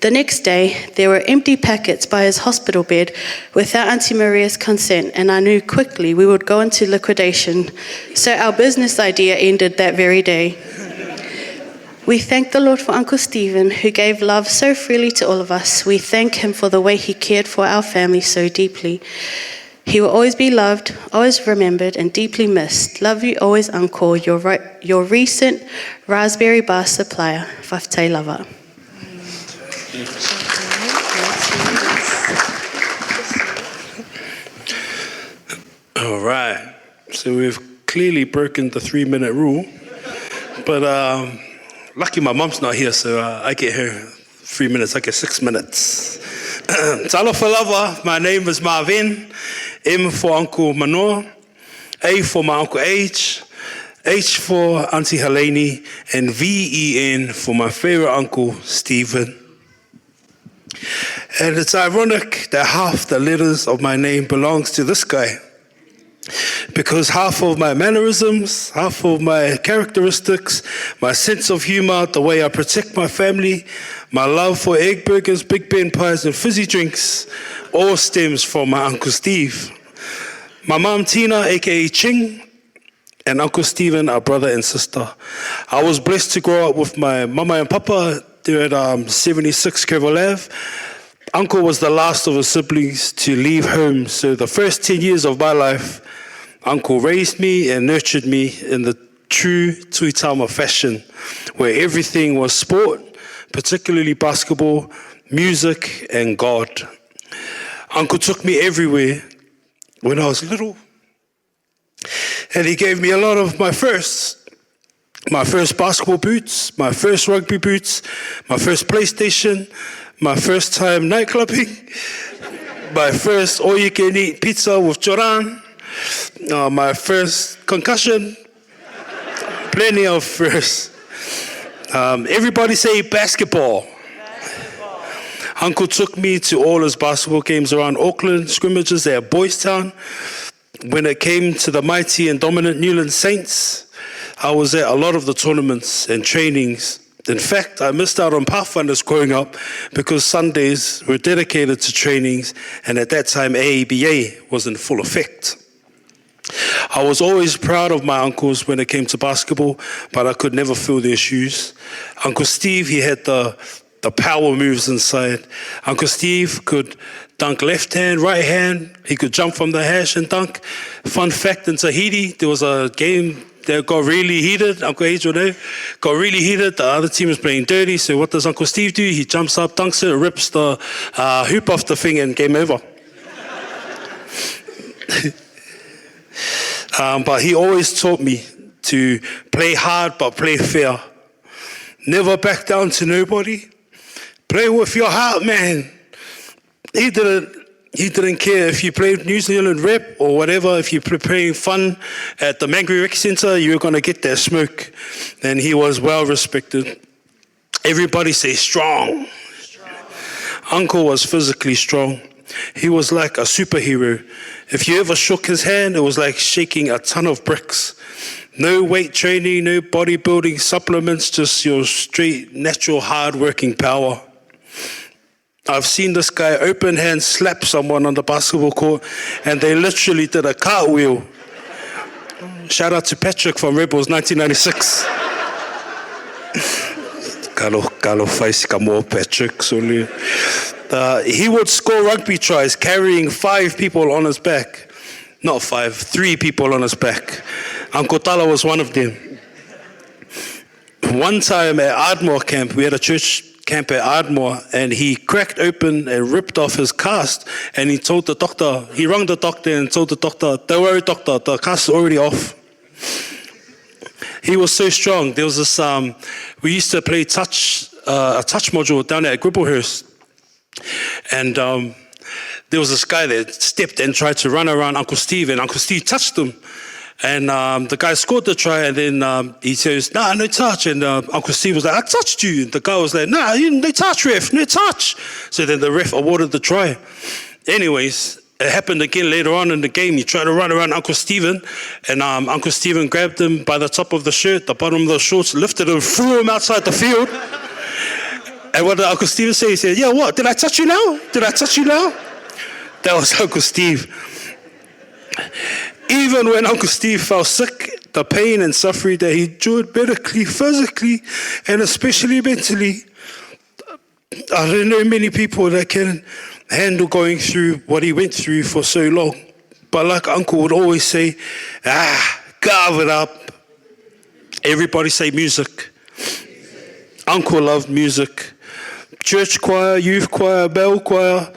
The next day, there were empty packets by his hospital bed without Auntie Maria's consent, and I knew quickly we would go into liquidation, so our business idea ended that very day. We thank the Lord for Uncle Stephen, who gave love so freely to all of us. We thank him for the way he cared for our family so deeply. He will always be loved, always remembered, and deeply missed. Love you always, Uncle, your recent raspberry bar supplier. Whaftai lava. All right. So we've clearly broken the 3-minute rule. But lucky my mum's not here, so I get her 3 minutes, I get 6 minutes. Talofa lava, my name is Marvin. M for Uncle Manoa, A for my Uncle H for Auntie Helene, and VEN for my favorite Uncle Stephen. And it's ironic that half the letters of my name belongs to this guy, because half of my mannerisms, half of my characteristics, my sense of humor, the way I protect my family, my love for egg burgers, Big Ben pies, and fizzy drinks, all stems from my Uncle Steve. My mom Tina, aka Ching, and Uncle Stephen are brother and sister. I was blessed to grow up with my mama and papa there at 76 Kerrville Ave. Uncle was the last of his siblings to leave home, so the first 10 years of my life, Uncle raised me and nurtured me in the true Tuitama fashion, where everything was sport, particularly basketball, music, and God. Uncle took me everywhere when I was little, and he gave me a lot of my firsts. My first basketball boots, my first rugby boots, my first PlayStation, my first time nightclubbing, my first all-you-can-eat pizza with Joran, my first concussion, plenty of firsts. Everybody say basketball. Uncle took me to all his basketball games around Auckland, scrimmages at Boys Town. When it came to the mighty and dominant Newland Saints, I was at a lot of the tournaments and trainings. In fact, I missed out on Pathfinders growing up because Sundays were dedicated to trainings, and at that time AABA was in full effect. I was always proud of my uncles when it came to basketball, but I could never fill their shoes. Uncle Steve, he had the power moves inside. Uncle Steve could dunk left hand, right hand. He could jump from the hash and dunk. Fun fact, in Tahiti, there was a game that got really heated. Uncle Adrian got really heated. The other team was playing dirty. So what does Uncle Steve do? He jumps up, dunks it, rips the hoop off the thing, and game over. But he always taught me to play hard but play fair. Never back down to nobody. Play with your heart, man. He didn't care if you played New Zealand rep or whatever. If you were playing fun at the Mangere Rec Centre, you were going to get that smoke. And he was well respected. Everybody say strong. Uncle was physically strong. He was like a superhero. If you ever shook his hand, it was like shaking a ton of bricks. No weight training, no bodybuilding supplements, just your straight, natural, hard-working power. I've seen this guy open hand slap someone on the basketball court, and they literally did a cartwheel. Shout out to Patrick from Rebels 1996. Kalo Faiese ka mo Patrick. He would score rugby tries carrying 5 people on his back. Not 5, 3 people on his back. Uncle Tala was one of them. One time at Ardmore camp, we had a church camp at Ardmore, and he cracked open and ripped off his cast, and he rang the doctor and told the doctor, "Don't worry, doctor, the cast is already off." He was so strong. There was this, we used to play a touch module down at Gribblehurst, and there was this guy that stepped and tried to run around Uncle Steve, and Uncle Steve touched him. And the guy scored the try, and then he says, "Nah, no touch." And Uncle Steve was like, "I touched you." And the guy was like, "Nah, no touch, ref, no touch." So then the ref awarded the try. Anyways, it happened again later on in the game. He tried to run around Uncle Steven, and Uncle Steven grabbed him by the top of the shirt, the bottom of the shorts, lifted him, threw him outside the field. And what did Uncle Steven say? He said, "Yeah, what? Did I touch you now? Did I touch you now?" That was Uncle Steve. Even when Uncle Steve fell sick, the pain and suffering that he endured medically, physically, and especially mentally, I don't know many people that can handle going through what he went through for so long. But like Uncle would always say, carve it up. Everybody say music. Uncle loved music. Church choir, youth choir, bell choir,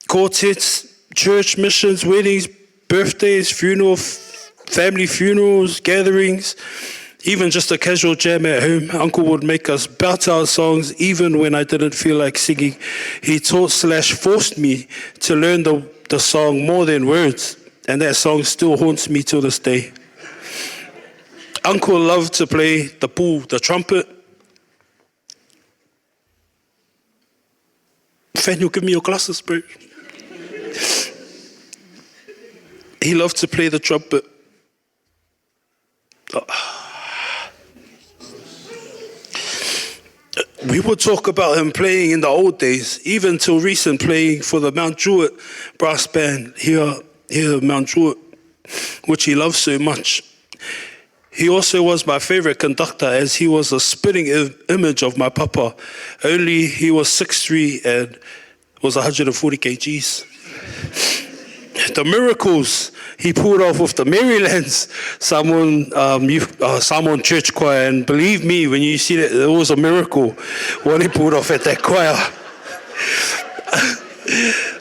quartets, church missions, weddings, birthdays, family funerals, gatherings, even just a casual jam at home. Uncle would make us belt out songs even when I didn't feel like singing. He taught/forced me to learn the song more than words, and that song still haunts me till this day. Uncle loved to play the bull, the trumpet. Faniel, give me your glasses, bro. He loved to play the trumpet. We would talk about him playing in the old days, even till recent, playing for the Mount Druitt brass band here at Mount Druitt, which he loved so much. He also was my favorite conductor, as he was a spitting image of my papa. Only he was 6'3" and was 140 kgs. The miracles he pulled off with the Marylands Samoan church choir, and believe me, when you see that, it was a miracle what he pulled off at that choir.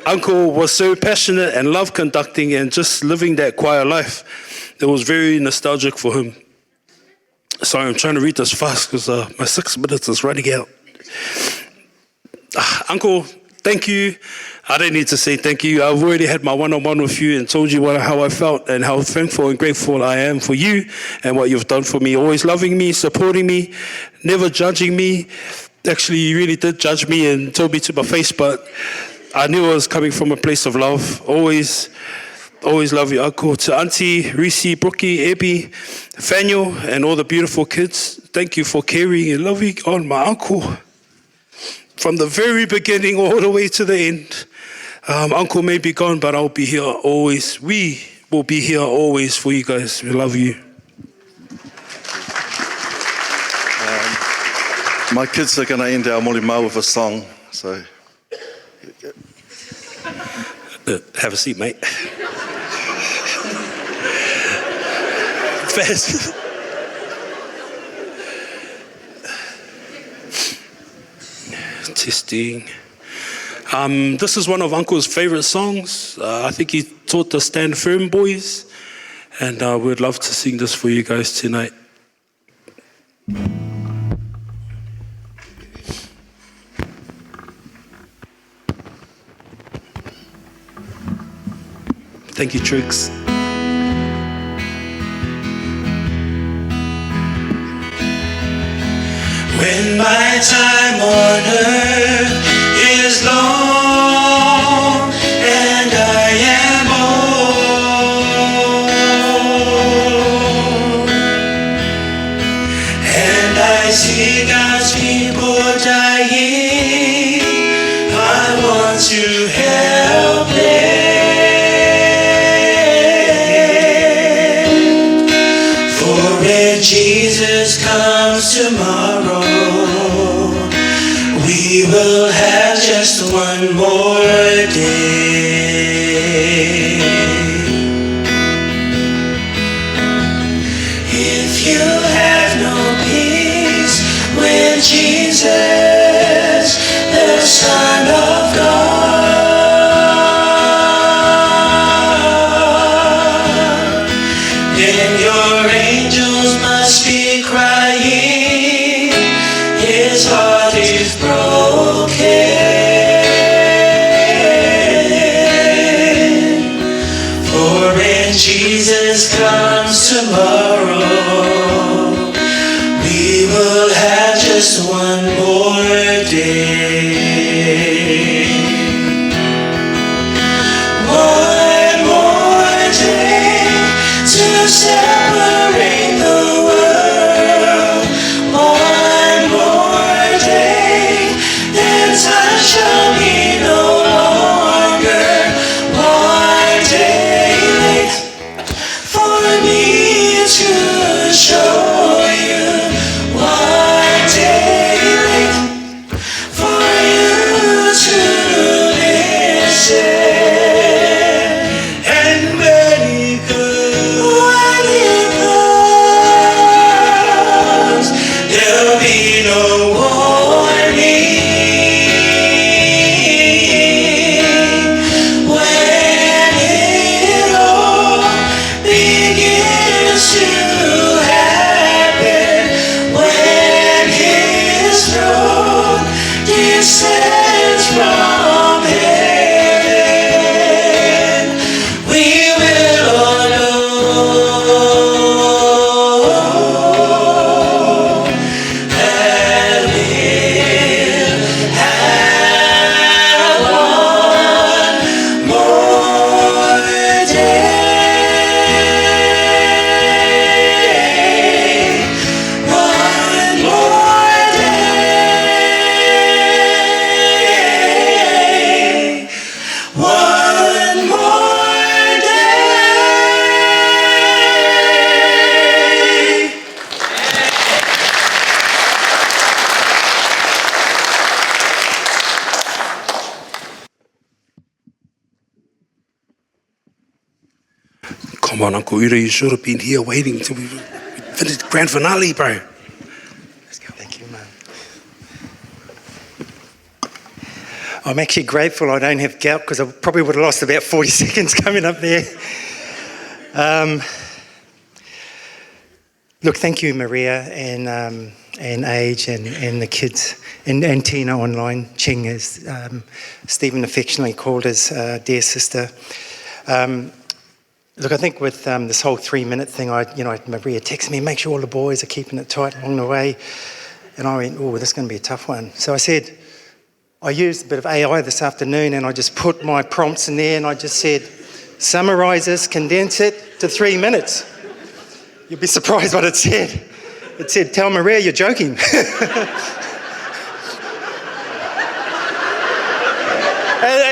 Uncle was so passionate and loved conducting and just living that choir life. It was very nostalgic for him. Sorry, I'm trying to read this fast because my 6 minutes is running out. Uncle, thank you. I don't need to say thank you. I've already had my one-on-one with you and told you how I felt and how thankful and grateful I am for you and what you've done for me. Always loving me, supporting me, never judging me. Actually, you really did judge me and told me to my face, but I knew it was coming from a place of love. Always love you, Uncle. To Auntie, Reese, Brookie, Abby, Faniel, and all the beautiful kids, thank you for carrying and loving on my uncle from the very beginning all the way to the end. Uncle may be gone, but I'll be here always. We will be here always for you guys. We love you. My kids are going to end our Moimoi with a song, so have a seat, mate. Fast. Testing. This is one of Uncle's favorite songs. I think he taught the Stand Firm boys, and we'd love to sing this for you guys tonight. Thank you, Trix. When my time on earth is long and I am old, see God's people dying, I want to help them. For when Jesus comes tomorrow, we will have just one more day. If you have no peace with Jesus, the Son of God, then your angels must be crying, his heart is broken. For when Jesus comes tomorrow, we will have just one more day. One more day to separate the world. One more day, then time shall be no longer. One day late for me to show you. One day late for you to listen. And when he comes, there'll be no warning. When it all begins to happen, when his throne descends from heaven, we will all know that we'll have one more day. One more day. One more day. Come on, Uncle Ira, you should have been here waiting till we finished the grand finale, bro. Thank you, man. I'm actually grateful I don't have gout because I probably would have lost about 40 seconds coming up there. Look, thank you, Maria and Age and the kids and Tina online. Ching, as Stephen affectionately called his dear sister. Look, I think with this whole 3-minute thing, Maria texted me, make sure all the boys are keeping it tight along the way. And I went, oh, this is going to be a tough one. So I said, I used a bit of AI this afternoon and I just put my prompts in there and I just said, summarise this, condense it to 3 minutes. You'd be surprised what it said. It said, tell Maria you're joking.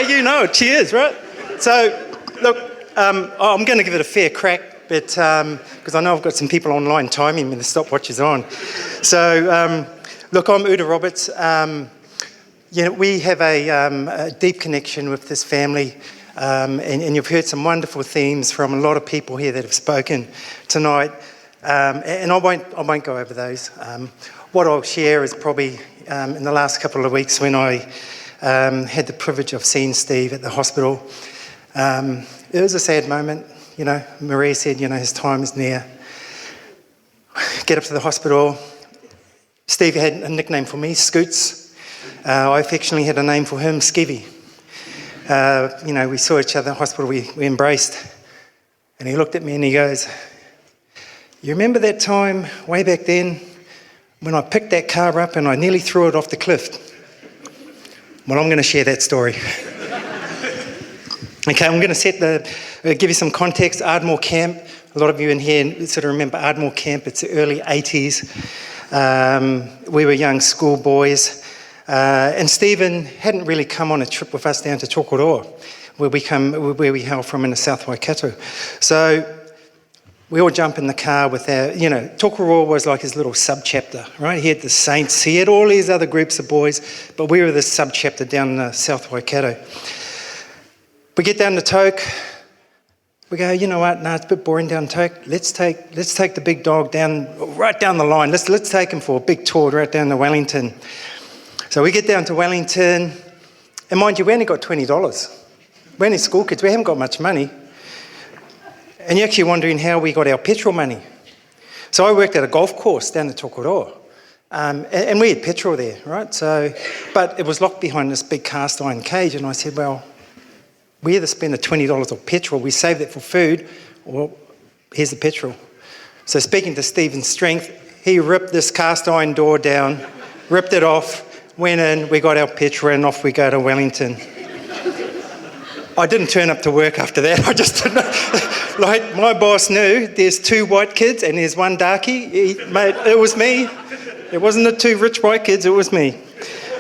You know, cheers, right? So, look, I'm going to give it a fair crack, but because I know I've got some people online timing me, the stopwatch is on. So, look, I'm Uda Roberts. We have a deep connection with this family, and you've heard some wonderful themes from a lot of people here that have spoken tonight, and I won't go over those. What I'll share is probably in the last couple of weeks when I had the privilege of seeing Steve at the hospital. It was a sad moment. Maria said, his time is near. Get up to the hospital. Steve had a nickname for me, Scoots. I affectionately had a name for him, Skivvy. We saw each other in the hospital, we embraced. And he looked at me and he goes, you remember that time way back then when I picked that car up and I nearly threw it off the cliff? Well, I'm going to share that story. Okay, I'm going to give you some context. Ardmore Camp, a lot of you in here sort of remember Ardmore Camp. It's the early 80s. We were young schoolboys. And Stephen hadn't really come on a trip with us down to Tokoroa, where we hail from in the South Waikato. So we all jump in the car with our, Tokoroa was like his little sub-chapter, right? He had the Saints, he had all these other groups of boys, but we were the sub-chapter down in the South Waikato. We get down to Toke, we go, you know what, no, it's a bit boring down Toke. Let's take the big dog right down the line. Let's take him for a big tour right down to Wellington. So we get down to Wellington, and mind you, we only got $20. We're only school kids, we haven't got much money. And you're actually wondering how we got our petrol money. So I worked at a golf course down at Tokoroa, and we had petrol there, right? But it was locked behind this big cast iron cage, and I said, well, we either spend the $20 on petrol, we save that for food, or here's the petrol. So speaking to Stephen's strength, he ripped this cast iron door down, ripped it off, went in, we got our petrol, and off we go to Wellington. I didn't turn up to work after that. I just didn't know. Like, my boss knew there's 2 white kids and there's 1 darkie. Mate, it was me. It wasn't the 2 rich white kids, it was me.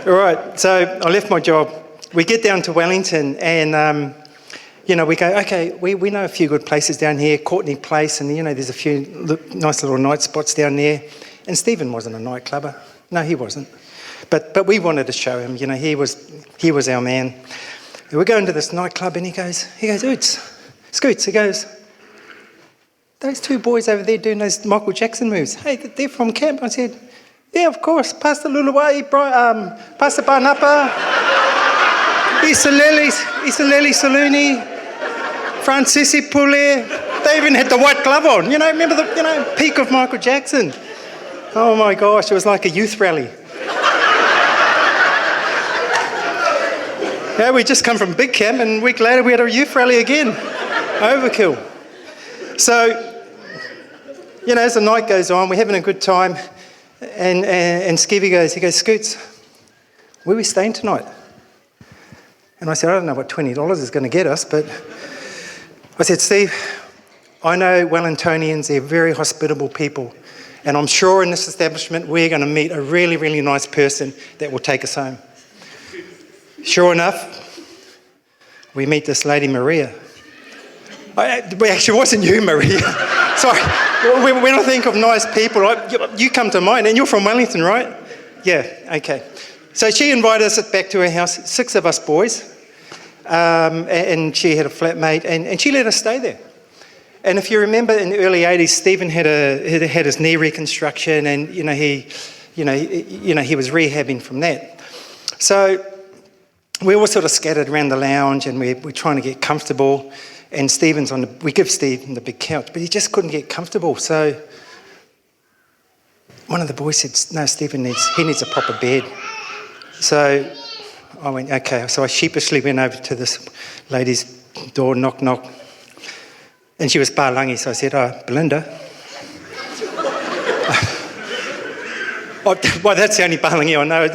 All right, so I left my job. We get down to Wellington and, we go, okay, we know a few good places down here, Courtney Place, and, there's a few nice little night spots down there. And Stephen wasn't a nightclubber. No, he wasn't. But we wanted to show him, he was our man. And we go into this nightclub and he goes, Scoots, he goes, those 2 boys over there doing those Michael Jackson moves, hey, they're from camp. I said, yeah, of course, Pastor Luluwai, Pastor Barnapa, Isaleli Saluni, Francisi Pule, they even had the white glove on, remember the peak of Michael Jackson. Oh my gosh, it was like a youth rally. Yeah, we just come from big camp and a week later we had a youth rally again. Overkill. So, as the night goes on, we're having a good time and Skivvy goes, Scoots, where are we staying tonight? And I said, I don't know what $20 is going to get us, but I said, Steve, I know Wellingtonians, they're very hospitable people, and I'm sure in this establishment we're going to meet a really, really nice person that will take us home. Sure enough, we meet this lady, Maria. Actually, it wasn't you, Maria. Sorry. When I think of nice people, you come to mind, and you're from Wellington, right? Yeah, okay. So she invited us back to her house, 6 of us boys, and she had a flatmate, and she let us stay there. And if you remember, in the early 80s, Stephen had his knee reconstruction, and he was rehabbing from that. So we all sort of scattered around the lounge and we're trying to get comfortable, and we give Stephen the big couch, but he just couldn't get comfortable. So one of the boys said, no, Stephen needs a proper bed. So I went, okay. So I sheepishly went over to this lady's door, knock, knock. And she was Palangi, so I said, Belinda. Well, that's the only Palangi I know.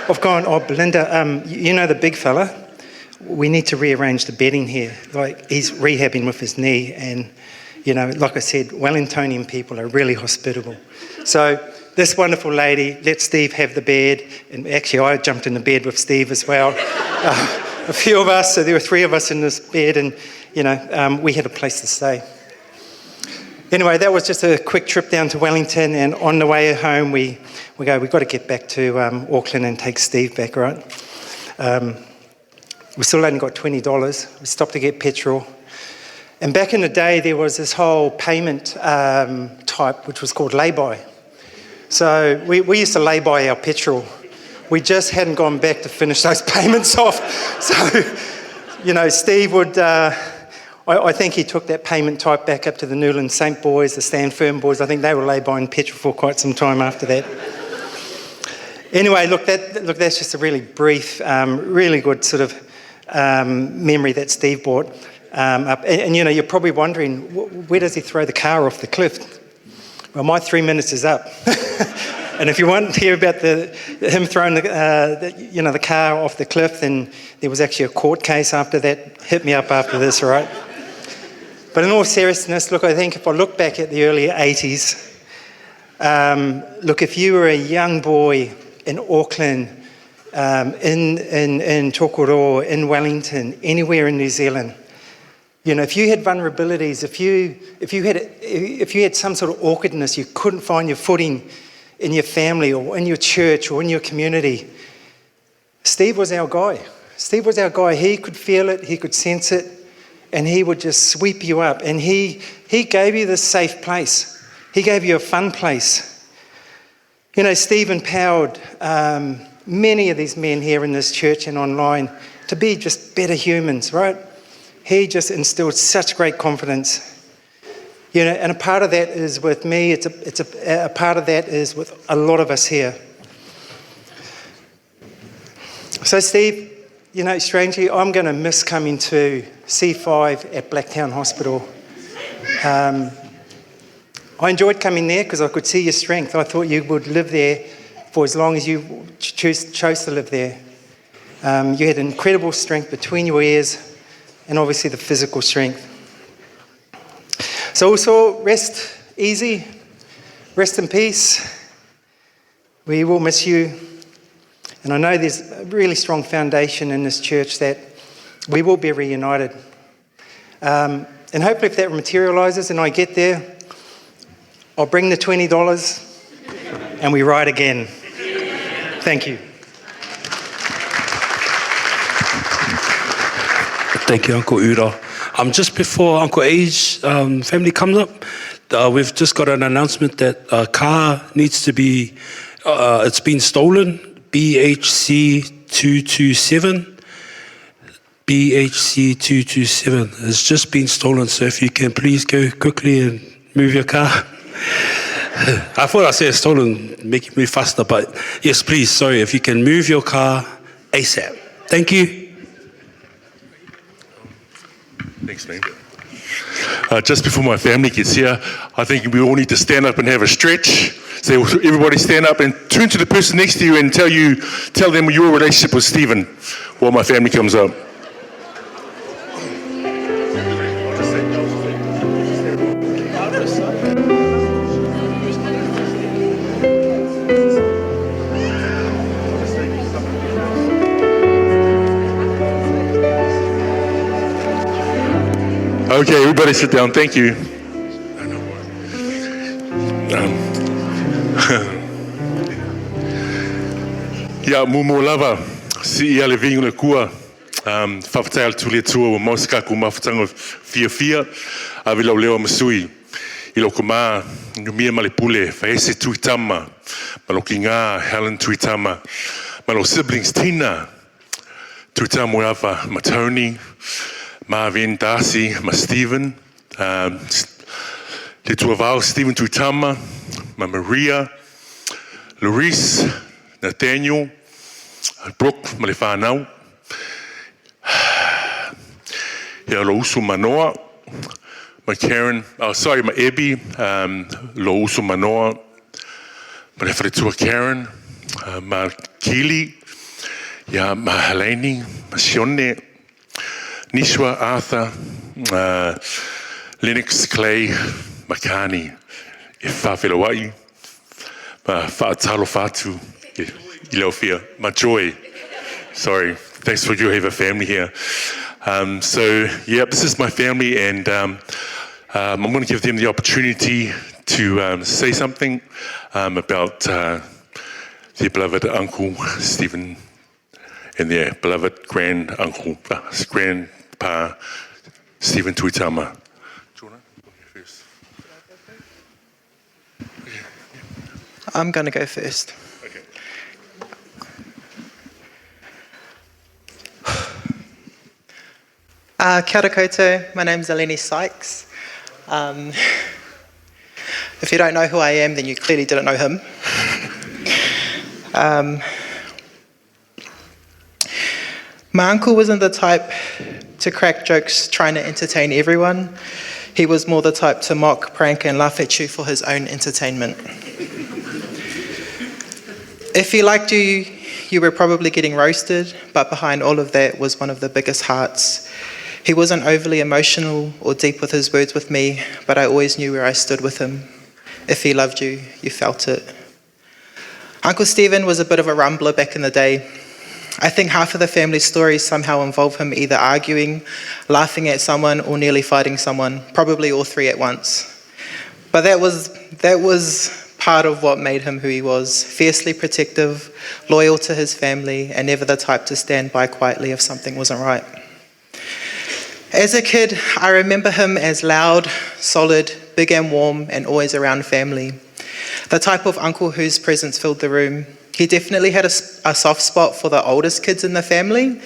I've gone, Belinda, you know the big fella? We need to rearrange the bedding here. Like, he's rehabbing with his knee, and, like I said, Wellingtonian people are really hospitable. So this wonderful lady let Steve have the bed, and actually I jumped in the bed with Steve as well. A few of us, so there were 3 of us in this bed, and, we had a place to stay. Anyway, that was just a quick trip down to Wellington, and on the way home we've got to get back to Auckland and take Steve back, right? We still only got $20. We stopped to get petrol. And back in the day, there was this whole payment type, which was called lay-by. So we used to lay-by our petrol. We just hadn't gone back to finish those payments off. So, Steve would... I think he took that payment type back up to the Newland St. boys, the Stand Firm boys. I think they were lay-buying petrol for quite some time after that. Anyway, that's just a really brief, really good sort of memory that Steve brought up. And you're probably wondering, where does he throw the car off the cliff? Well, my 3 minutes is up. And if you want to hear about him throwing the car off the cliff, then there was actually a court case after that. Hit me up after this, all right? But in all seriousness, look, I think if I look back at the early 80s, Look, if you were a young boy in Auckland, in Tokoroa, in Wellington, anywhere in New Zealand, you know, if you had vulnerabilities, if you had some sort of awkwardness, you couldn't find your footing in your family or in your church or in your community, Steve was our guy. Steve was our guy. He could feel it, he could sense it, and he would just sweep you up. And he gave you this safe place. He gave you a fun place. You know, Steve empowered many of these men here in this church and online to be just better humans, right? He just instilled such great confidence. You know, and a part of that is with me, a part of that is with a lot of us here. So Steve, you know, strangely, I'm going to miss coming to C5 at Blacktown Hospital. I enjoyed coming there because I could see your strength. I thought you would live there for as long as you chose to live there. You had incredible strength between your ears and obviously the physical strength. So also, rest easy, rest in peace. We will miss you. And I know there's a really strong foundation in this church that we will be reunited. And hopefully if that materialises and I get there, I'll bring the $20 and we ride again. Thank you. Thank you, Uncle Ura. Just before Uncle Age family comes up, we've just got an announcement that a car needs to be, it's been stolen, BHC 227. BHC 227 has just been stolen, so if you can please go quickly and move your car. I thought I said stolen, make it move faster, but yes, please, sorry, if you can move your car ASAP. Thank you. Thanks, man. Just before my family gets here, I think we all need to stand up and have a stretch. So everybody stand up and turn to the person next to you and tell them your relationship with Stephen while my family comes up. Okay, everybody sit down. Thank you. Ia mumo lava si ia le vingo le kua whawhatai tu le tua o mausaka ku mawhatanga fia a vi lau leo masui I loko mā ngumia Malepule Faiese Tuitama maloki ngā Helen Tuitama malo siblings Tina Tuitama Moiava ma Tony Marvin, Darcy, ma Stephen, Leatuavao Stephen Tuitama, ma Maria, Larice, Nathaniel, Brooke, ma le whānau. Ia lo usu manoa, ma Karen, ma Ebi, lo usu manoa, ma le wharetua Karen, ma Kili, ia ma Helene, ma Sione, Nishwa, Arthur, Lennox, Clay, Makani, e whawhelawai, ma whaatalo whātu, I Leofia, ma Joy. Sorry, thanks for you have a family here. So, yeah, this is my family, and I'm going to give them the opportunity to say something about their beloved Uncle Stephen and their beloved grandpa Stephen Tuitama. Do you want to go first? I'm going to go first. Okay. Kia ora koutou, my name's Eleni Sykes. If you don't know who I am, then you clearly didn't know him. My uncle wasn't the type to crack jokes trying to entertain everyone. He was more the type to mock, prank and laugh at you for his own entertainment. If he liked you, you were probably getting roasted, but behind all of that was one of the biggest hearts. He wasn't overly emotional or deep with his words with me, but I always knew where I stood with him. If he loved you, you felt it. Uncle Stephen was a bit of a rumbler back in the day. I think half of the family stories somehow involve him either arguing, laughing at someone, or nearly fighting someone, probably all three at once. But that was part of what made him who he was, fiercely protective, loyal to his family, and never the type to stand by quietly if something wasn't right. As a kid, I remember him as loud, solid, big and warm, and always around family. The type of uncle whose presence filled the room. He definitely had a soft spot for the oldest kids in the family.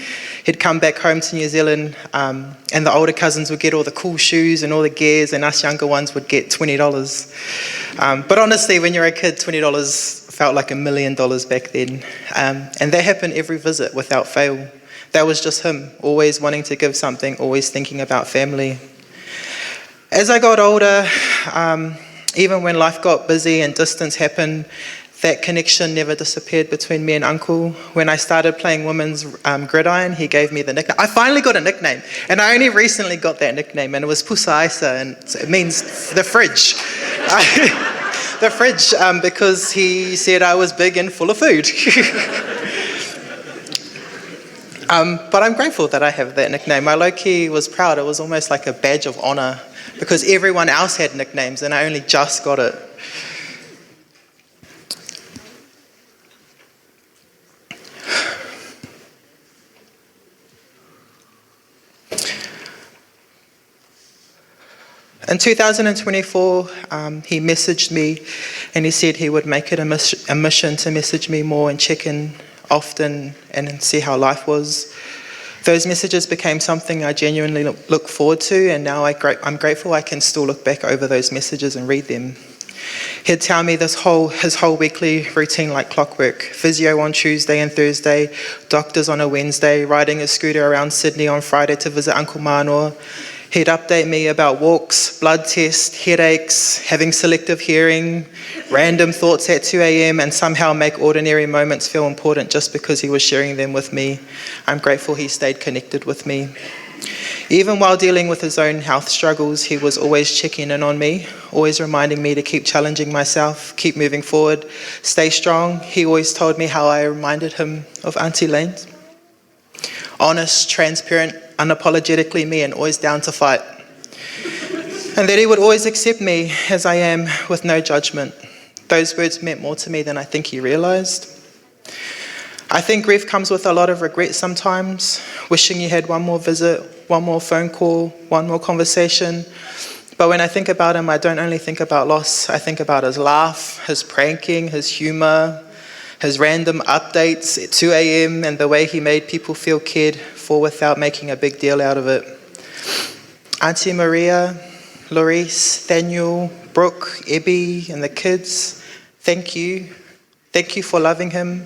He'd come back home to New Zealand and the older cousins would get all the cool shoes and all the gears, and us younger ones would get $20. But honestly, when you're a kid, $20 felt like $1 million back then. And that happened every visit without fail. That was just him, always wanting to give something, always thinking about family. As I got older, even when life got busy and distance happened, that connection never disappeared between me and Uncle. When I started playing women's gridiron, he gave me the nickname. I finally got a nickname, and I only recently got that nickname, and it was Pusaisa, and it means the fridge. The fridge, because he said I was big and full of food. But I'm grateful that I have that nickname. I low-key was proud. It was almost like a badge of honor, because everyone else had nicknames, and I only just got it. In 2024, he messaged me and he said he would make it a mission to message me more and check in often and see how life was. Those messages became something I genuinely look forward to, and now I'm grateful I can still look back over those messages and read them. He'd tell me his whole weekly routine like clockwork. Physio on Tuesday and Thursday, doctors on a Wednesday, riding his scooter around Sydney on Friday to visit Uncle Manoa. He'd update me about walks, blood tests, headaches, having selective hearing, random thoughts at 2 a.m, and somehow make ordinary moments feel important just because he was sharing them with me. I'm grateful he stayed connected with me. Even while dealing with his own health struggles, he was always checking in on me, always reminding me to keep challenging myself, keep moving forward, stay strong. He always told me how I reminded him of Auntie Lane's. Honest, transparent, unapologetically me, and always down to fight. And that he would always accept me as I am with no judgment. Those words meant more to me than I think he realized. I think grief comes with a lot of regret sometimes, wishing you had one more visit, one more phone call, one more conversation. But when I think about him, I don't only think about loss, I think about his laugh, his pranking, his humor, his random updates at 2 a.m, and the way he made people feel cared for without making a big deal out of it. Auntie Maria, Laurice, Daniel, Brooke, Ebby, and the kids, thank you. Thank you for loving him,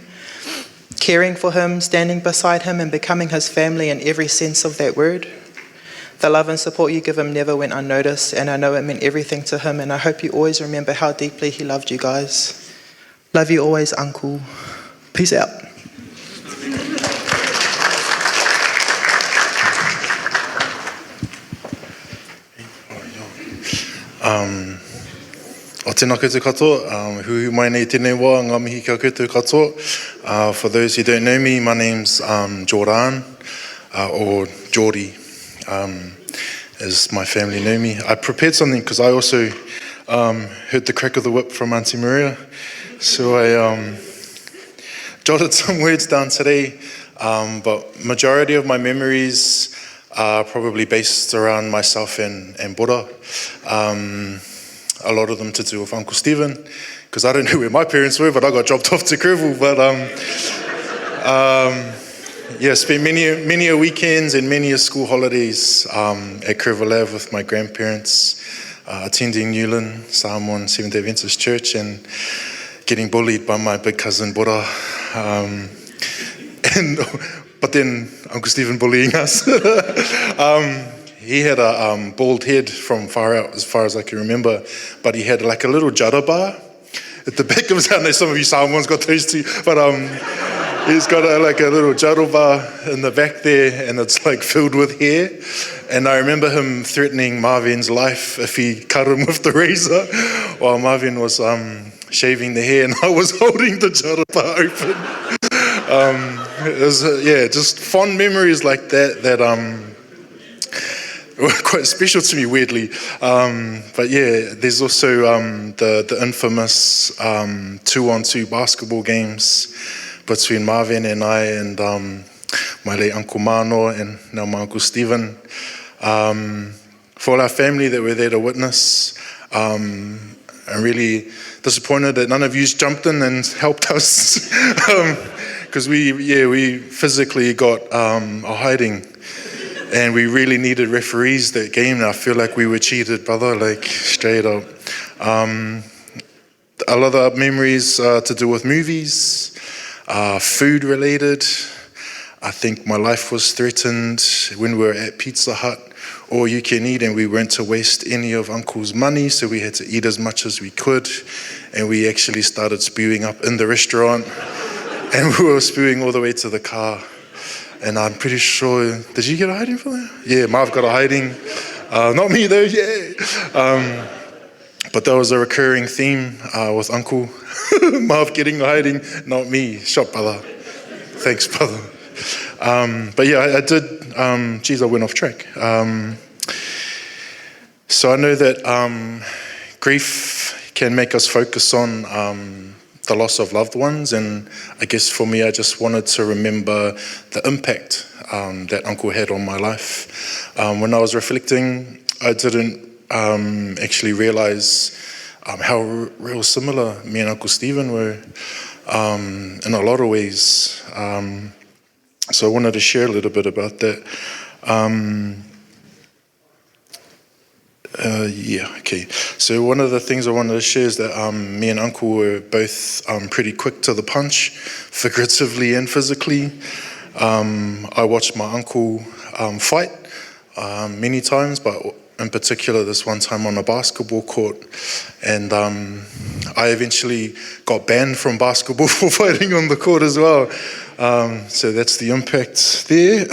caring for him, standing beside him, and becoming his family in every sense of that word. The love and support you give him never went unnoticed, and I know it meant everything to him, and I hope you always remember how deeply he loved you guys. Love you always, Uncle. Peace out. O tēnā koutou katoa, huhu mai nei tēnei wā, ngā mihi kia koutou katoa. For those who don't know me, my name's Jordan, or Geordie, as my family know me. I prepared something because I also heard the crack of the whip from Auntie Maria. So I jotted some words down today, but majority of my memories are probably based around myself and Buddha. A lot of them to do with Uncle Stephen, because I don't know where my parents were, but I got dropped off to Greville. But spent many a weekends and many a school holidays at Greville Ave with my grandparents, attending Newland, Samoan Seventh-day Adventist Church, and getting bullied by my big cousin Buddha. But then Uncle Stephen bullying us. He had a bald head from far out, as far as I can remember, but he had like a little jara bar at the back of his head. I know some of you Samoans got those too, but he's got a little jara bar in the back there, and it's like filled with hair. And I remember him threatening Marvin's life if he cut him with the razor, while Marvin was shaving the hair and I was holding the jarapa open. It was, just fond memories like that were quite special to me, weirdly. But yeah, there's also the infamous 2-on-2 basketball games between Marvin and I and my late Uncle Mano and now my Uncle Stephen. For all our family that were there to witness, I'm really disappointed that none of you jumped in and helped us, because we physically got a hiding, and we really needed referees that game. And I feel like we were cheated, brother, like straight up. A lot of the memories to do with movies, food related. I think my life was threatened when we were at Pizza Hut, all you can eat, and we weren't to waste any of Uncle's money, so we had to eat as much as we could, and we actually started spewing up in the restaurant, and we were spewing all the way to the car. And I'm pretty sure, did you get a hiding for that? Yeah, Marv got a hiding. Not me though, yeah. But that was a recurring theme with Uncle. Marv getting a hiding, not me. Shot, brother. Thanks, brother. But yeah, I did, I went off track. So I know that grief can make us focus on the loss of loved ones, and I guess for me, I just wanted to remember the impact that Uncle had on my life. When I was reflecting, I didn't actually realize how real similar me and Uncle Stephen were in a lot of ways. So I wanted to share a little bit about that. So one of the things I wanted to share is that me and Uncle were both pretty quick to the punch, figuratively and physically. I watched my uncle fight many times, but in particular this one time on a basketball court. And I eventually got banned from basketball for fighting on the court as well. So that's the impact there.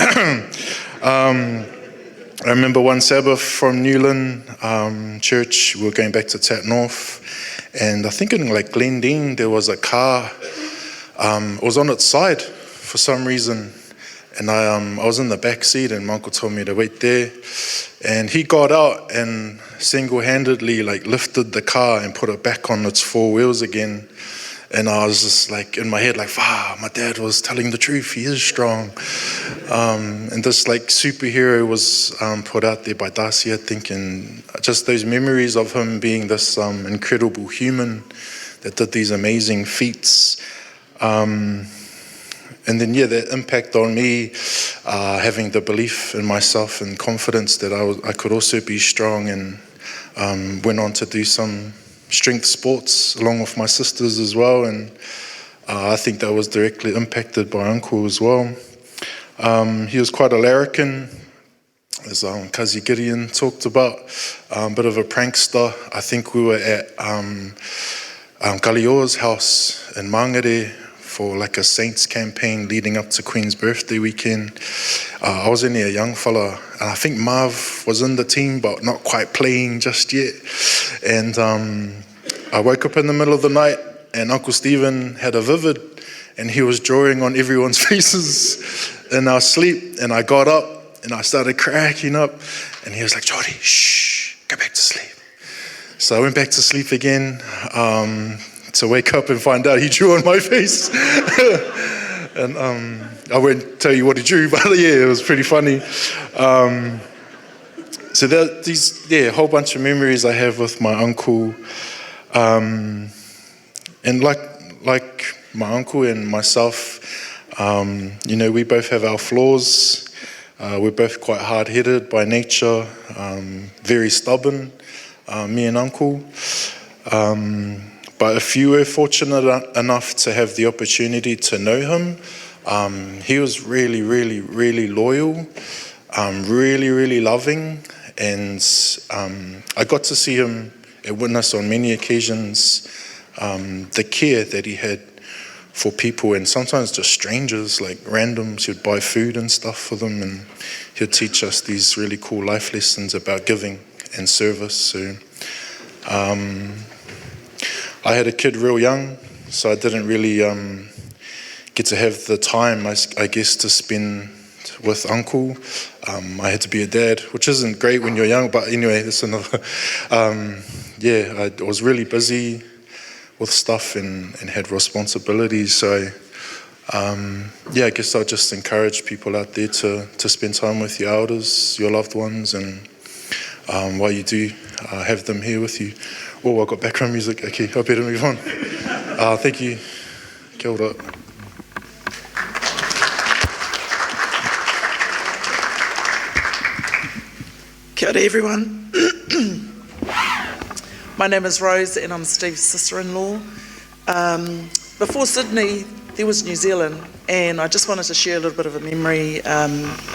I remember one Sabbath from Newland church, we were going back to Tat North, and I think in like Glendine there was a car, it was on its side for some reason, and I was in the back seat, and my uncle told me to wait there, and he got out and single-handedly like lifted the car and put it back on its 4 wheels again. And I was just like in my head like, my dad was telling the truth, he is strong. And this like superhero was put out there by Darcy, I think, and just those memories of him being this incredible human that did these amazing feats. And then that impact on me, having the belief in myself and confidence that I could also be strong, and went on to do some strength sports along with my sisters as well, and I think that was directly impacted by Uncle as well. He was quite a larrikin, as Kazi Gideon talked about, a bit of a prankster. I think we were at Kalio's house in Mangere for like a Saints campaign leading up to Queen's birthday weekend. I was only a young fella, and I think Marv was in the team but not quite playing just yet. And I woke up in the middle of the night, and Uncle Stephen had a vivid, and he was drawing on everyone's faces in our sleep. And I got up and I started cracking up, and he was like, "Jordy, shh, go back to sleep." So I went back to sleep again, to wake up and find out he drew on my face. And I won't tell you what he drew, but it was pretty funny. So these a whole bunch of memories I have with my uncle. And like my uncle and myself, we both have our flaws. We're both quite hard-headed by nature, very stubborn, me and Uncle. But if you were fortunate enough to have the opportunity to know him, he was really, really, really loyal, really, really loving, and I got to see him and witness on many occasions the care that he had for people, and sometimes just strangers, like randoms. He'd buy food and stuff for them, and he'd teach us these really cool life lessons about giving and service. So I had a kid real young, so I didn't really get to have the time, I guess, to spend with Uncle. I had to be a dad, which isn't great when you're young, but anyway, that's another. I was really busy with stuff and had responsibilities, so I guess I'll just encourage people out there to spend time with your elders, your loved ones, and while you do, have them here with you. Oh, I've got background music. Okay, I better move on. Thank you. Kia ora. Kia ora, everyone. My name is Rose and I'm Steve's sister-in-law. Before Sydney, there was New Zealand, and I just wanted to share a little bit of a memory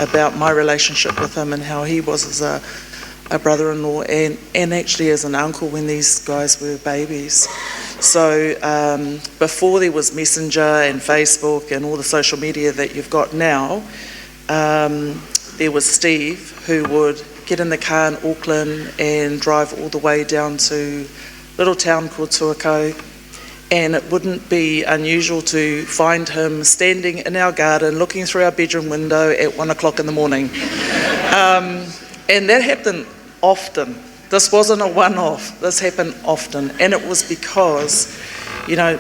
about my relationship with him and how he was as a brother-in-law and actually as an uncle when these guys were babies. So before there was Messenger and Facebook and all the social media that you've got now, there was Steve who would get in the car in Auckland and drive all the way down to a little town called Tuakau, and it wouldn't be unusual to find him standing in our garden looking through our bedroom window at 1 o'clock in the morning. And that happened often. This wasn't a one-off, this happened often, and it was because,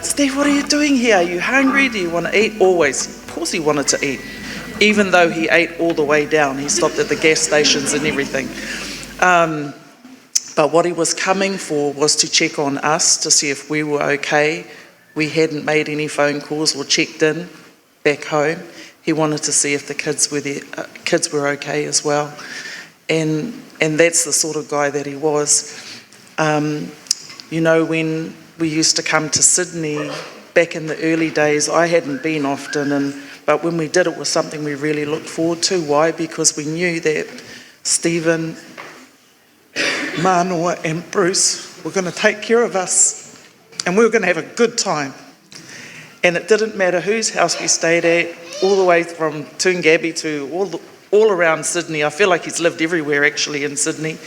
Steve, what are you doing here? Are you hungry? Do you want to eat? Always. Of course he wanted to eat. Even though he ate all the way down, he stopped at the gas stations and everything. But what he was coming for was to check on us to see if we were okay. We hadn't made any phone calls or checked in back home. He wanted to see if the kids were okay as well. And that's the sort of guy that he was. When we used to come to Sydney back in the early days, I hadn't been often, but when we did, it was something we really looked forward to. Why? Because we knew that Stephen, Manoa and Bruce were going to take care of us and we were going to have a good time. And it didn't matter whose house we stayed at, all the way from Toongabbie to all around Sydney. I feel like he's lived everywhere actually in Sydney.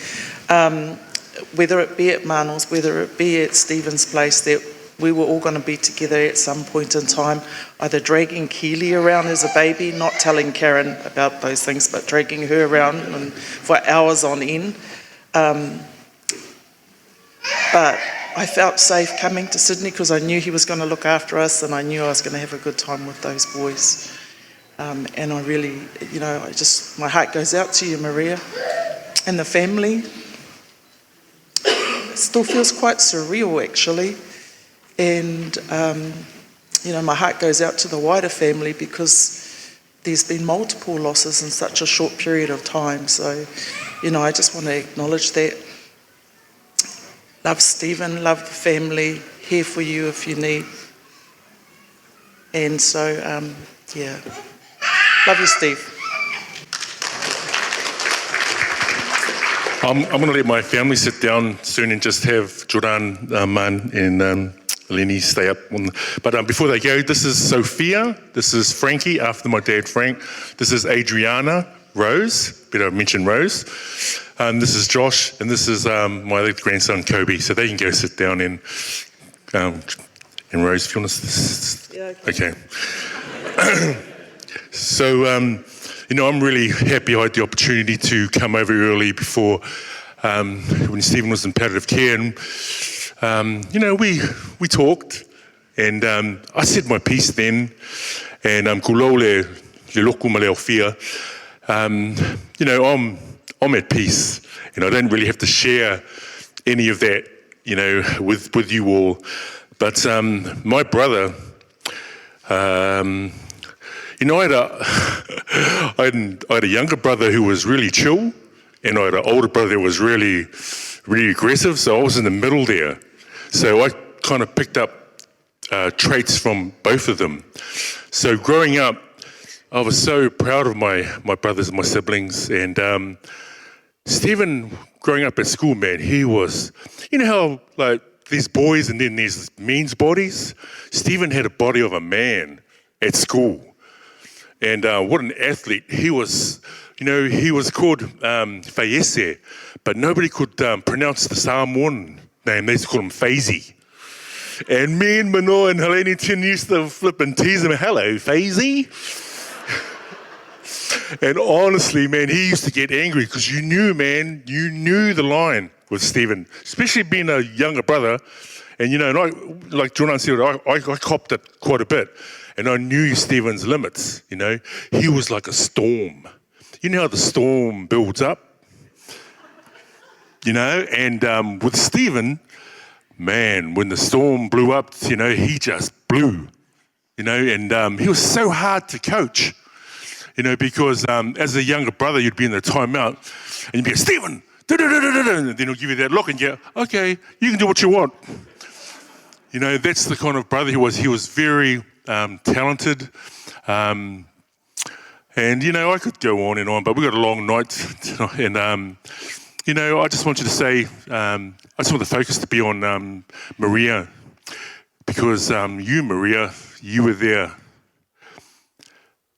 Whether it be at Manoa's, whether it be at Stephen's place, that we were all going to be together at some point in time, either dragging Keely around as a baby, not telling Karen about those things, but dragging her around for hours on end. But I felt safe coming to Sydney because I knew he was going to look after us, and I knew I was going to have a good time with those boys. And I really, my heart goes out to you, Maria, and the family. It still feels quite surreal, actually. And, my heart goes out to the wider family because there's been multiple losses in such a short period of time. So, I just want to acknowledge that. Love Stephen, love the family, here for you if you need. And so, love you, Steve. I'm going to let my family sit down soon and just have Jordan, Man and Lenny stay up. But before they go, this is Sophia, this is Frankie, after my dad Frank, this is Adriana, Rose, better mention Rose, this is Josh, and this is my other grandson Kobe, so they can go sit down and Rose, if you want to... Yeah, okay. So, I'm really happy I had the opportunity to come over early before when Stephen was in palliative care, and we talked, and I said my piece then, and kulau le loku ma le awhia. I'm at peace, and I don't really have to share any of that, with you all. But my brother, I had a younger brother who was really chill, and I had an older brother that was really, really aggressive. So I was in the middle there. So I kind of picked up traits from both of them. So growing up, I was so proud of my brothers and my siblings. And Stephen, growing up at school, man, he was, how like these boys and then there's men's bodies. Stephen had a body of a man at school. And what an athlete. He was, he was called Faiese, but nobody could pronounce the Samoan name. They used to call him Faiese. And me and Manoa and Helene Tin used to flip and tease him, hello, Faiese. And honestly, man, he used to get angry because you knew the line with Stephen, especially being a younger brother. And, and like Jordan said, I copped it quite a bit. And I knew Stephen's limits, He was like a storm. You know how the storm builds up? And with Stephen, man, when the storm blew up, he just blew, and he was so hard to coach, because as a younger brother, you'd be in the timeout and you'd be, Stephen, and then he'll give you that look and you go, okay, you can do what you want. That's the kind of brother he was. He was very talented. And, I could go on and on, but we've got a long night tonight. And, I just want you to say, I just want the focus to be on Maria, because you, Maria, you were there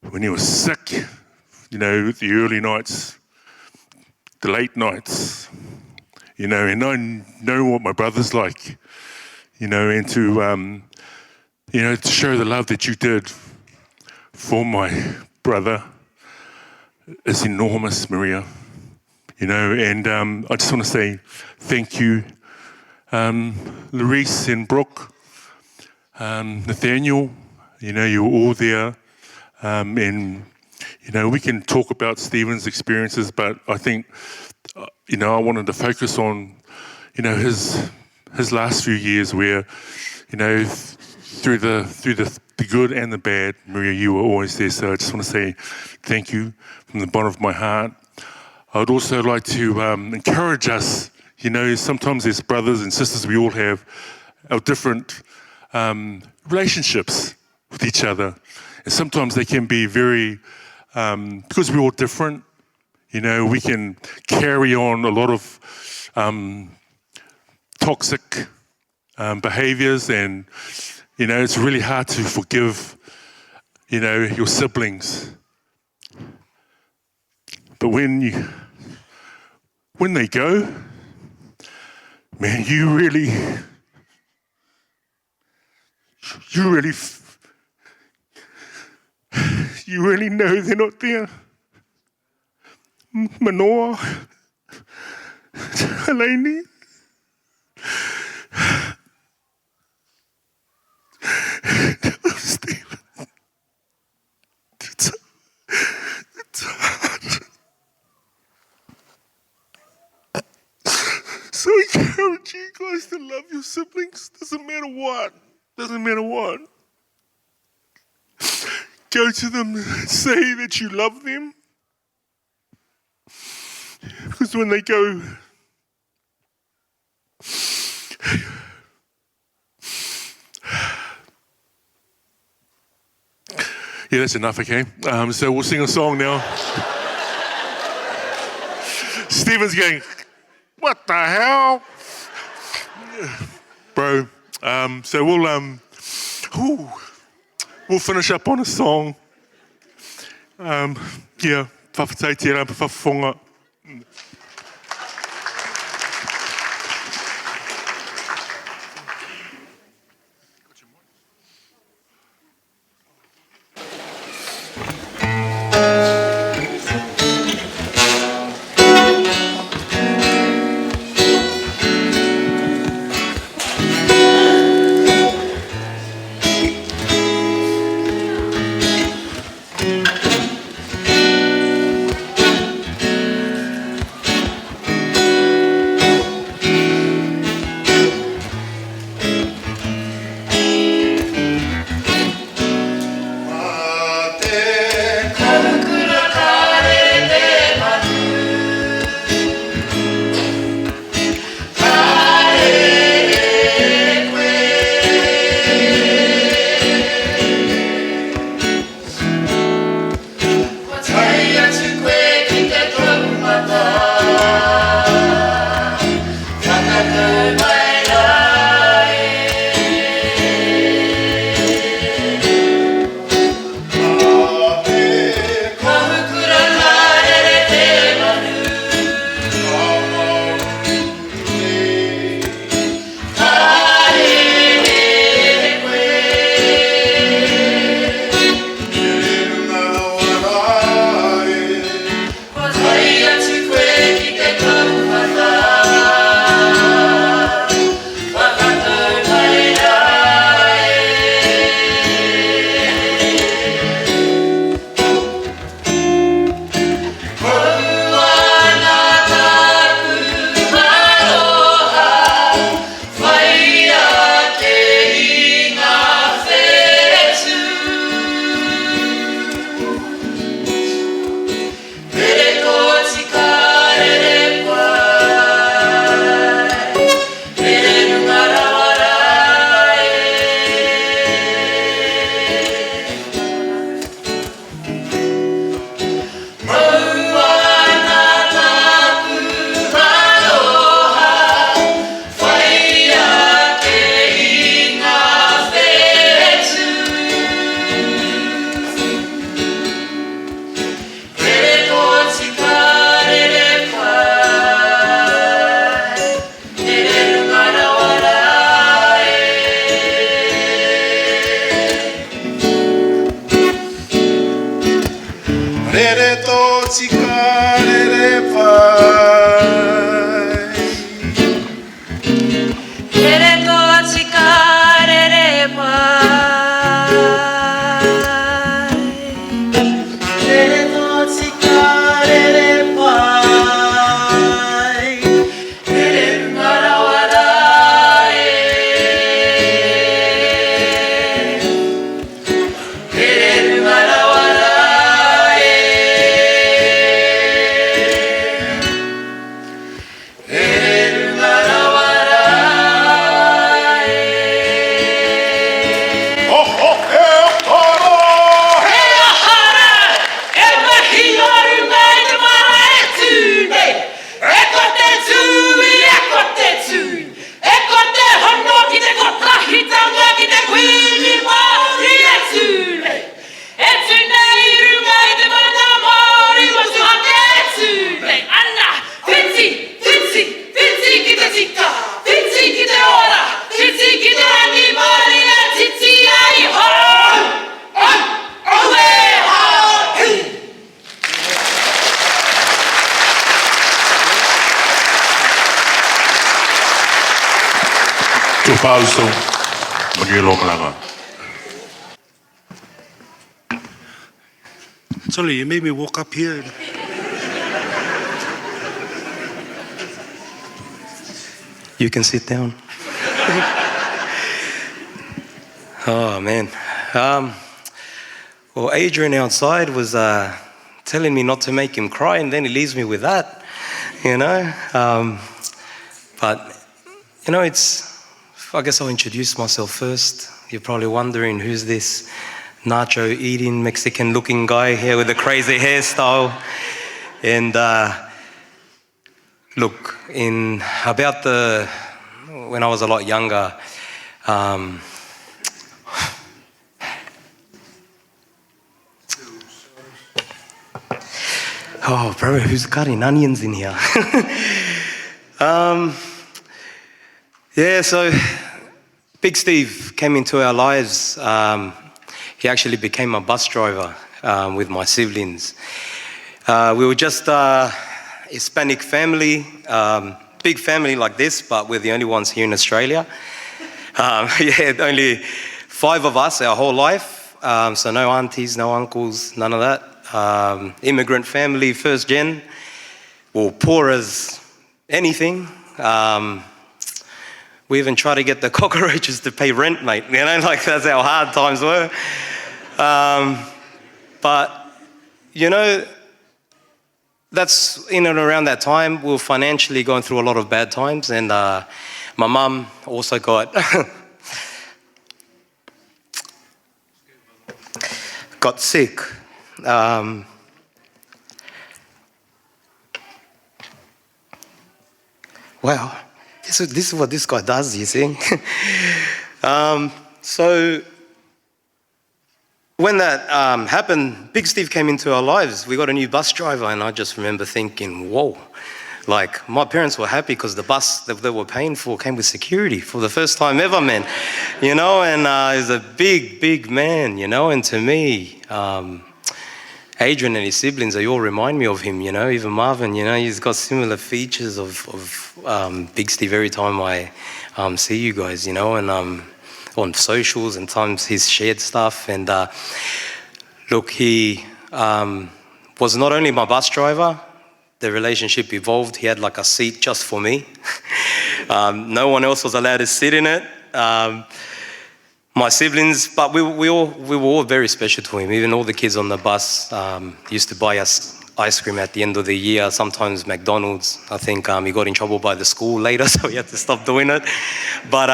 when he was sick, the early nights, the late nights, and I know what my brother's like, and to show the love that you did for my brother is enormous, Maria. And I just want to say thank you, Larice and Brooke, Nathaniel, you were all there. And, we can talk about Stephen's experiences, but I think, I wanted to focus on, his last few years where, through the good and the bad, Maria, you were always there. So I just want to say thank you from the bottom of my heart. I would also like to encourage us, sometimes as brothers and sisters, we all have our different relationships with each other. And sometimes they can be very, because we're all different, we can carry on a lot of toxic behaviors, and, it's really hard to forgive, your siblings. But when they go, man, you really know they're not there. Manoa, Helene, Stephen. It's hard. So I encourage you guys to love your siblings. Doesn't matter what. Go to them and say that you love them. Because when they go, yeah, that's enough, okay? So we'll sing a song now. Stephen's going, what the hell? Bro, so we'll finish up on a song. Yeah, whawhatai tērā, whawhawhonga. ausau. Magi longalanga. Sorry, you made me walk up here. You can sit down. Oh, man. Well, Adrian outside was telling me not to make him cry, and then he leaves me with that, you know. But, you know, I guess I'll introduce myself first. You're probably wondering, who's this nacho-eating, Mexican-looking guy here with a crazy hairstyle? And look, when I was a lot younger, oh, bro, who's cutting onions in here? Yeah, so Big Steve came into our lives. He actually became a bus driver with my siblings. We were just a Hispanic family, big family like this, but we're the only ones here in Australia. Yeah, only 5 of us our whole life, so no aunties, no uncles, none of that. Immigrant family, first gen, well, poor as anything. We even tried to get the cockroaches to pay rent, mate. You know, like that's how hard times were. But, you know, that's in and around that time, we were financially going through a lot of bad times, and my mum also got sick. Wow, this is what this guy does, you see. So when that happened, Big Steve came into our lives. We got a new bus driver, and I just remember thinking, whoa. Like, my parents were happy because the bus that they were paying for came with security for the first time ever, man. You know, and he's a big, big man, you know, and to me, Adrian and his siblings, they all remind me of him, you know, even Marvin, you know, he's got similar features of Big Steve every time I see you guys, you know, and on socials, and times he's shared stuff. And look, he was not only my bus driver, the relationship evolved. He had like a seat just for me. No one else was allowed to sit in it. My siblings, but we were all very special to him. Even all the kids on the bus used to buy us ice cream at the end of the year, sometimes McDonald's. I think he got in trouble by the school later, so he had to stop doing it. But,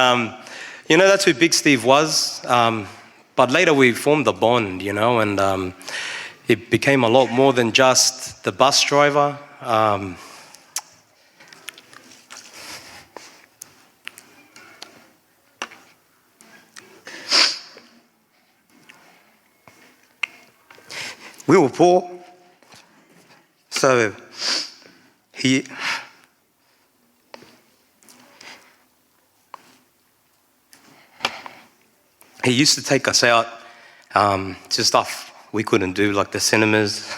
you know, that's who Big Steve was. But later we formed a bond, you know, and it became a lot more than just the bus driver. We were poor, so he used to take us out to stuff we couldn't do, like the cinemas.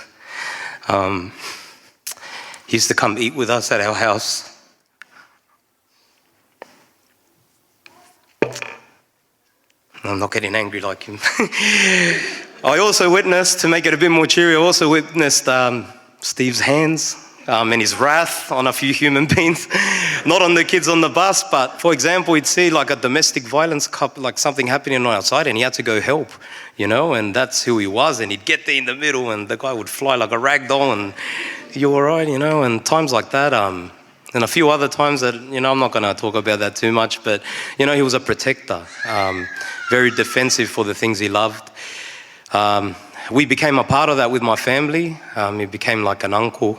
He used to come eat with us at our house. I'm not getting angry like him. I also witnessed, to make it a bit more cheery, I also witnessed Steve's hands and his wrath on a few human beings. Not on the kids on the bus, but for example, he'd see like a domestic violence couple, like something happening on outside, and he had to go help, you know, and that's who he was. And he'd get there in the middle, and the guy would fly like a rag doll, and you all right, you know, and times like that. And a few other times that, you know, I'm not going to talk about that too much, but, you know, he was a protector, very defensive for the things he loved. We became a part of that with my family. He became like an uncle.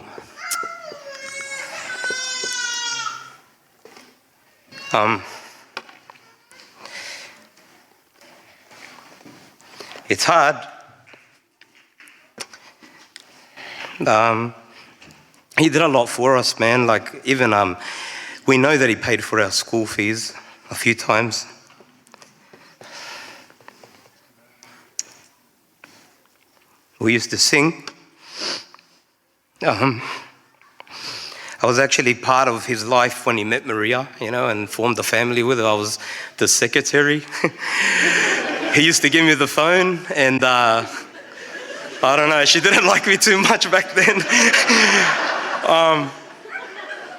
It's hard. He did a lot for us, man. Like, even we know that he paid for our school fees a few times. We used to sing. I was actually part of his life when he met Maria, you know, and formed a family with her. I was the secretary. He used to give me the phone, and I don't know, she didn't like me too much back then.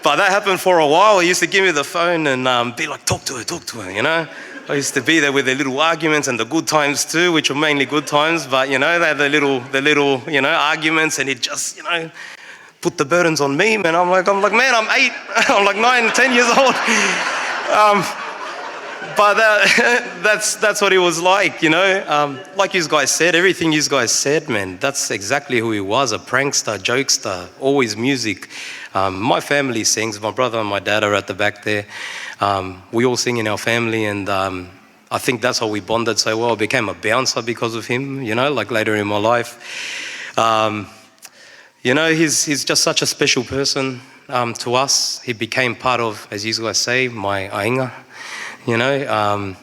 But that happened for a while. He used to give me the phone and be like, talk to her, you know. I used to be there with the little arguments and the good times too, which were mainly good times, but you know, they had the little, you know, arguments, and he'd just, you know, put the burdens on me, man. I'm like, man, I'm 8, I'm like 9, 10 years old. But that's what he was like, you know. Like you guys said, everything you guys said, man, that's exactly who he was, a prankster, jokester, always music. My family sings. My brother and my dad are at the back there. We all sing in our family, and I think that's how we bonded so well. I became a bouncer because of him, you know, like later in my life. You know, he's just such a special person to us. He became part of, as you guys say, my ainga, you know,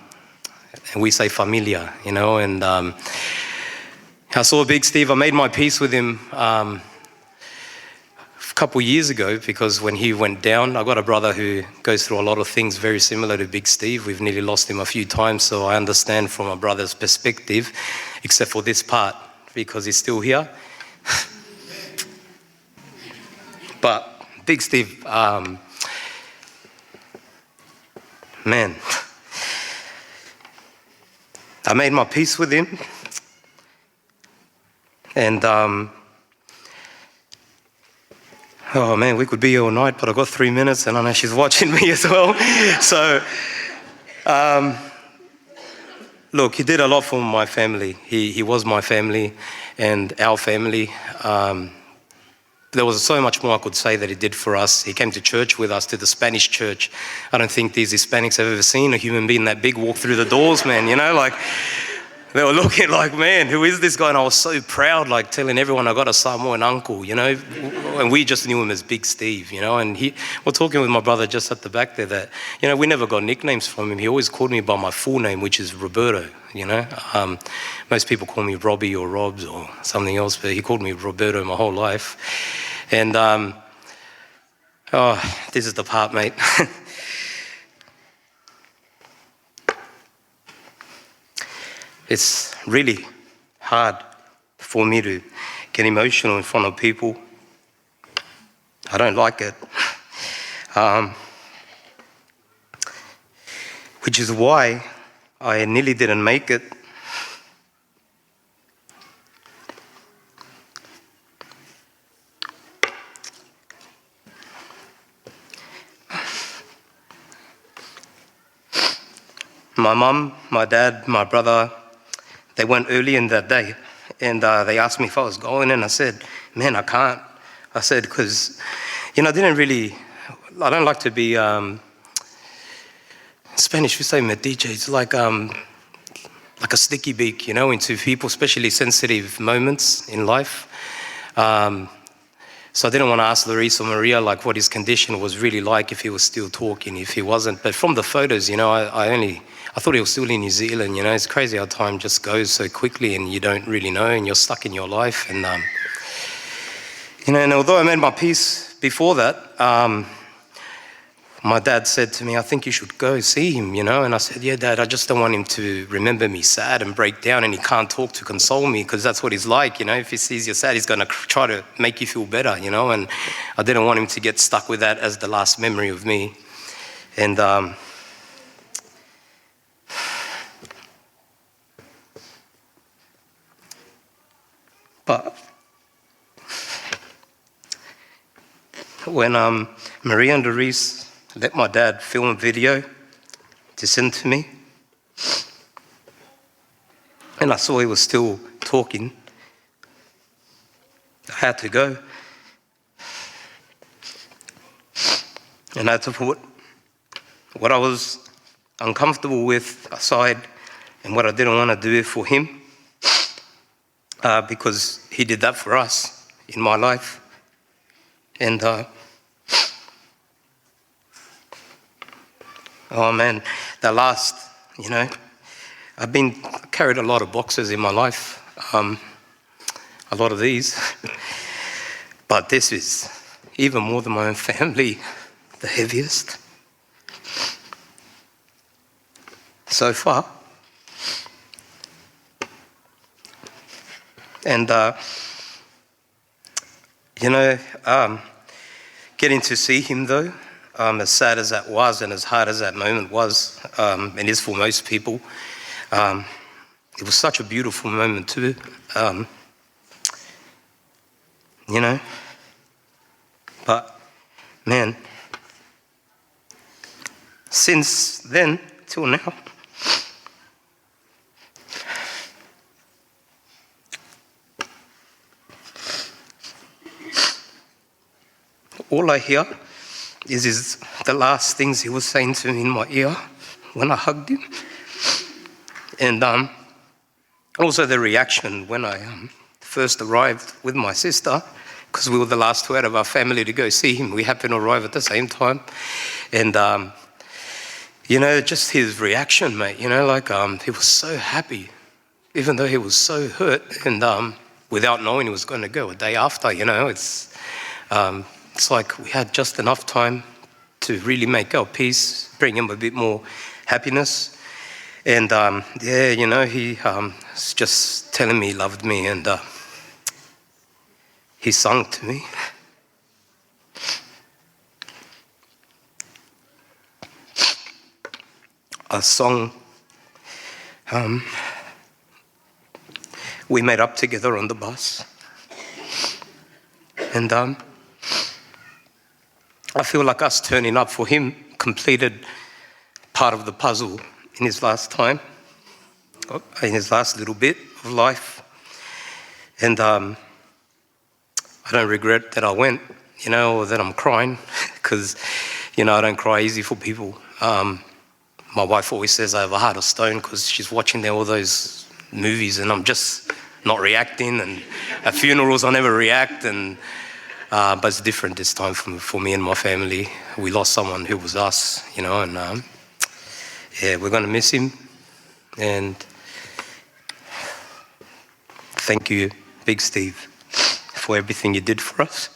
and we say familia, you know, and I saw Big Steve. I made my peace with him a couple years ago, because when he went down, I got a brother who goes through a lot of things very similar to Big Steve. We've nearly lost him a few times, so I understand from a brother's perspective, except for this part, because he's still here. But Big Steve, man, I made my peace with him, and oh man, we could be here all night, but I've got 3 minutes, and I know she's watching me as well. So, look, he did a lot for my family. He was my family and our family. There was so much more I could say that he did for us. He came to church with us, to the Spanish church. I don't think these Hispanics have ever seen a human being that big walk through the doors, man, you know, like, they were looking like, man, who is this guy? And I was so proud, like telling everyone I got a Samoan uncle, you know, and we just knew him as Big Steve, you know, and we're talking with my brother just at the back there that, you know, we never got nicknames from him. He always called me by my full name, which is Roberto, you know. Most people call me Robbie or Robs or something else, but he called me Roberto my whole life. And, oh, this is the part, mate. It's really hard for me to get emotional in front of people. I don't like it. Which is why I nearly didn't make it. My mum, my dad, my brother, they went early in that day, and they asked me if I was going, and I said, man, I can't. I said, because, you know, I don't like to be, in Spanish we say metiche, it's like a sticky beak, you know, into people, especially sensitive moments in life. So I didn't want to ask Larissa or Maria like what his condition was really like, if he was still talking, if he wasn't. But from the photos, you know, I thought he was still in New Zealand, you know. It's crazy how time just goes so quickly and you don't really know, and you're stuck in your life. And, you know, and although I made my peace before that, my dad said to me, I think you should go see him, you know. And I said, yeah, Dad, I just don't want him to remember me sad and break down, and he can't talk to console me, because that's what he's like, you know. If he sees you sad, he's going to try to make you feel better, you know. And I didn't want him to get stuck with that as the last memory of me. And but when Maria and Doris let my dad film a video to send to me, and I saw he was still talking, I had to go. And I had to put what I was uncomfortable with aside and what I didn't want to do for him, because he did that for us in my life. And oh man, the last, you know, I've carried a lot of boxes in my life, a lot of these, but this is even more than my own family, the heaviest. so far. And, getting to see him though, as sad as that was and as hard as that moment was, and is for most people, it was such a beautiful moment too. But man, since then till now, all I hear is the last things he was saying to me in my ear when I hugged him. And also the reaction when I first arrived with my sister, because we were the last two out of our family to go see him. We happened to arrive at the same time. And, just his reaction, mate, he was so happy, even though he was so hurt. And without knowing he was going to go a day after, it's like we had just enough time to really make our peace, bring him a bit more happiness. And he was just telling me he loved me, and he sung to me. A song we made up together on the bus. And I feel like us turning up for him completed part of the puzzle in his last time, in his last little bit of life. And I don't regret that I went, or that I'm crying, because, I don't cry easy for people. My wife always says I have a heart of stone because she's watching all those movies and I'm just not reacting. And at funerals I never react, but it's different this time for me and my family. We lost someone who was us, and we're going to miss him. And thank you, Big Steve, for everything you did for us.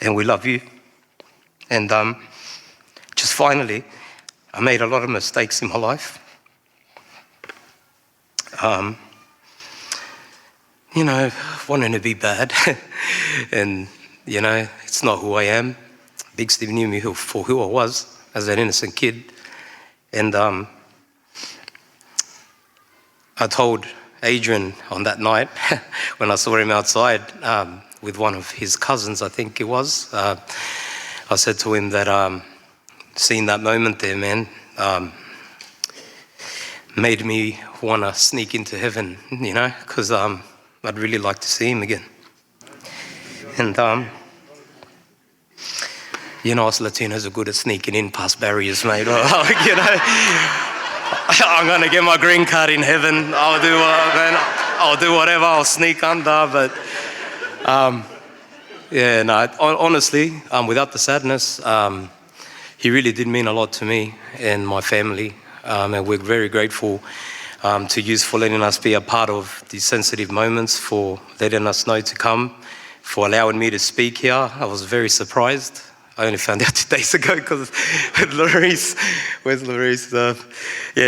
And we love you. And just finally, I made a lot of mistakes in my life. Wanting to be bad. And, it's not who I am. Big Steve knew me for who I was as an innocent kid. And I told Adrian on that night, when I saw him outside with one of his cousins, I think it was, I said to him that seeing that moment there, man, made me want to sneak into heaven, because I'd really like to see him again. And, us Latinos are good at sneaking in past barriers, mate. I'm going to get my green card in heaven. I'll do whatever. I'll sneak under. But, honestly, without the sadness, he really did mean a lot to me and my family. And we're very grateful to use for letting us be a part of these sensitive moments, for letting us know to come, for allowing me to speak here. I was very surprised. I only found out 2 days ago because Larice, where's Larice?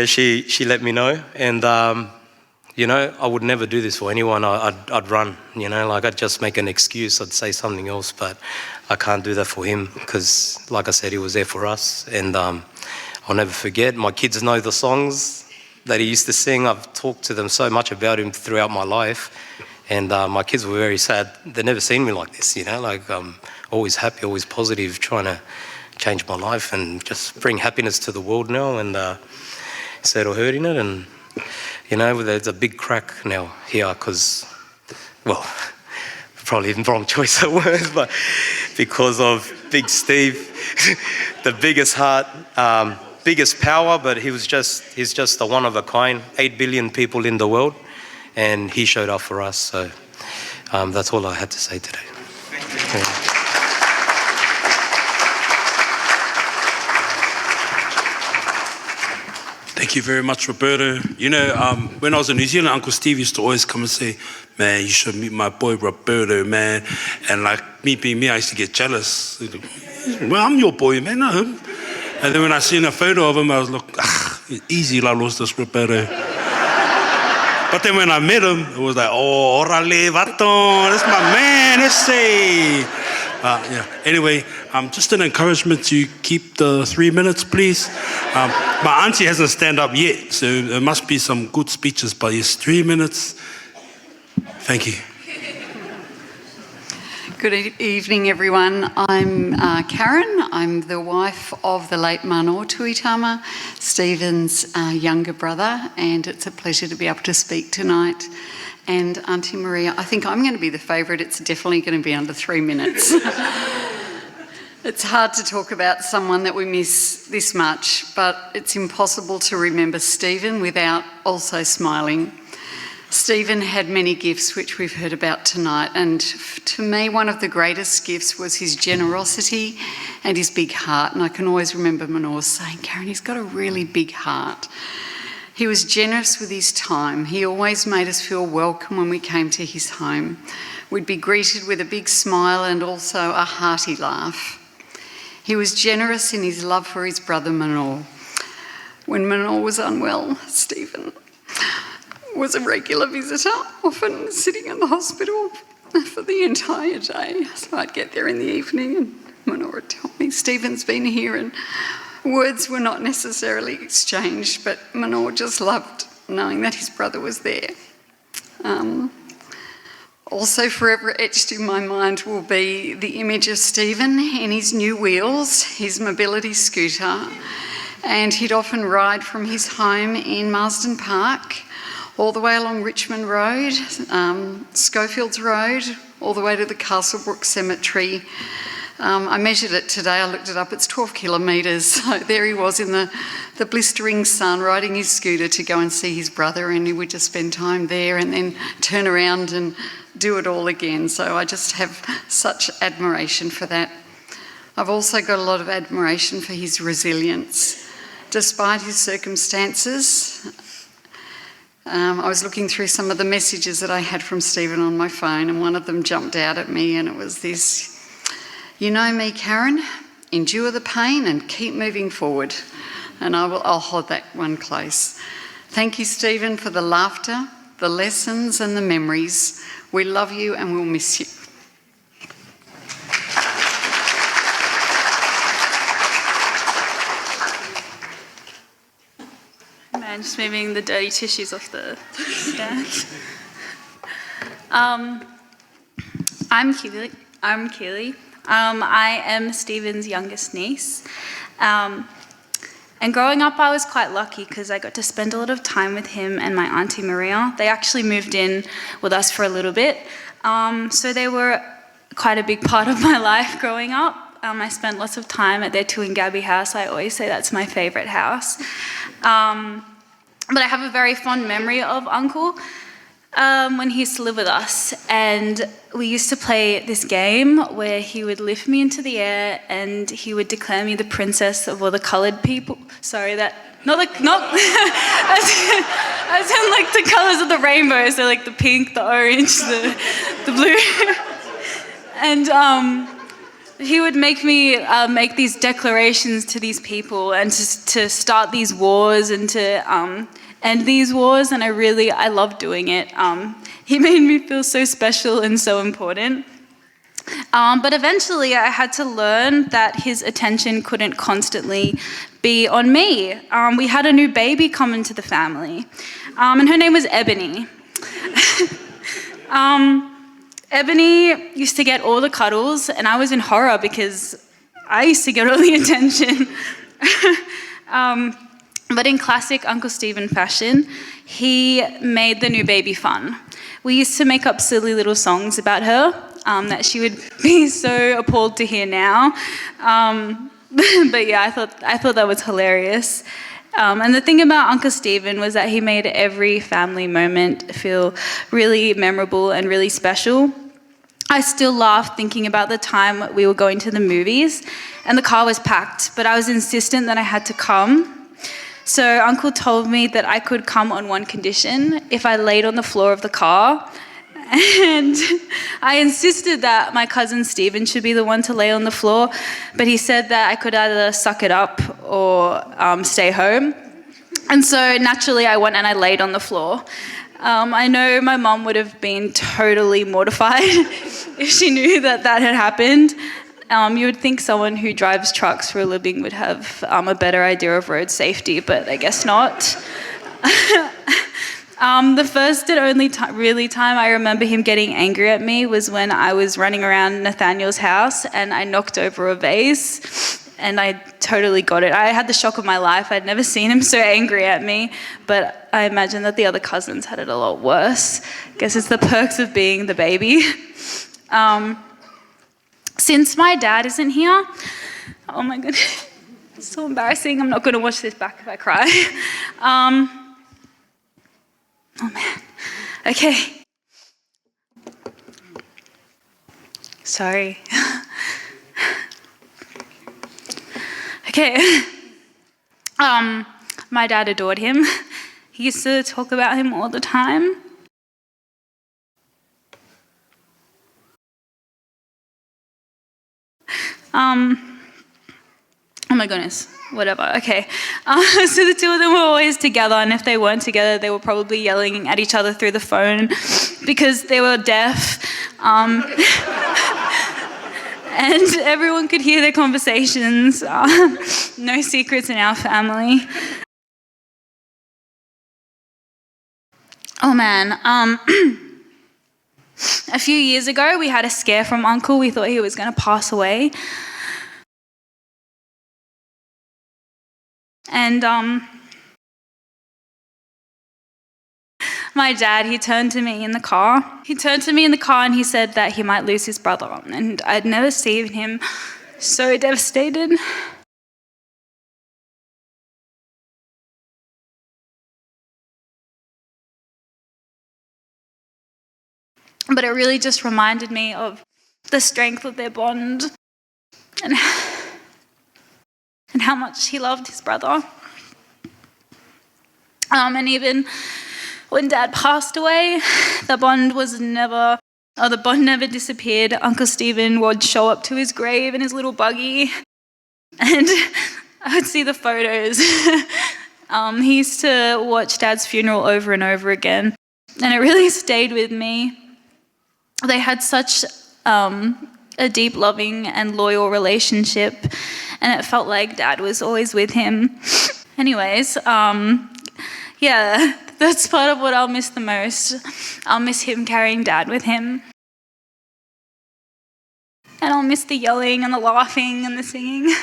She let me know. And, I would never do this for anyone. I'd run, I'd just make an excuse. I'd say something else, but I can't do that for him because, like I said, he was there for us. And I'll never forget. My kids know the songs that he used to sing. I've talked to them so much about him throughout my life. And my kids were very sad. They've never seen me like this, always happy, always positive, trying to change my life and just bring happiness to the world now. And instead of hurting it. And, there's a big crack now here because, probably the wrong choice of words, but because of Big Steve, the biggest heart, biggest power, but he's just a one of a kind, 8 billion people in the world, and he showed up for us. So that's all I had to say today. Thank you very much, Roberto. When I was in New Zealand, Uncle Steve used to always come and say, man, you should meet my boy Roberto, man. And like me being me, I used to get jealous. Well, I'm your boy, man. No. And then when I seen a photo of him, I was like, easy la lost the script photo. But then when I met him, it was like, oh, orale, vato, that's my man, ese. Yeah. Anyway, just an encouragement to keep the 3 minutes, please. My auntie hasn't stand up yet, so there must be some good speeches, but yes, 3 minutes. Thank you. Good evening, everyone. I'm Karen. I'm the wife of the late Mano Tuitama, Stephen's younger brother, and it's a pleasure to be able to speak tonight. And Auntie Maria, I think I'm going to be the favourite. It's definitely going to be under 3 minutes. It's hard to talk about someone that we miss this much, but it's impossible to remember Stephen without also smiling. Stephen had many gifts, which we've heard about tonight, and to me, one of the greatest gifts was his generosity and his big heart. And I can always remember Manoa saying, Karen, he's got a really big heart. He was generous with his time. He always made us feel welcome when we came to his home. We'd be greeted with a big smile and also a hearty laugh. He was generous in his love for his brother Manoa. When Manoa was unwell, Stephen was a regular visitor, often sitting in the hospital for the entire day. So I'd get there in the evening and Manoa would tell me, Stephen's been here, and words were not necessarily exchanged, but Manoa just loved knowing that his brother was there. Also forever etched in my mind will be the image of Stephen in his new wheels, his mobility scooter, and he'd often ride from his home in Marsden Park all the way along Richmond Road, Schofields Road, all the way to the Castlebrook Cemetery. I measured it today, I looked it up, it's 12 kilometres. So there he was in the blistering sun riding his scooter to go and see his brother, and he would just spend time there and then turn around and do it all again. So I just have such admiration for that. I've also got a lot of admiration for his resilience. Despite his circumstances, I was looking through some of the messages that I had from Stephen on my phone, and one of them jumped out at me, and it was this: you know me, Karen, endure the pain and keep moving forward. And I'll hold that one close. Thank you, Stephen, for the laughter, the lessons and the memories. We love you and we'll miss you. Man, just moving the dirty tissues off the stand. I'm Keely. I am Stephen's youngest niece. And growing up, I was quite lucky because I got to spend a lot of time with him and my Auntie Maria. They actually moved in with us for a little bit. So they were quite a big part of my life growing up. I spent lots of time at their Tuingabi house. I always say that's my favourite house. But I have a very fond memory of Uncle when he used to live with us. And we used to play this game where he would lift me into the air and he would declare me the princess of all the coloured people. Sorry, as in like the colours of the rainbow. So like the pink, the orange, the blue. And he would make me make these declarations to these people and to start these wars and to end these wars, and I loved doing it. He made me feel so special and so important. But eventually I had to learn that his attention couldn't constantly be on me. We had a new baby come into the family, and her name was Ebony. Ebony used to get all the cuddles, and I was in horror because I used to get all the attention. But in classic Uncle Stephen fashion, he made the new baby fun. We used to make up silly little songs about her that she would be so appalled to hear now. But yeah, I thought that was hilarious. And the thing about Uncle Stephen was that he made every family moment feel really memorable and really special. I still laugh thinking about the time we were going to the movies and the car was packed, but I was insistent that I had to come. So Uncle told me that I could come on one condition: if I laid on the floor of the car And I insisted that my cousin Stephen should be the one to lay on the floor, but he said that I could either suck it up or stay home. And so naturally I went and I laid on the floor. I know my mum would have been totally mortified if she knew that that had happened. You would think someone who drives trucks for a living would have a better idea of road safety, but I guess not. The first and only time I remember him getting angry at me was when I was running around Nathaniel's house and I knocked over a vase. And I totally got it. I had the shock of my life. I'd never seen him so angry at me, but I imagine that the other cousins had it a lot worse. I guess it's the perks of being the baby. Since my dad isn't here, oh my goodness, it's so embarrassing. I'm not going to watch this back if I cry. Oh man, okay. Sorry. Okay. My dad adored him. He used to talk about him all the time. Oh my goodness, whatever, okay. So the two of them were always together, and if they weren't together, they were probably yelling at each other through the phone because they were deaf. And everyone could hear their conversations. No secrets in our family. Oh man, a few years ago we had a scare from Uncle. We thought he was going to pass away. And my dad, he turned to me in the car. And he said that he might lose his brother. And I'd never seen him so devastated. But it really just reminded me of the strength of their bond and how much he loved his brother. And even when Dad passed away, the bond never disappeared. Uncle Stephen would show up to his grave in his little buggy, and I would see the photos. He used to watch Dad's funeral over and over again, and it really stayed with me. They had such a deep, loving and loyal relationship, and it felt like Dad was always with him. Anyways, yeah, that's part of what I'll miss the most. I'll miss him carrying Dad with him. And I'll miss the yelling and the laughing and the singing.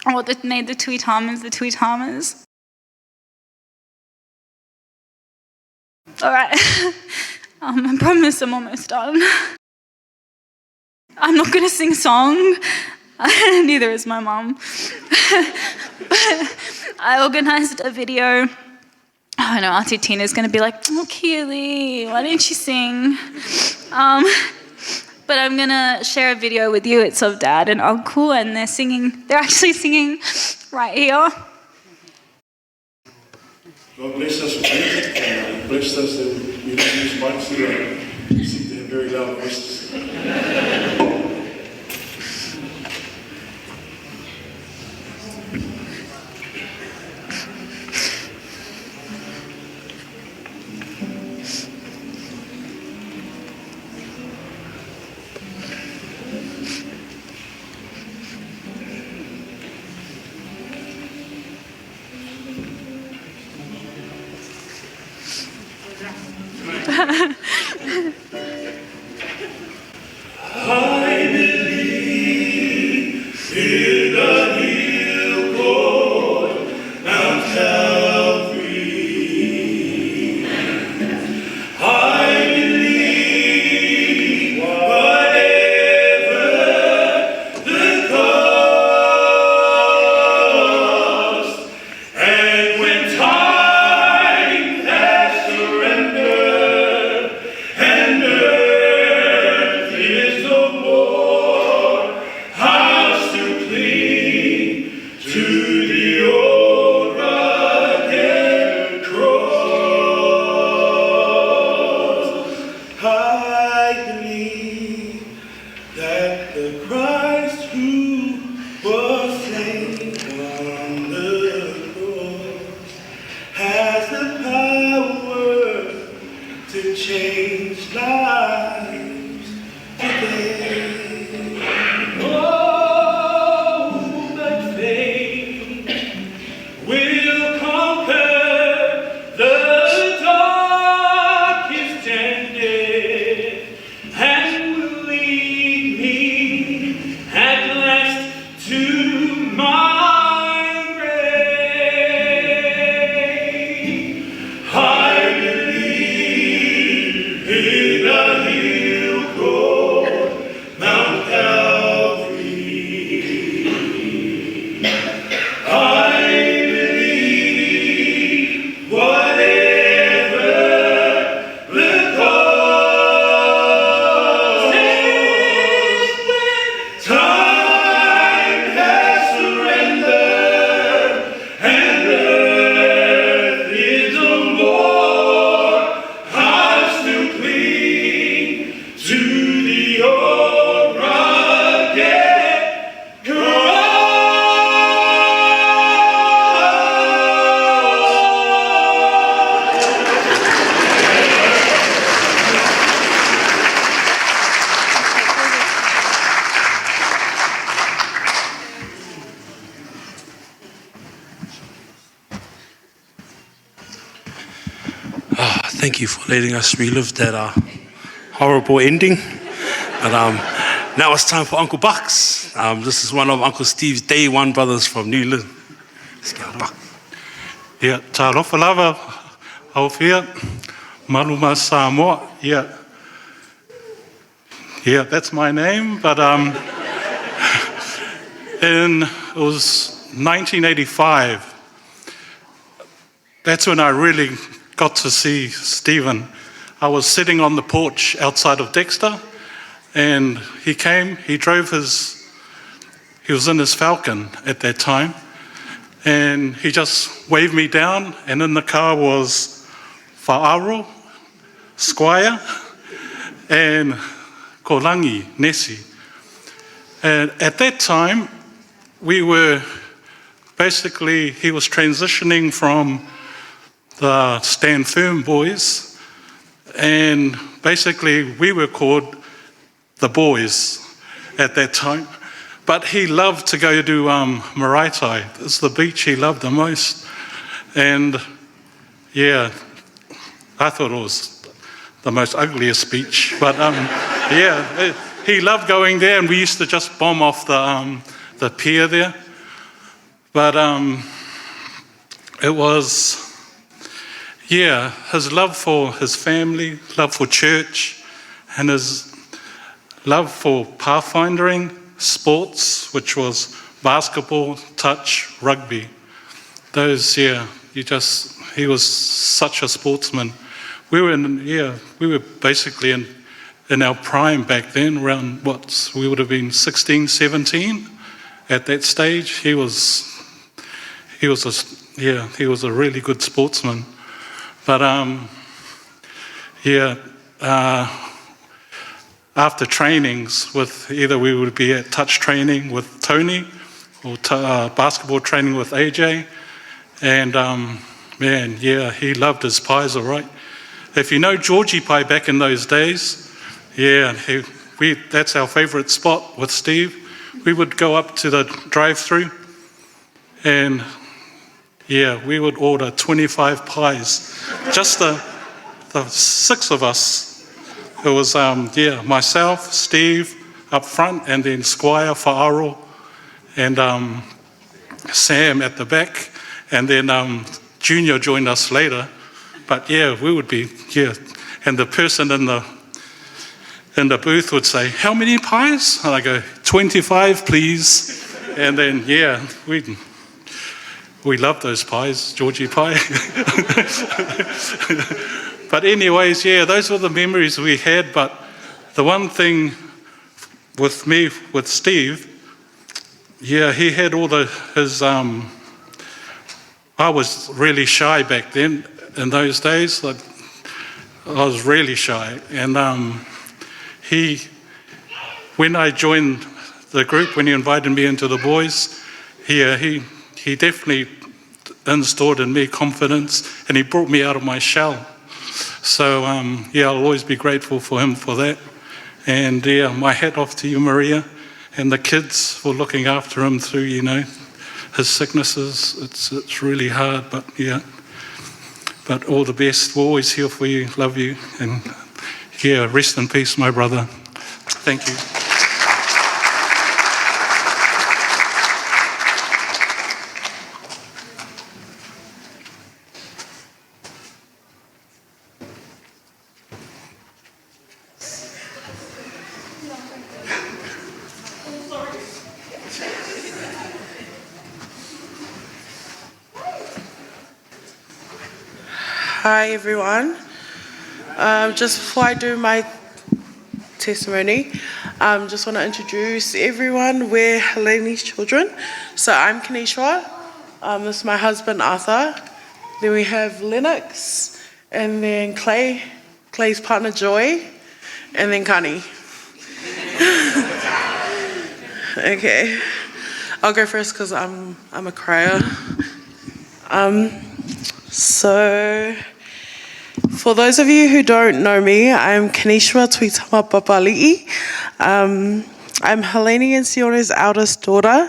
What made the Tuitamas the Tuitamas. All right, I promise I'm almost done. I'm not going to sing a song, neither is my mum. But I organised a video. Oh, I know Auntie Tina's going to be like, oh, Keely, why didn't you sing? But I'm going to share a video with you. It's of Dad and Uncle, and they're actually singing right here. God bless us with music, and blessed us that we don't use mics to seem to have very loud voices. I believe in the hill called Mount Calvary. I believe whatever the cost, and when time has surrendered and earth is no more, I'll still cling to the old rugged cross. Thank you for letting us relive that horrible ending. But now it's time for Uncle Bucks. This is one of Uncle Steve's day one brothers from New Lynn. Let's get Buck. Yeah, tā rofa lava, hauwhia, maluma Samoa. Yeah. Yeah, that's my name, but it was 1985. That's when I really got to see Stephen. I was sitting on the porch outside of Dexter, and he came, he was in his Falcon at that time, and he just waved me down, and in the car was Whaaro, Squire, and Kolangi, Nessie. And at that time, he was transitioning from the Stand Firm boys, and basically we were called the boys at that time. But he loved to go to Maraetai. It's the beach he loved the most. And yeah, I thought it was the most ugliest beach. But yeah, he loved going there, and we used to just bomb off the pier there. But it was, yeah, his love for his family, love for church, and his love for pathfinding, sports, which was basketball, touch, rugby. Those, yeah, he was such a sportsman. We were basically in our prime back then, around we would have been 16, 17 at that stage. He was a really good sportsman. But after trainings with either we would be at touch training with Tony or basketball training with AJ, and man, yeah, he loved his pies, all right. If you know Georgie pie back in those days, yeah, that's our favourite spot with Steve. We would go up to the drive-through, and yeah, we would order 25 pies, just the 6 of us. It was, myself, Steve up front, and then Squire, Whaaro, and Sam at the back, and then Junior joined us later. But yeah, we would be, yeah, and the person in the booth would say, "How many pies?" And I go, 25, please. And then, yeah, we love those pies, Georgie pie. But anyways, yeah, those were the memories we had. But the one thing with me, with Steve, yeah, he had all his, I was really shy back then, in those days. Like, I was really shy. And when I joined the group, when he invited me into the boys, he definitely installed in me confidence, and he brought me out of my shell. So, yeah, I'll always be grateful for him for that. And, yeah, my hat off to you, Maria, and the kids for looking after him through, his sicknesses. It's really hard, but, yeah. But all the best. We're always here for you. Love you. And, yeah, rest in peace, my brother. Thank you. Hi everyone. Just before I do my testimony, just want to introduce everyone. We're Helene's children. So I'm Kanishwa. This is my husband Arthur. Then we have Lennox, and then Clay's partner Joy, and then Kani. Okay, I'll go first because I'm a crier. So, for those of you who don't know me, I'm Kanishwa Tuitama Papali'i. I'm Helene and Siona's eldest daughter.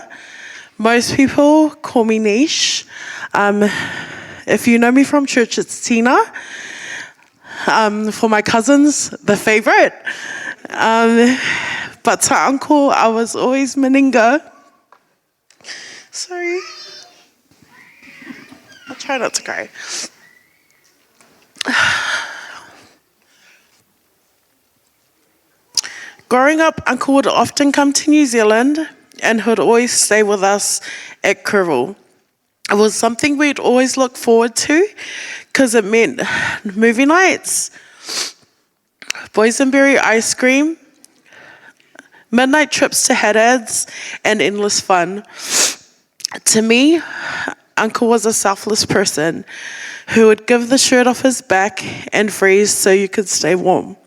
Most people call me Nish. If you know me from church, it's Tina. For my cousins, the favourite. But to uncle, I was always Meninga. Sorry. I'll try not to cry. Growing up, Uncle would often come to New Zealand and would always stay with us at Kirrell. It was something we'd always look forward to because it meant movie nights, boysenberry ice cream, midnight trips to Haddad's, and endless fun. To me, Uncle was a selfless person who would give the shirt off his back and freeze so you could stay warm.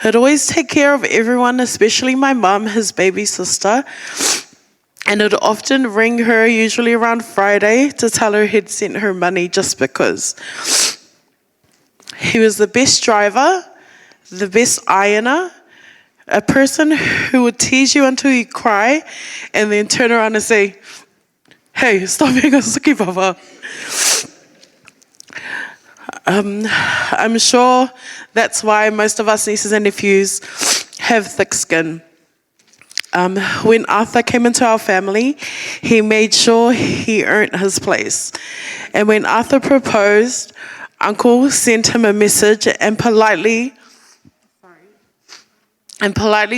He'd always take care of everyone, especially my mum, his baby sister, and would often ring her, usually around Friday, to tell her he'd sent her money just because. He was the best driver, the best ironer, a person who would tease you until you cry and then turn around and say, "Hey, stop being a suki papa." I'm sure that's why most of us nieces and nephews have thick skin. When Arthur came into our family, he made sure he earned his place. And when Arthur proposed, Uncle sent him a message and politely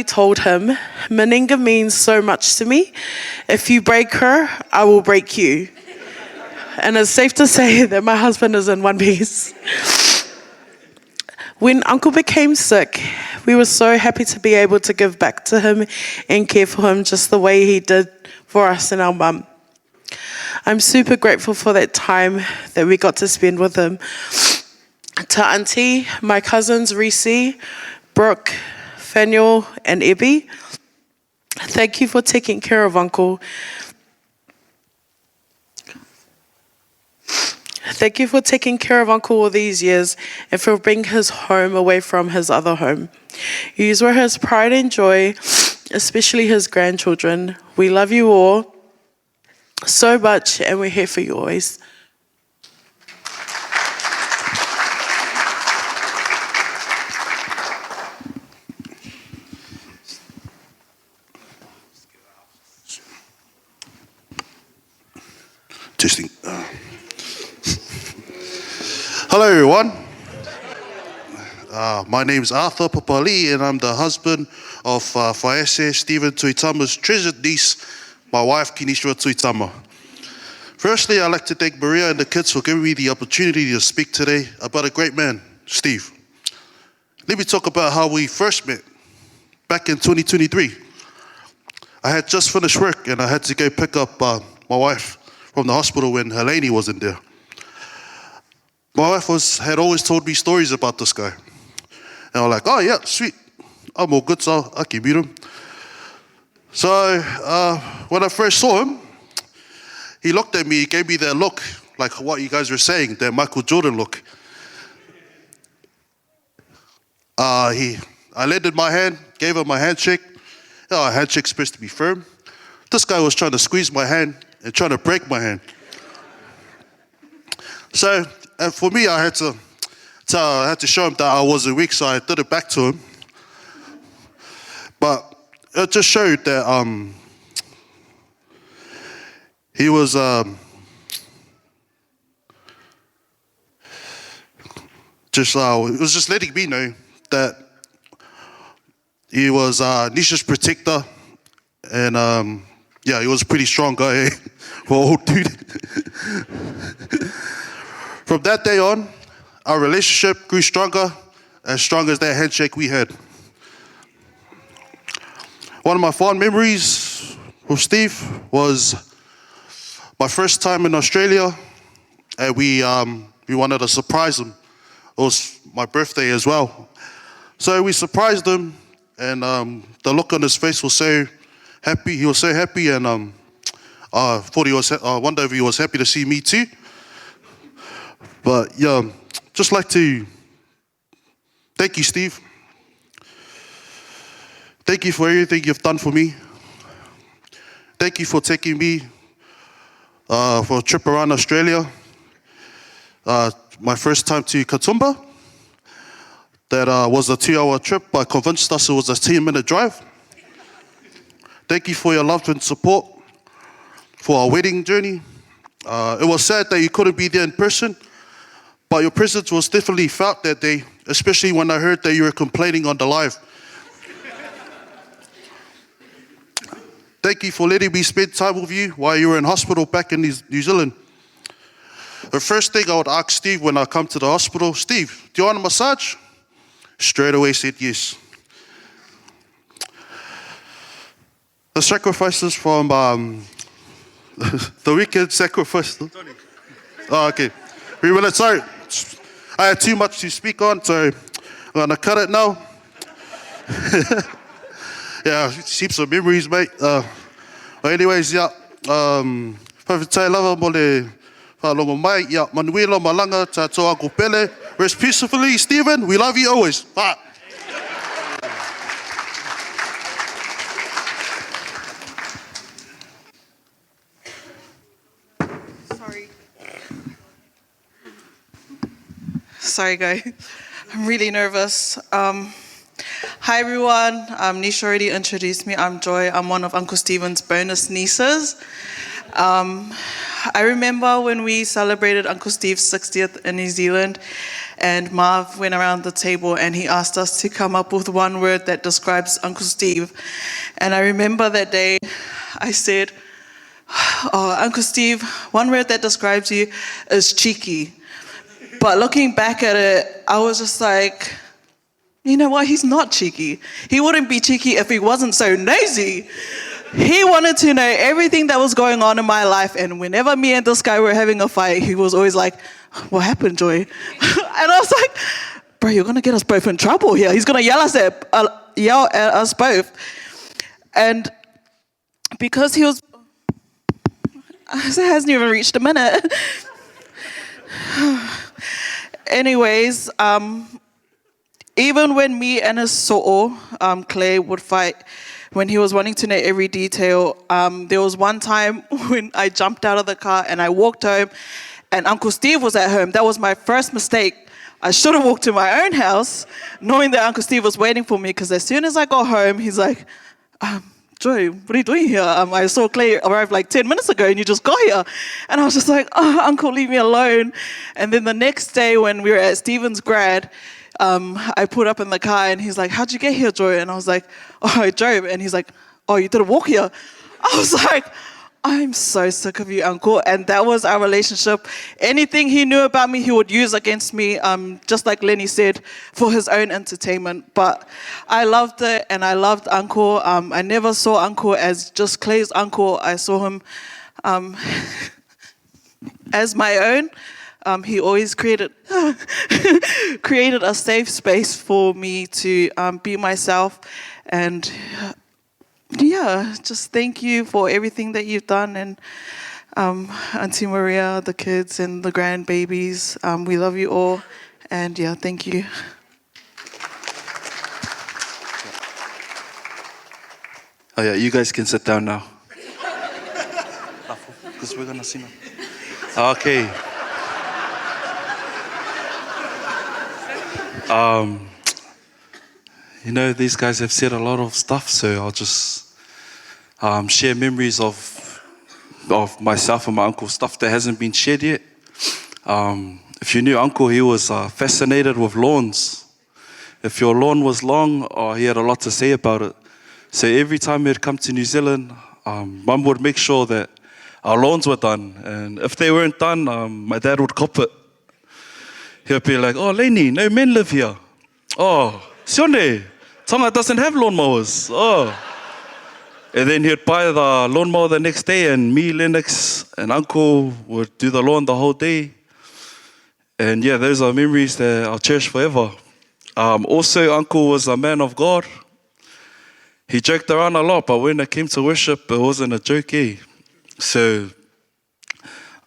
told him, "Meninga means so much to me. If you break her, I will break you." And it's safe to say that my husband is in one piece. When Uncle became sick, we were so happy to be able to give back to him and care for him just the way he did for us and our mum. I'm super grateful for that time that we got to spend with him. To Auntie, my cousins Reese, Brooke, Faniel, and Ebby, thank you for taking care of Uncle. Thank you for taking care of Uncle all these years and for bringing his home away from his other home. You were his pride and joy, especially his grandchildren. We love you all so much and we're here for you always. Testing. Hello, everyone. My name is Arthur Papali, and I'm the husband of Faiese, Stephen Tuitama's treasured niece, my wife, Kinishua Tuitama. Firstly, I'd like to thank Maria and the kids for giving me the opportunity to speak today about a great man, Steve. Let me talk about how we first met back in 2023. I had just finished work, and I had to go pick up my wife from the hospital when Helene wasn't there. My wife had always told me stories about this guy. And I'm like, "Oh yeah, sweet. I'm all good, so I can meet him." So when I first saw him, he looked at me, he gave me that look, like what you guys were saying, that Michael Jordan look. I lended my hand, gave him my handshake. A handshake's supposed to be firm. This guy was trying to squeeze my hand and trying to break my hand. So, and for me, I had to show him that I wasn't weak, so I did it back to him. But it just showed that he was it was just letting me know that he was Nisha's protector, and yeah, he was a pretty strong guy for an old dude. From that day on, our relationship grew stronger, as strong as that handshake we had. One of my fond memories with Steve was my first time in Australia, and we wanted to surprise him. It was my birthday as well. So we surprised him, and the look on his face was so happy. He was so happy, and I wonder if he was happy to see me too. But yeah, just like to thank you, Steve. Thank you for everything you've done for me. Thank you for taking me for a trip around Australia. my first time to Katoomba. That was a 2-hour trip. I convinced us it was a 10-minute drive. Thank you for your love and support for our wedding journey. It was sad that you couldn't be there in person, but your presence was definitely felt that day, especially when I heard that you were complaining on the live. Thank you for letting me spend time with you while you were in hospital back in New Zealand. The first thing I would ask Steve when I come to the hospital, Steve, do you want a massage? Straight away said yes. The sacrifices from the weekend sacrifice. Oh, okay. 3 minutes, sorry. I had too much to speak on, so I'm gonna cut it now. Yeah, heaps of memories, mate. But anyways, yeah. Pawhitai lava mo le whalongo mai. Yeah, manuelo malanga tātou ako pele. Rest peacefully, Stephen. We love you always. Bye. Sorry, guys. I'm really nervous. Hi, everyone. Nisha already introduced me. I'm Joy. I'm one of Uncle Stephen's bonus nieces. I remember when we celebrated Uncle Steve's 60th in New Zealand, and Marv went around the table and he asked us to come up with one word that describes Uncle Steve. And I remember that day I said, "Oh, Uncle Steve, one word that describes you is cheeky." But looking back at it, I was just like, you know what? He's not cheeky. He wouldn't be cheeky if he wasn't so nosy. He wanted to know everything that was going on in my life. And whenever me and this guy were having a fight, he was always like, "What happened, Joy?" And I was like, "Bro, you're going to get us both in trouble here. He's going to yell at us both." And because he was... It hasn't even reached a minute. Anyways, even when me and his so'o, Clay, would fight, when he was wanting to know every detail, there was one time when I jumped out of the car and I walked home and Uncle Steve was at home. That was my first mistake. I should have walked to my own house knowing that Uncle Steve was waiting for me, because as soon as I got home, he's like, "Joy, what are you doing here? I saw Clay arrive like 10 minutes ago and you just got here." And I was just like, "Oh, Uncle, leave me alone." And then the next day when we were at Stephen's grad, I put up in the car and he's like, "How'd you get here, Joy?" And I was like, "Oh, I drove." And he's like, "Oh, you didn't walk here?" I was like, "I'm so sick of you, Uncle." And that was our relationship. Anything he knew about me, he would use against me, just like Lenny said, for his own entertainment. But I loved it, and I loved Uncle. I never saw Uncle as just Clay's uncle. I saw him as my own. He always created a safe space for me to be myself. And yeah, just thank you for everything that you've done. And Auntie Maria, the kids and the grandbabies, we love you all. And yeah, thank you. Oh yeah, you guys can sit down now. Because we're gonna see now. Okay. You know, these guys have said a lot of stuff, so I'll just share memories of myself and my uncle, stuff that hasn't been shared yet. If you knew Uncle, he was fascinated with lawns. If your lawn was long, he had a lot to say about it. So every time he'd come to New Zealand, Mum would make sure that our lawns were done. And if they weren't done, my dad would cop it. He'll be like, "Oh, Lenny, no men live here. Oh, Sione, Tonga doesn't have lawnmowers. Oh." And then he'd buy the lawnmower the next day, and me, Lennox, and Uncle would do the lawn the whole day. And yeah, those are memories that I'll cherish forever. Also, Uncle was a man of God. He joked around a lot, but when it came to worship, it wasn't a joke, eh? So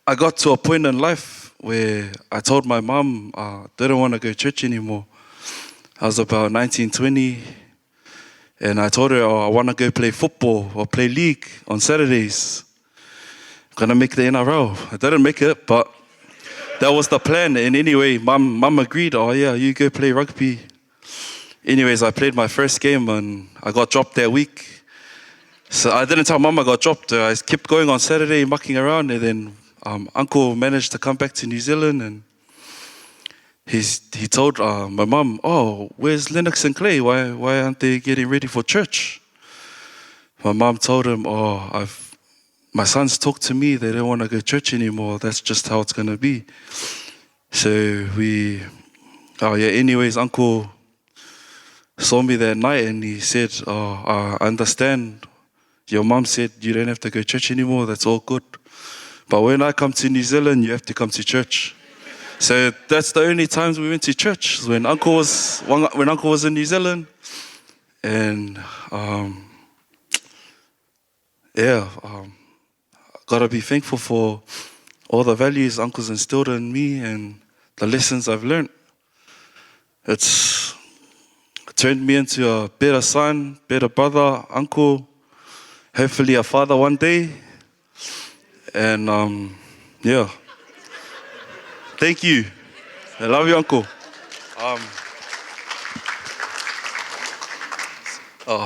I got to a point in life where I told my mum I didn't want to go to church anymore. I was about 19, 20, and I told her, I want to go play football or play league on Saturdays. I'm going to make the NRL. I didn't make it, but that was the plan. And anyway, mum agreed. Oh yeah, you go play rugby. Anyways, I played my first game and I got dropped that week. So I didn't tell mum I got dropped. I kept going on Saturday, mucking around, and then uncle managed to come back to New Zealand, and he told my mum, "Oh, where's Lennox and Clay? Why aren't they getting ready for church?" My mum told him, "Oh, my sons talked to me. They don't want to go to church anymore. That's just how it's gonna be." So anyways, uncle saw me that night and he said, "Oh, I understand. Your mom said you don't have to go to church anymore. That's all good. But when I come to New Zealand, you have to come to church." So that's the only times we went to church, when uncle was in New Zealand. And gotta be thankful for all the values uncle's instilled in me and the lessons I've learned. It's turned me into a better son, better brother, uncle, hopefully a father one day. And thank you. I love you, uncle.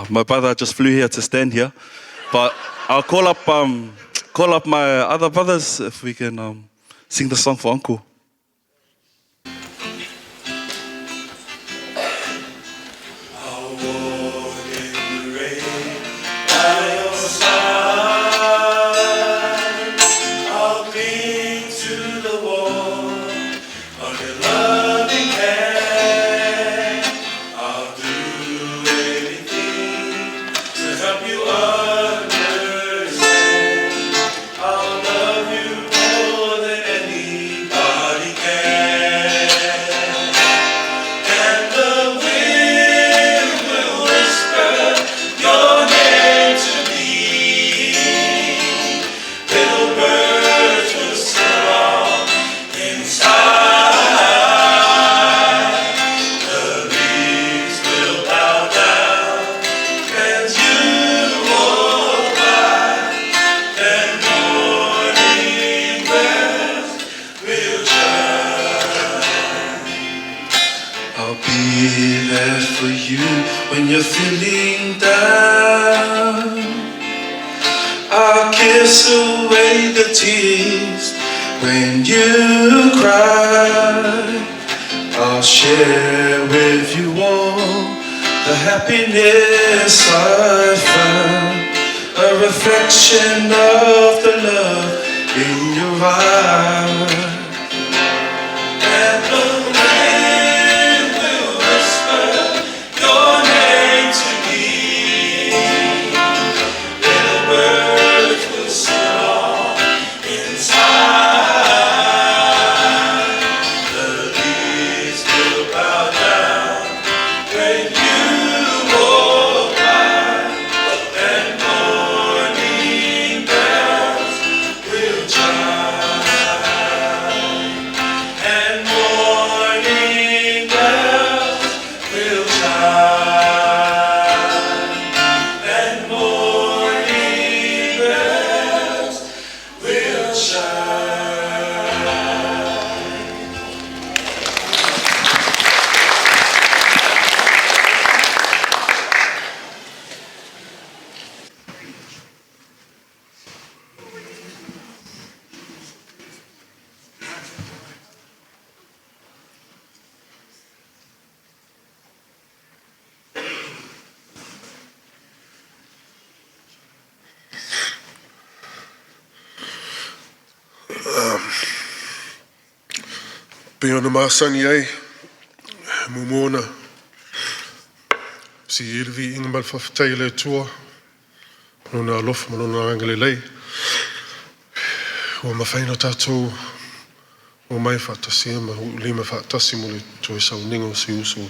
My brother just flew here to stand here, but I'll call up my other brothers if we can sing the song for uncle. When you're feeling down, I'll kiss away the tears when you cry. I'll share with you all the happiness I found, a reflection of the love in your eyes. Pe ona māsani ai, mumona, si irvi inga malwhawhatai le tua, nona alofa ma nona angale lei, ua mawhaina tātou o mai whaatasi ma lima whaatasi mo le toi sau ningo si uso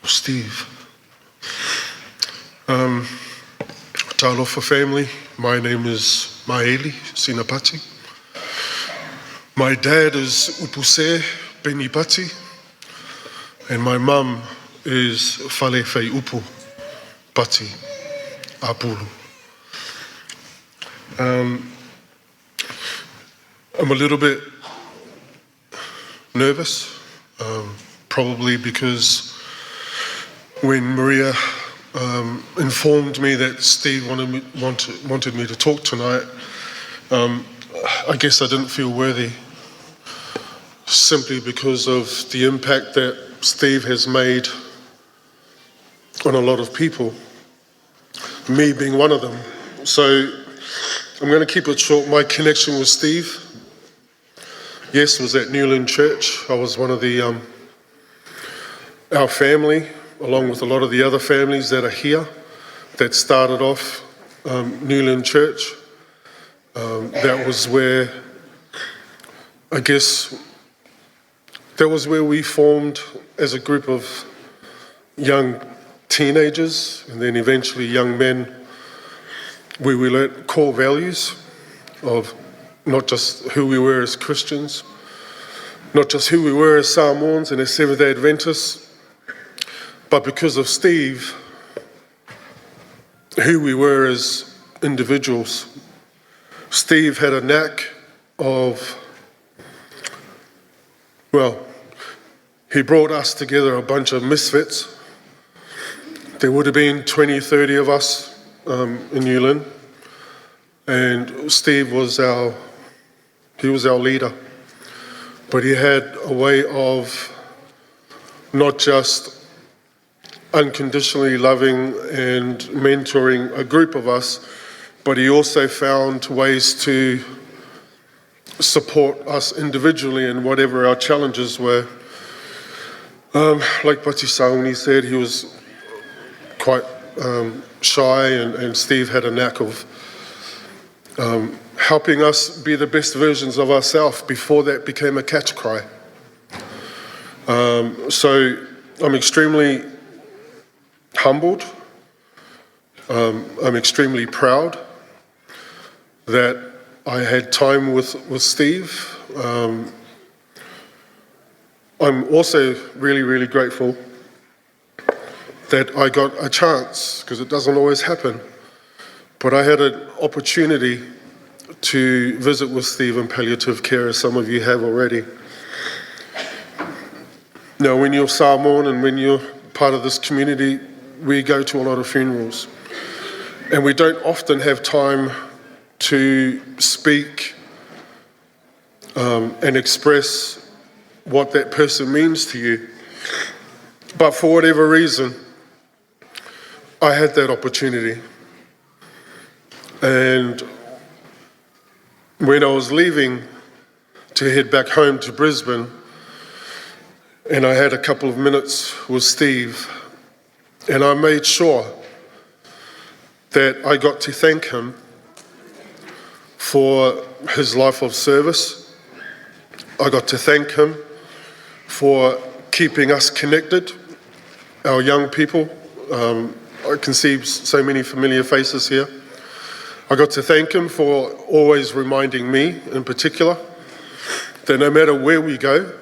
o Steve. Talofa family, my name is Maeli Sinapati. My dad is Upuse Benipati, and my mum is Fale Fei Upu Pati Apulu. I'm a little bit nervous, probably because when Maria informed me that Steve wanted me to talk tonight, I guess I didn't feel worthy, simply because of the impact that Steve has made on a lot of people, me being one of them. So I'm going to keep it short. My connection with Steve, yes, was at Newland Church. I was one of our family, along with a lot of the other families that are here, that started off Newland Church. That was where, I guess, that was where we formed as a group of young teenagers and then eventually young men, where we learnt core values of not just who we were as Christians, not just who we were as Samoans and as Seventh-day Adventists, but because of Steve, who we were as individuals. Steve had a knack of, well, he brought us together, a bunch of misfits. There would have been 20, 30 of us in Newland, and Steve was our leader. But he had a way of not just unconditionally loving and mentoring a group of us, but he also found ways to support us individually in whatever our challenges were. Like Pati Sauni said, he was quite shy, and Steve had a knack of helping us be the best versions of ourselves before that became a catch cry. So I'm extremely humbled. I'm extremely proud that I had time with Steve. I'm also really, really grateful that I got a chance, because it doesn't always happen, but I had an opportunity to visit with Steve in palliative care, as some of you have already. Now, when you're Samoan and when you're part of this community, we go to a lot of funerals, and we don't often have time to speak and express what that person means to you. But for whatever reason, I had that opportunity. And when I was leaving to head back home to Brisbane, and I had a couple of minutes with Steve, and I made sure that I got to thank him for his life of service. I got to thank him for keeping us connected, our young people. I can see so many familiar faces here. I got to thank him for always reminding me, in particular, that no matter where we go,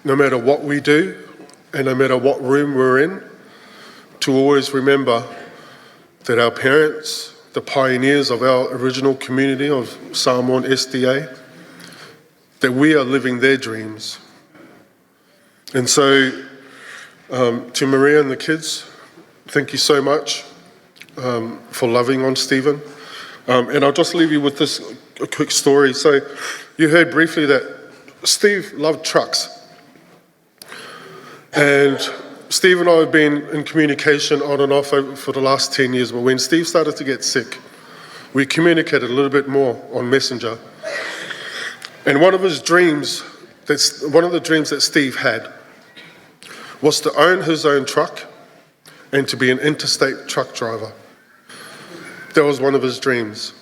no matter what we do, and no matter what room we're in, to always remember that our parents, the pioneers of our original community of Samoan SDA, that we are living their dreams. And so, to Maria and the kids, thank you so much for loving on Stephen. And I'll just leave you with a quick story. So, you heard briefly that Steve loved trucks. And Steve and I have been in communication on and off for the last 10 years, but when Steve started to get sick, we communicated a little bit more on Messenger. And one of the dreams that Steve had was to own his own truck and to be an interstate truck driver. That was one of his dreams.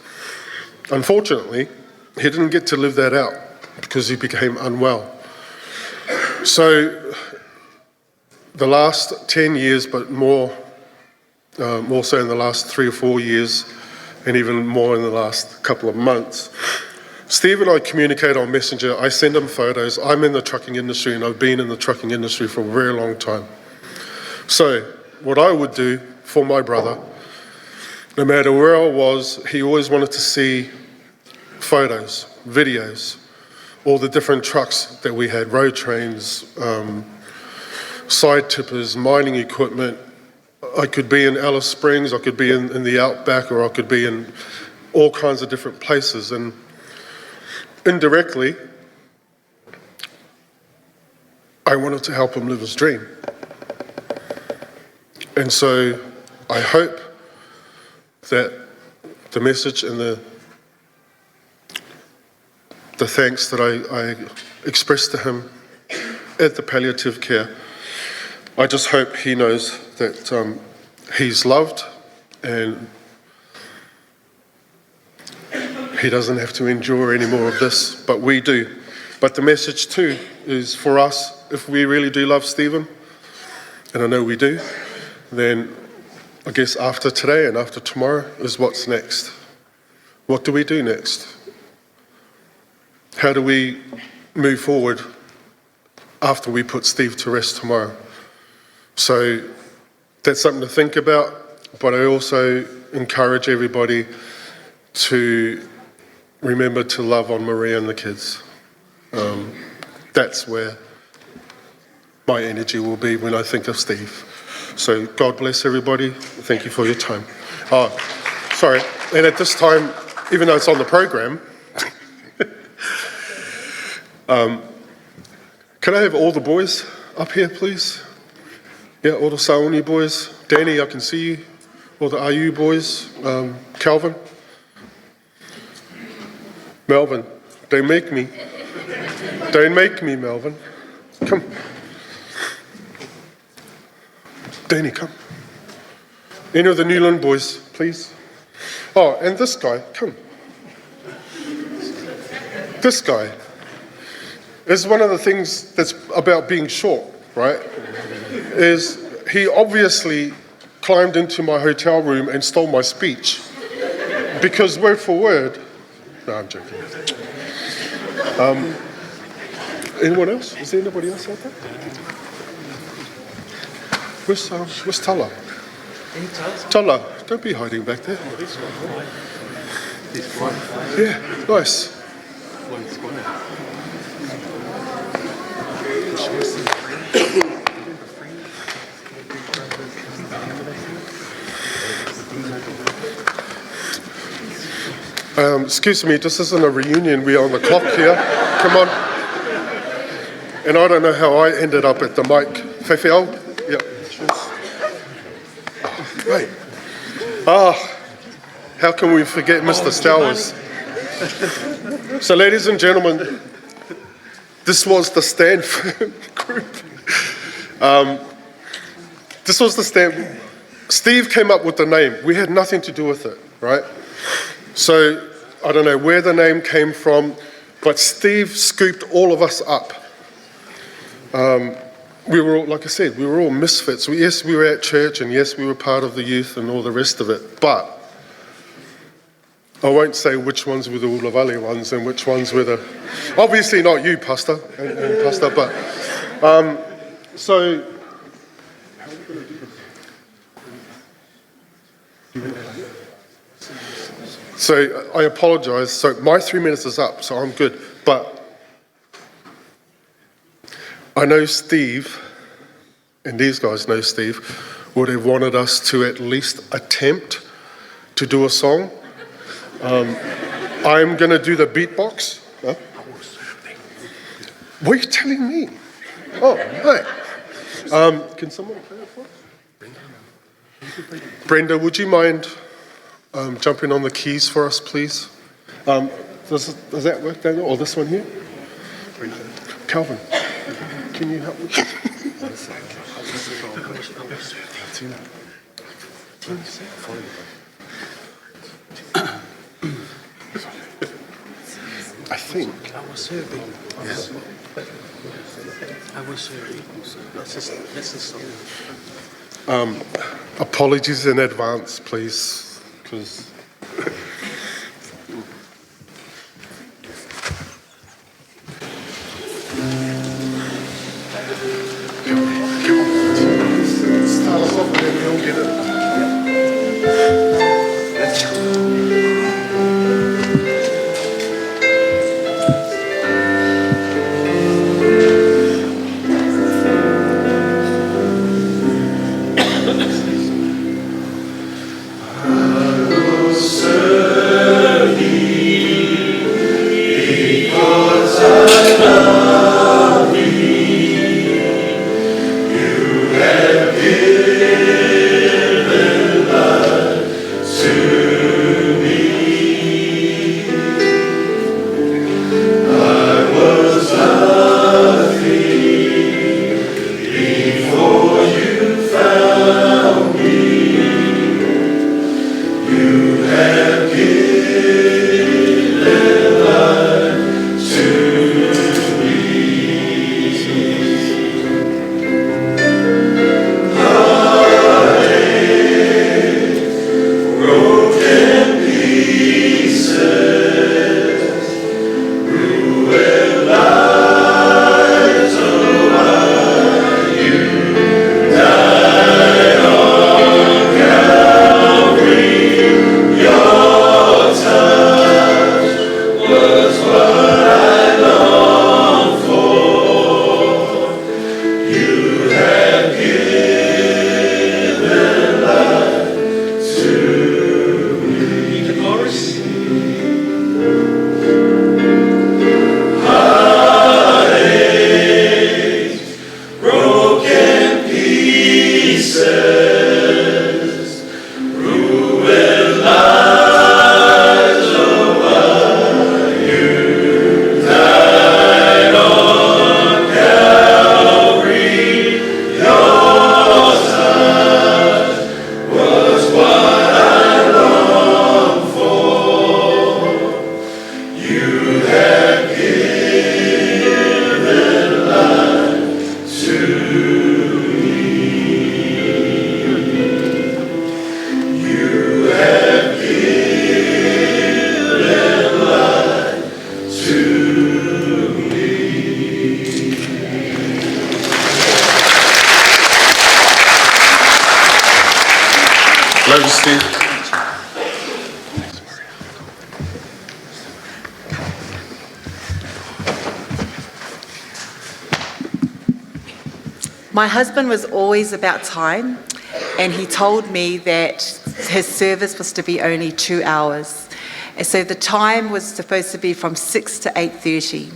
Unfortunately, he didn't get to live that out because he became unwell. So the last 10 years, but more so in the last 3 or 4 years, and even more in the last couple of months, Steve and I communicate on Messenger. I send him photos. I'm in the trucking industry, and I've been in the trucking industry for a very long time. So what I would do for my brother, no matter where I was, he always wanted to see photos, videos, all the different trucks that we had, road trains, side tippers, mining equipment. I could be in Alice Springs, I could be in the outback, or I could be in all kinds of different places. And indirectly, I wanted to help him live his dream. And so I hope that the message and the thanks that I expressed to him at the palliative care, I just hope he knows that he's loved and he doesn't have to endure any more of this, but we do. But the message too is for us, if we really do love Stephen, and I know we do, then I guess after today and after tomorrow is what's next. What do we do next? How do we move forward after we put Steve to rest tomorrow? So that's something to think about, but I also encourage everybody to remember to love on Maria and the kids. That's where my energy will be when I think of Steve. So God bless everybody. Thank you for your time. Oh, sorry. And at this time, even though it's on the program, can I have all the boys up here, please? Yeah, all the Saoni boys. Danny, I can see you. All the RU boys. Calvin. Melvin, don't make me. Don't make me, Melvin. Come. Danny, come. Any of the Newland boys, please. Oh, and this guy, come. This guy is one of the things that's about being short, right? Is he obviously climbed into my hotel room and stole my speech. Because word for word, no, I'm joking. Anyone else? Is there anybody else out there? Where's Tala? Tala, don't be hiding back there. Yeah, nice. Excuse me, this isn't a reunion, we're on the clock here. Come on. And I don't know how I ended up at the mic. Fefeau? Yeah. Oh, right. How can we forget Mr. Stowers? So ladies and gentlemen, this was the Stand Firm group. This was the Stand. Steve came up with the name. We had nothing to do with it, right? So I don't know where the name came from, but Steve scooped all of us up. We were all, like I said, we were all misfits. Yes, we were at church, and yes, we were part of the youth and all the rest of it, but I won't say which ones were the Ulavale ones and which ones were the... Obviously not you, Pastor, and Pastor, but... So I apologise. So my 3 minutes is up, so I'm good. But I know Steve, and these guys know Steve, would have wanted us to at least attempt to do a song. I'm going to do the beatbox. Huh? What are you telling me? Oh, hey. Can someone play it for us? Brenda, would you mind jumping on the keys for us, please? Does that work, Daniel? Or this one here? Calvin, can you help me? I think. I was serving. Yes. I was serving. That's the song. Apologies in advance, please, because. Start us off and then we'll get it. My husband was always about time, and he told me that his service was to be only 2 hours. And so the time was supposed to be from 6 to 8:30.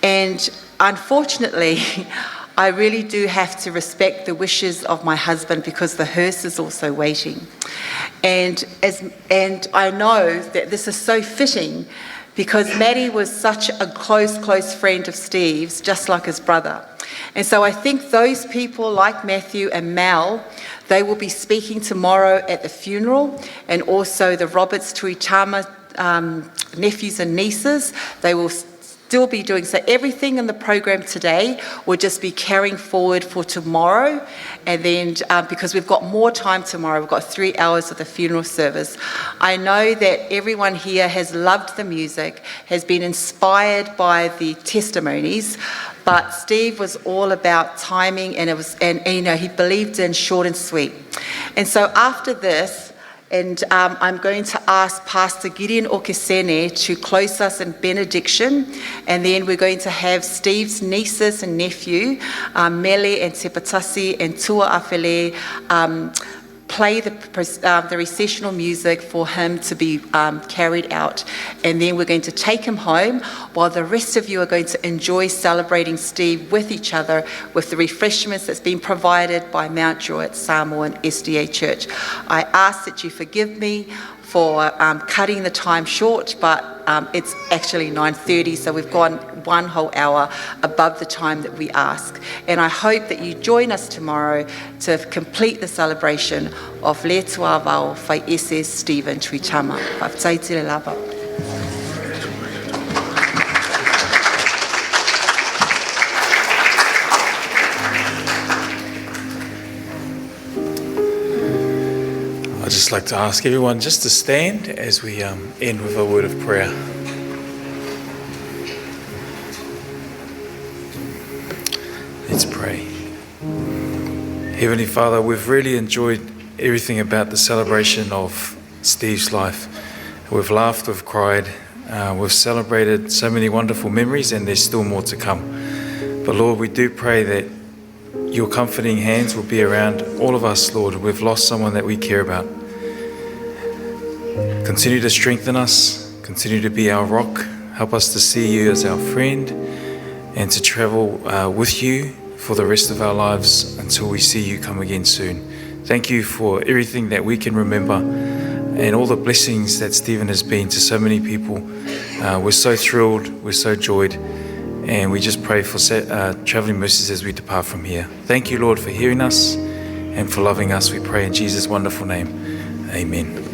And unfortunately, I really do have to respect the wishes of my husband because the hearse is also waiting. And I know that this is so fitting because Maddie was such a close friend of Steve's, just like his brother. And so I think those people like Matthew and Mel, they will be speaking tomorrow at the funeral, and also the Roberts Tuitama nephews and nieces, they will still be doing. So everything in the program today will just be carrying forward for tomorrow. And then because we've got more time tomorrow, we've got 3 hours of the funeral service. I know that everyone here has loved the music, has been inspired by the testimonies, but Steve was all about timing, and he believed in short and sweet. And so after this, I'm going to ask Pastor Gideon Okesene to close us in benediction, and then we're going to have Steve's nieces and nephew, Mele and Tepatasi and Tua Afele, play the recessional music for him to be carried out. And then we're going to take him home while the rest of you are going to enjoy celebrating Steve with each other with the refreshments that's been provided by Mount Druitt Samoan SDA Church. I ask that you forgive me for cutting the time short, but it's actually 9:30, so we've gone 1 whole hour above the time that we ask. And I hope that you join us tomorrow to complete the celebration of Leatuavao Faiese Stephen Tuitama. Whaftaitele lava. I'd just like to ask everyone just to stand as we end with a word of prayer. Let's pray. Heavenly Father, we've really enjoyed everything about the celebration of Steve's life. We've laughed, we've cried, we've celebrated so many wonderful memories, and there's still more to come. But Lord, we do pray that your comforting hands will be around all of us, Lord. We've lost someone that we care about. Continue to strengthen us, continue to be our rock. Help us to see you as our friend and to travel with you for the rest of our lives until we see you come again soon. Thank you for everything that we can remember and all the blessings that Stephen has been to so many people. We're so thrilled, we're so joyed, and we just pray for traveling mercies as we depart from here. Thank you, Lord, for hearing us and for loving us. We pray in Jesus' wonderful name. Amen.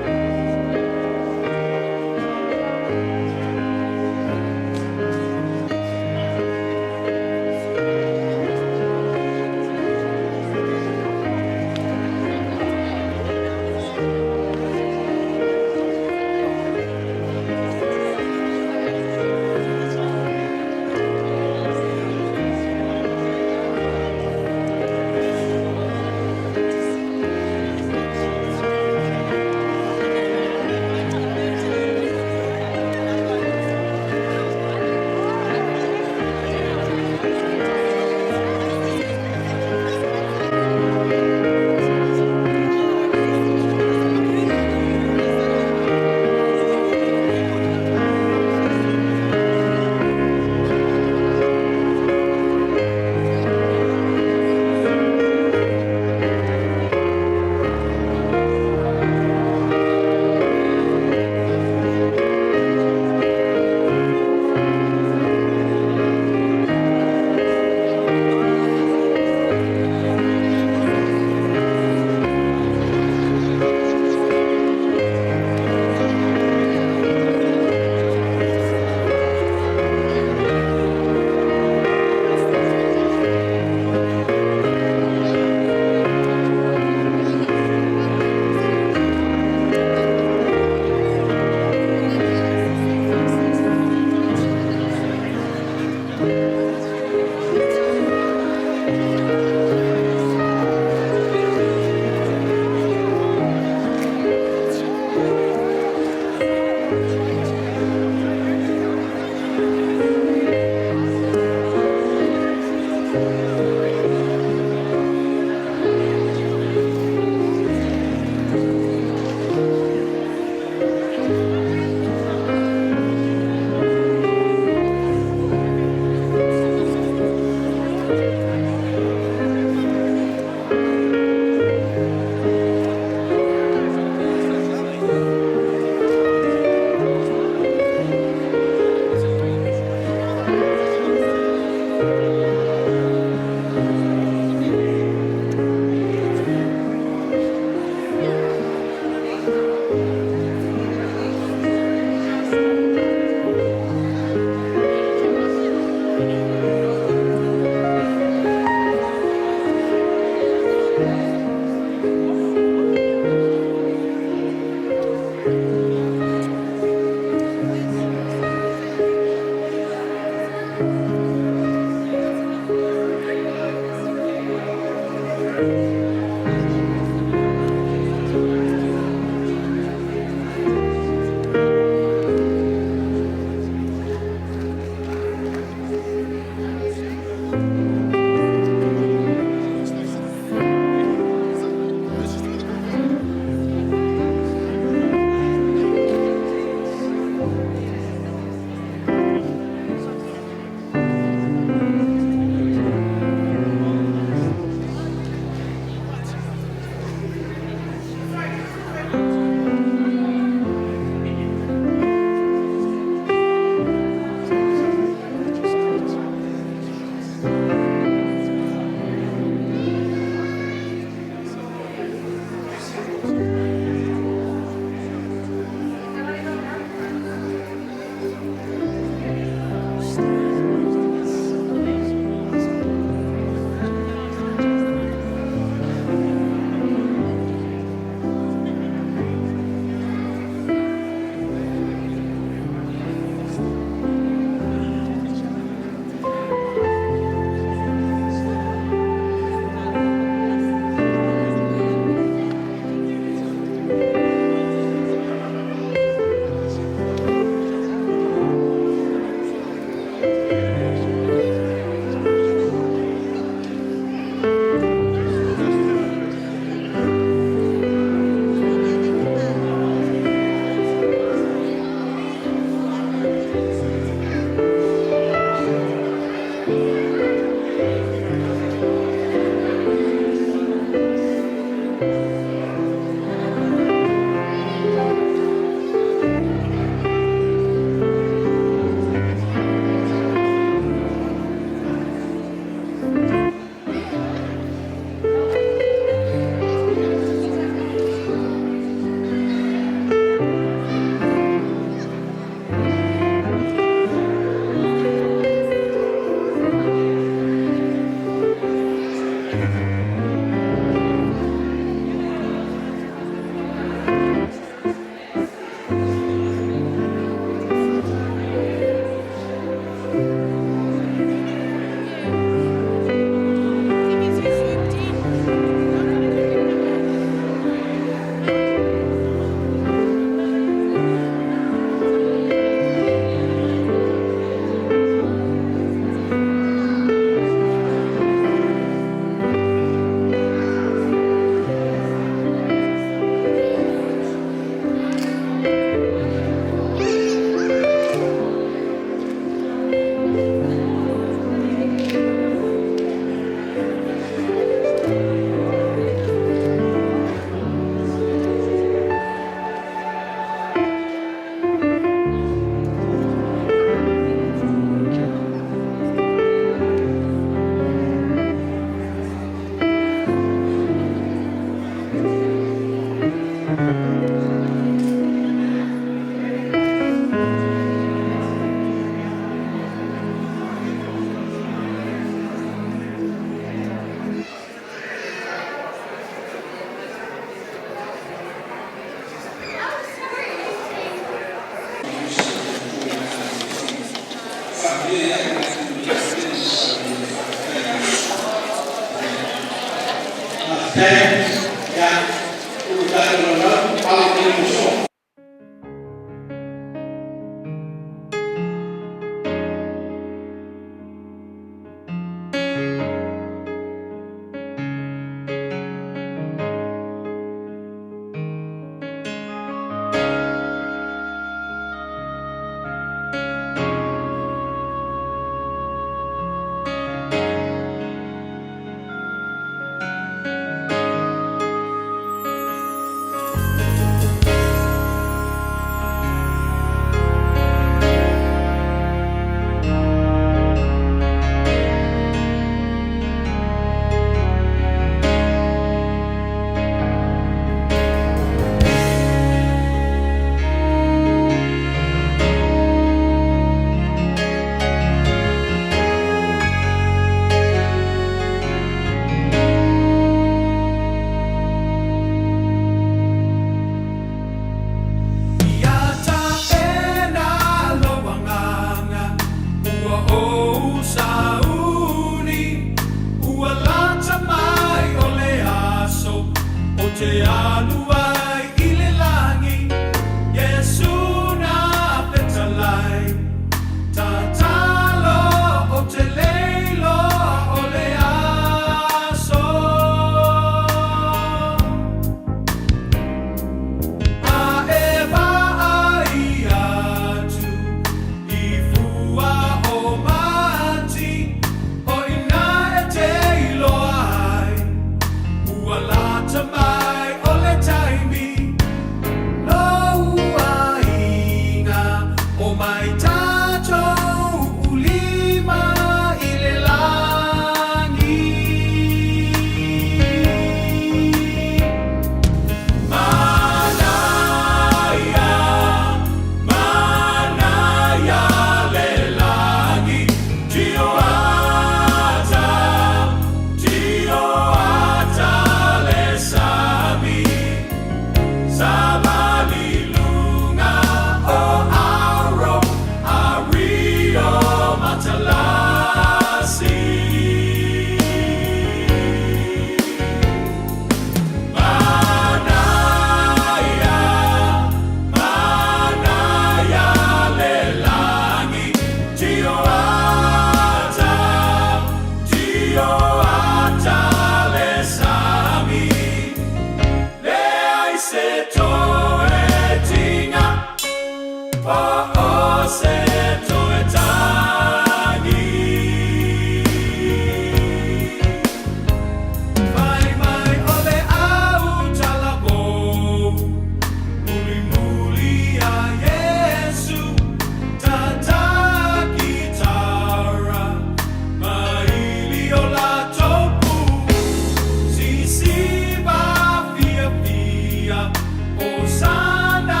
Osana,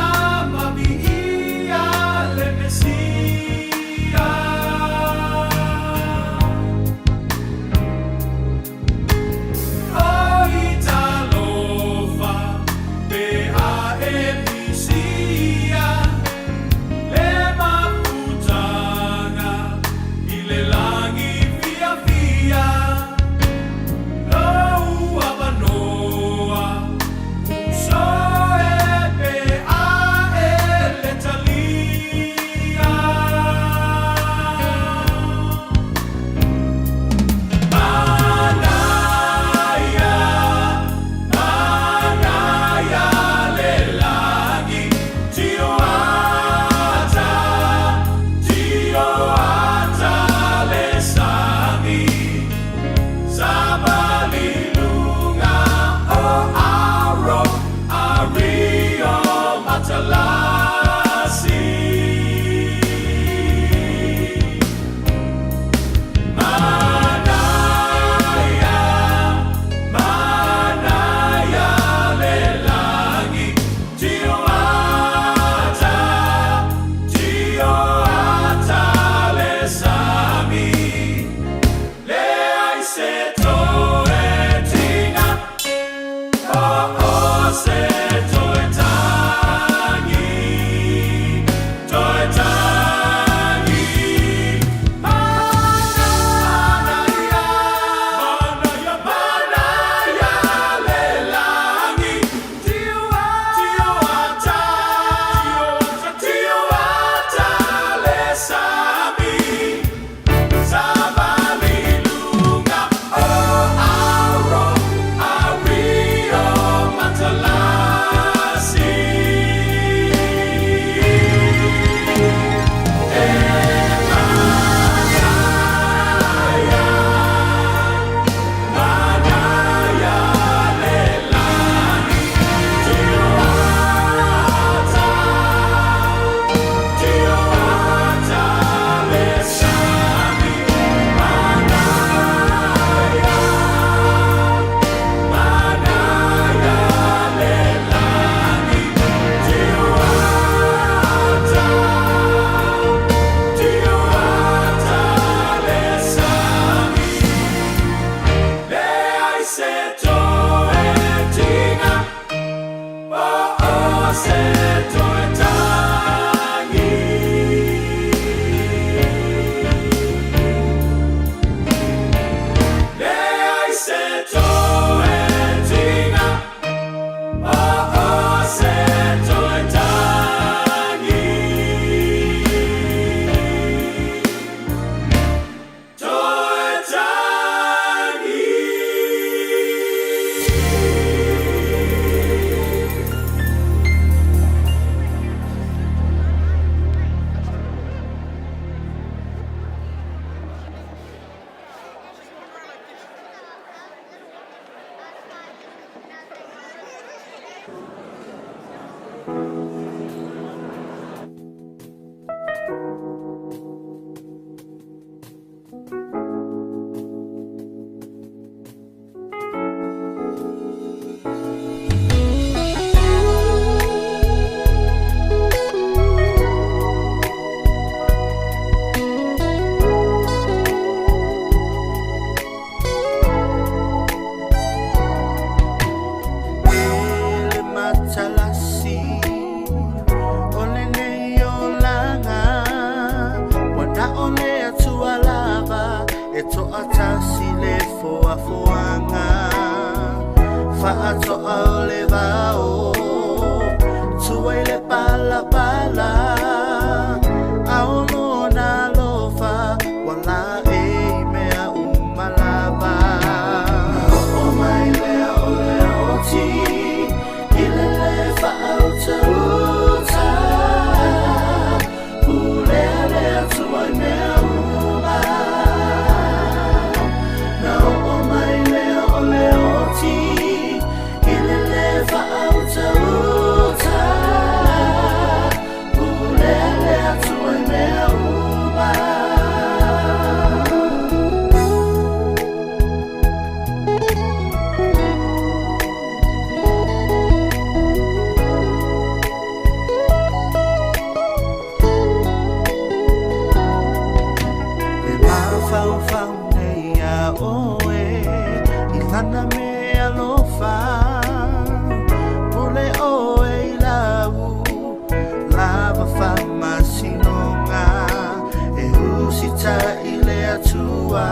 Mavia, Lemesia. atasi le foa foanga Fa'ato au le vao Tuai le pala pala Aono na lofa Wala e mea umalava O mai lea o le oti Ile le fa'auta uta Ulea lea tuai mea uma Na o mai lea o le oti Ile le fa'auta uta Ulea lea tuai mea uma Hana me alofa Pule oe lau Lava fama sinonga E usita ile atua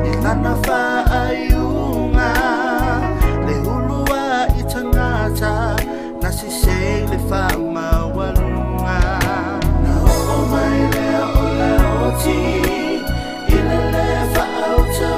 I hana fa ayunga Le hulua I tangata Nasi se le fama walunga Na o mai lea o le oti Ile le fa auta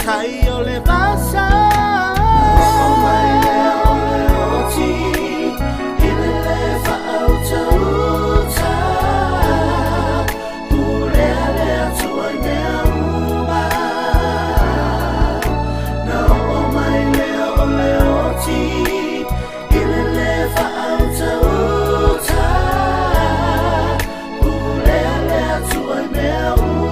Tai o le vasa O mai lea o le oti Ile le fa'auta uta Ulea lea tuai mea uma Na o mai lea o le oti Ile le fa'auta uta Ulea lea tuai mea uma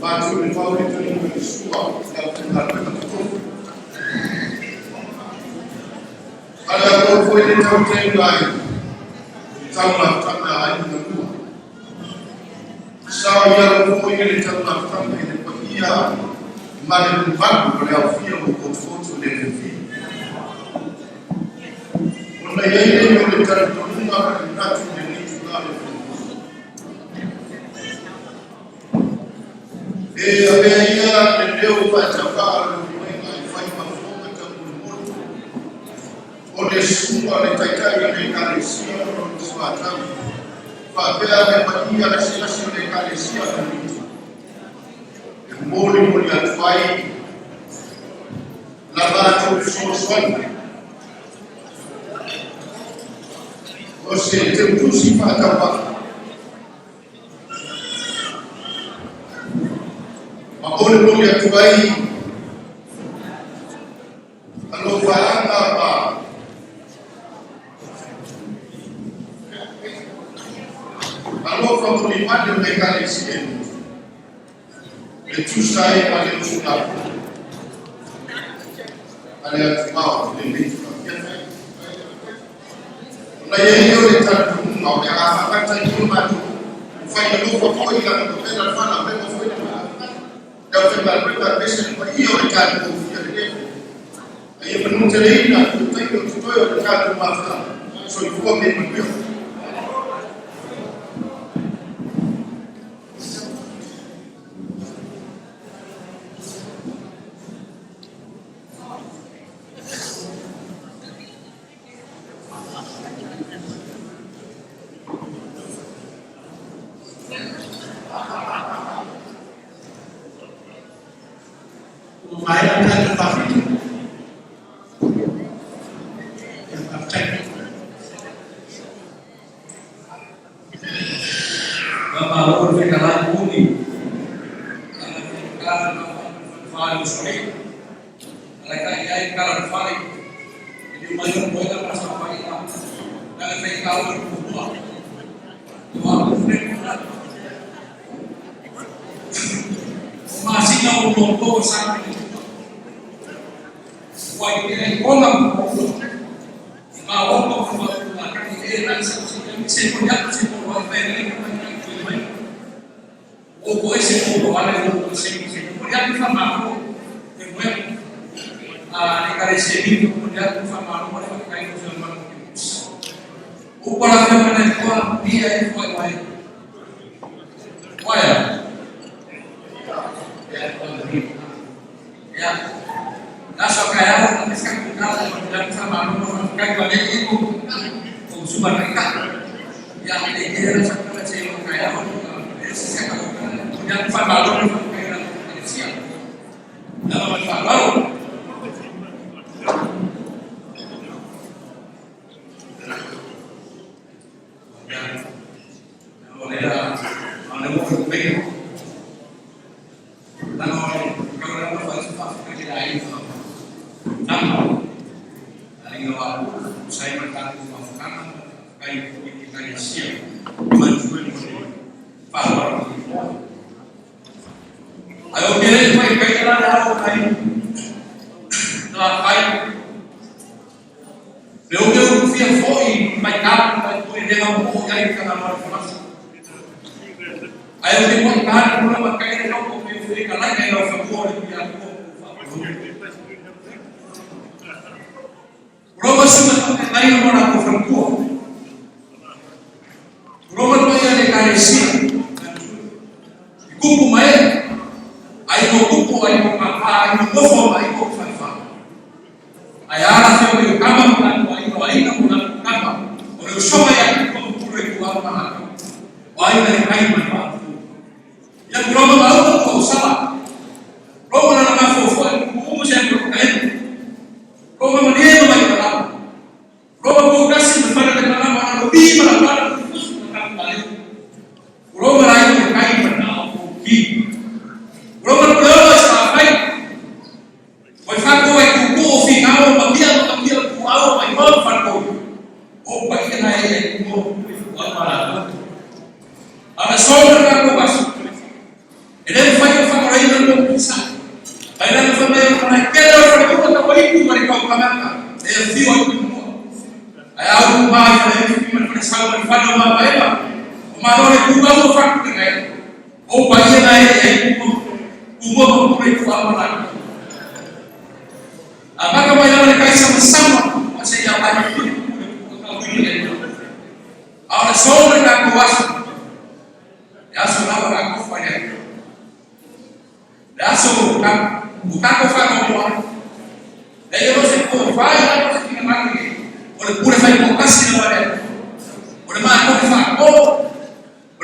Latu and Paula doing the school. Ada ko foi de tão tem lá. Tão lá tão lá aí no mundo. Só já foi ele tão lá tão ele podia mas no banco para o filho com foto dele filho. Quando ele não está todo mundo a cantar de nisso lá. E a minha deu para tocar no meio vai uma foto com muito. Onde sua leitaria nem carecia no sua tampa. Whapea me paia na sila sila me kalesia na mito. E moli atu ai. La bato so swani. O se te utusi whakapa. Moli atu ai. Alo whaanga pa. Alo whamuri mane me kare sien. E tu sai ale usunapu. Ale atu mau le mitu. Na ye yo le tatu no me ha kata yo matu. Fai no ko ko ila no pe na fana pe ko foi na. Da fe mal pe pa pesen ko io le tatu ko le. Ai pe non te le ina tu te ko tu yo le tatu ma fa. So i fu me me.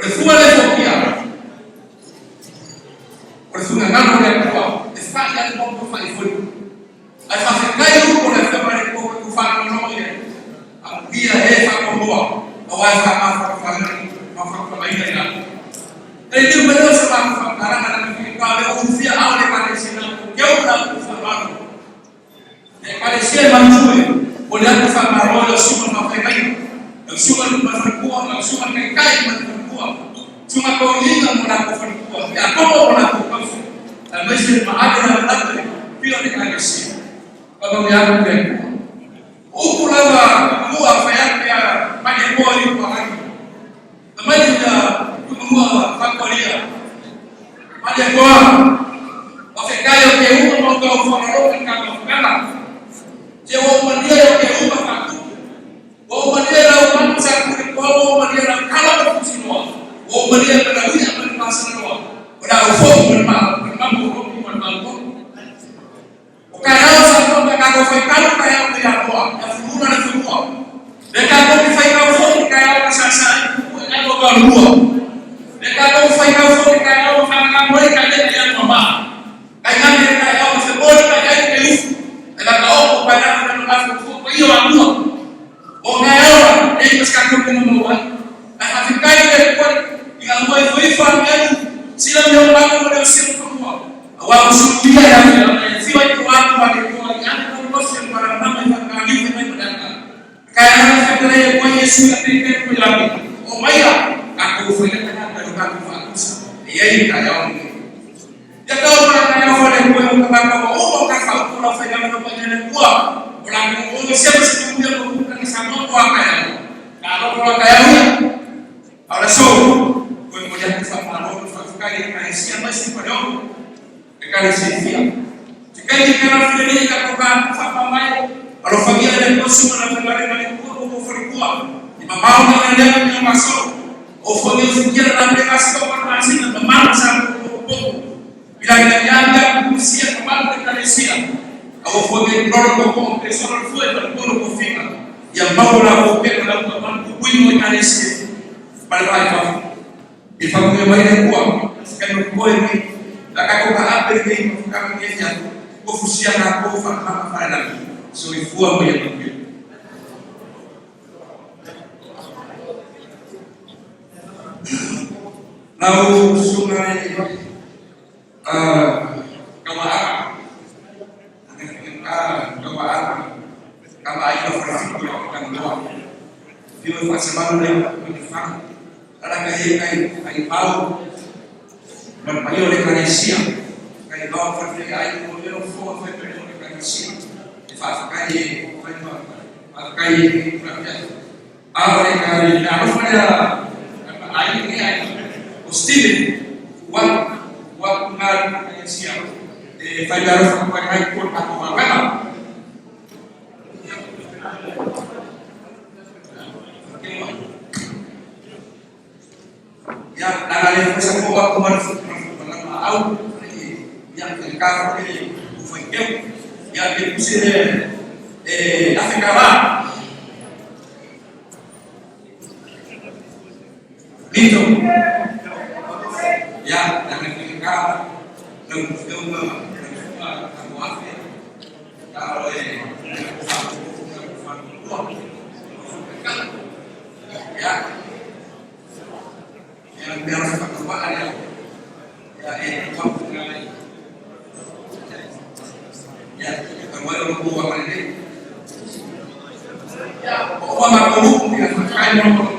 le fua le fokia. O le funga ngano le kua, e whaki atu mopo whai furu. Ai whawhekai uko le wheware koko ku whanongo ia. A pia e whakomoa, o wai whakawhakawhangani, whakawhakamaina ia. E ni umeo se whakawhakaranga na whikika le ufia ao le kare sina, keu na uwhawano. E kare sina manjue, o le atu whakaroa le suma whawhekaina. Le suma le whakua, le suma kai whakua. Suma kaulinga mo na whakua, e a komo mo na whakua. A meise maade na whakua, pio le kare sina. Papa me hago bien. O lava mua whaiake a mane kōri whahaki. A mane na mua whakoria. Mane koa. O whekai o ke uma mo kau whakaroka ka whakana. Te o mania o ke uma whaku. O mania na o manu sa kuri koa. O mania na kala o kusinoa. O mania na wina mani masanoa. O na o whoku mani mamu roki mani mamu. Kaya sa kong kako fai kalu kaya ko ya ko ya furuna na furua le kako ki fai ka fo kaya ka sa sa ko ya ko ka lua le kako fai ka fo kaya ko fa ka mo ka le ya ko ba kaya ni kaya ko se bo ka ya ke lu le ka ko pa na ko ka fo ko yo a lua o kaya e ka ska ko mo mo wa a fa kai le ko ya mo e foi fa me sila yo ba ko le sila ko mo wa usukia ya siwa tu watu walikuwa yani kuongoza para mama yakalifu na madaka kaya na fikra kwa Yesu ya pekee kwa yake o maya akufanya kana kwa kufakusa yeye kaya yakao para kaya wale kwa kama kwa uko kaka kuna fanya mambo mengine kwa unamuona sema siku ya kukuta ni sababu kwa kaya na kwa kaya ahora so kwa moja kufanya mambo tufakai kanisa basi kwa leo kanisa Kaya kaya fulani kakuka fapa mai alofagia le kosuma na fulani na kuwa kwa fulikuwa ni mamao na ndio ni maso ofoge fikia na mbeka sio kwa nasi na mama sana kwa bila yanga kusia kwa mambo ya kanisa au ofoge ndoro kwa pesa na fuwe na ndoro kwa fika ya mambo na kupenda na kwa mambo kuinua kanisa pale pale ifahamu mai kwa sikani kwa ni akakoka ape ni kama Kenya kufusia na kufa kama fara so ifua moja kwa moja na usuna kama aina farafiki ya kutangua hiyo kwa sababu leo kujifahamu ala kai pau Mario le kanisia kai ba fa te ai mo le fo fa te le kanisia e fa kai kai ahora kai na fa ya ai ni ai o Steven wa na kanisia e fa ya fa kai ko ta ko ba ya nagale pesa ko ba ko man au yang terkait ini ufaikem yang dikusir Afrika itu ya yang terkait dengan kalau ya yang biar percobaan ya ya kalau orang buat apa ini ya orang mahu ya kain orang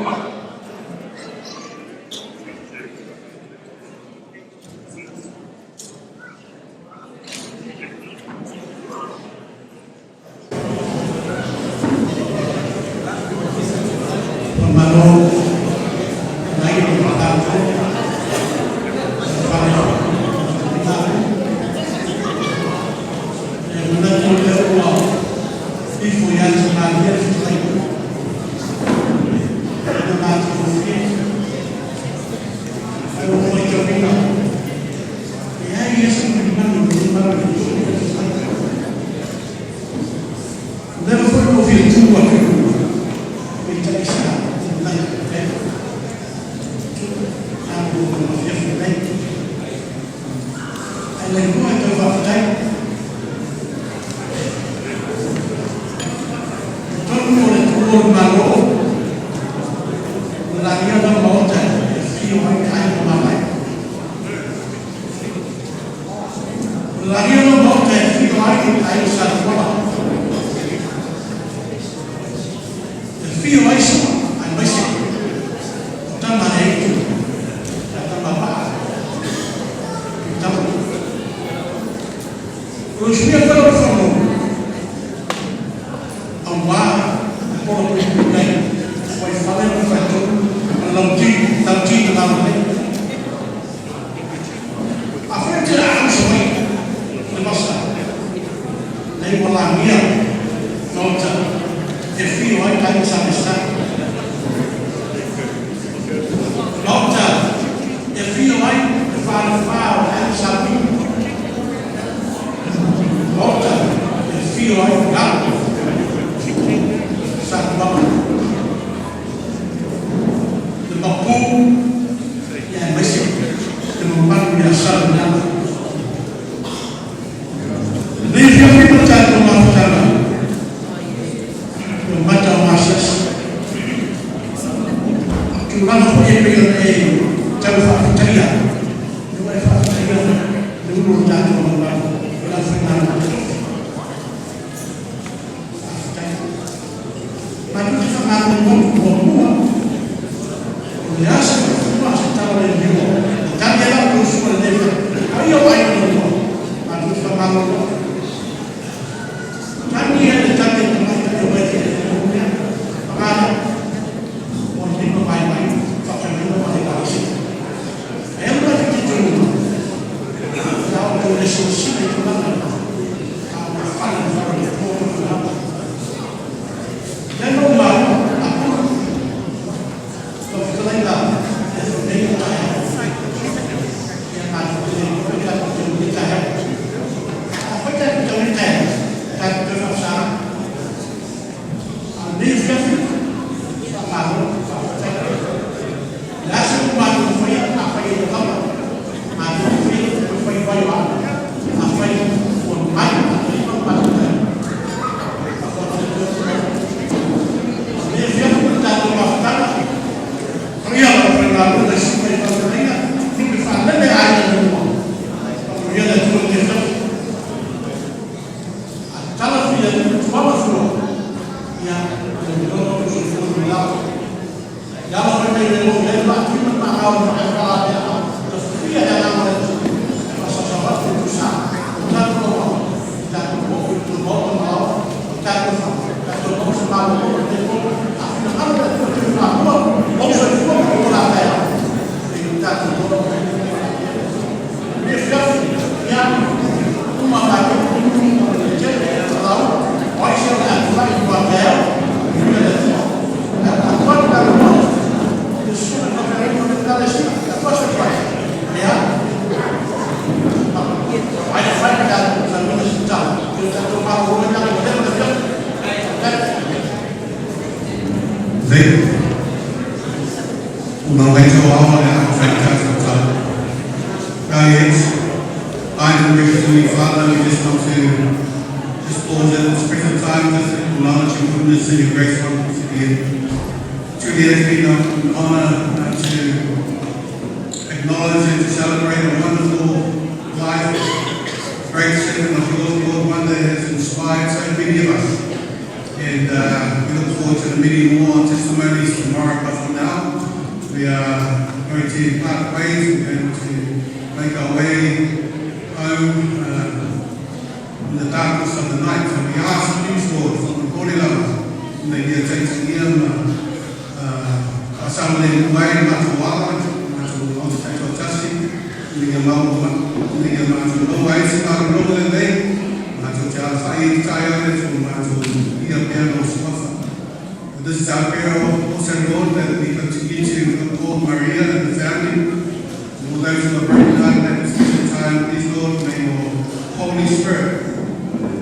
This is our prayer, also Lord, that we continue to uphold Maria and the family, and all those who are broken down at this special time. Please, Lord, may your Holy Spirit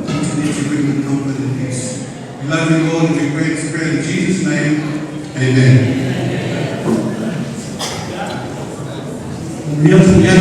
continue to bring them comfort and peace. We love you, Lord, and we pray this prayer in Jesus' name. Amen. Meu filho,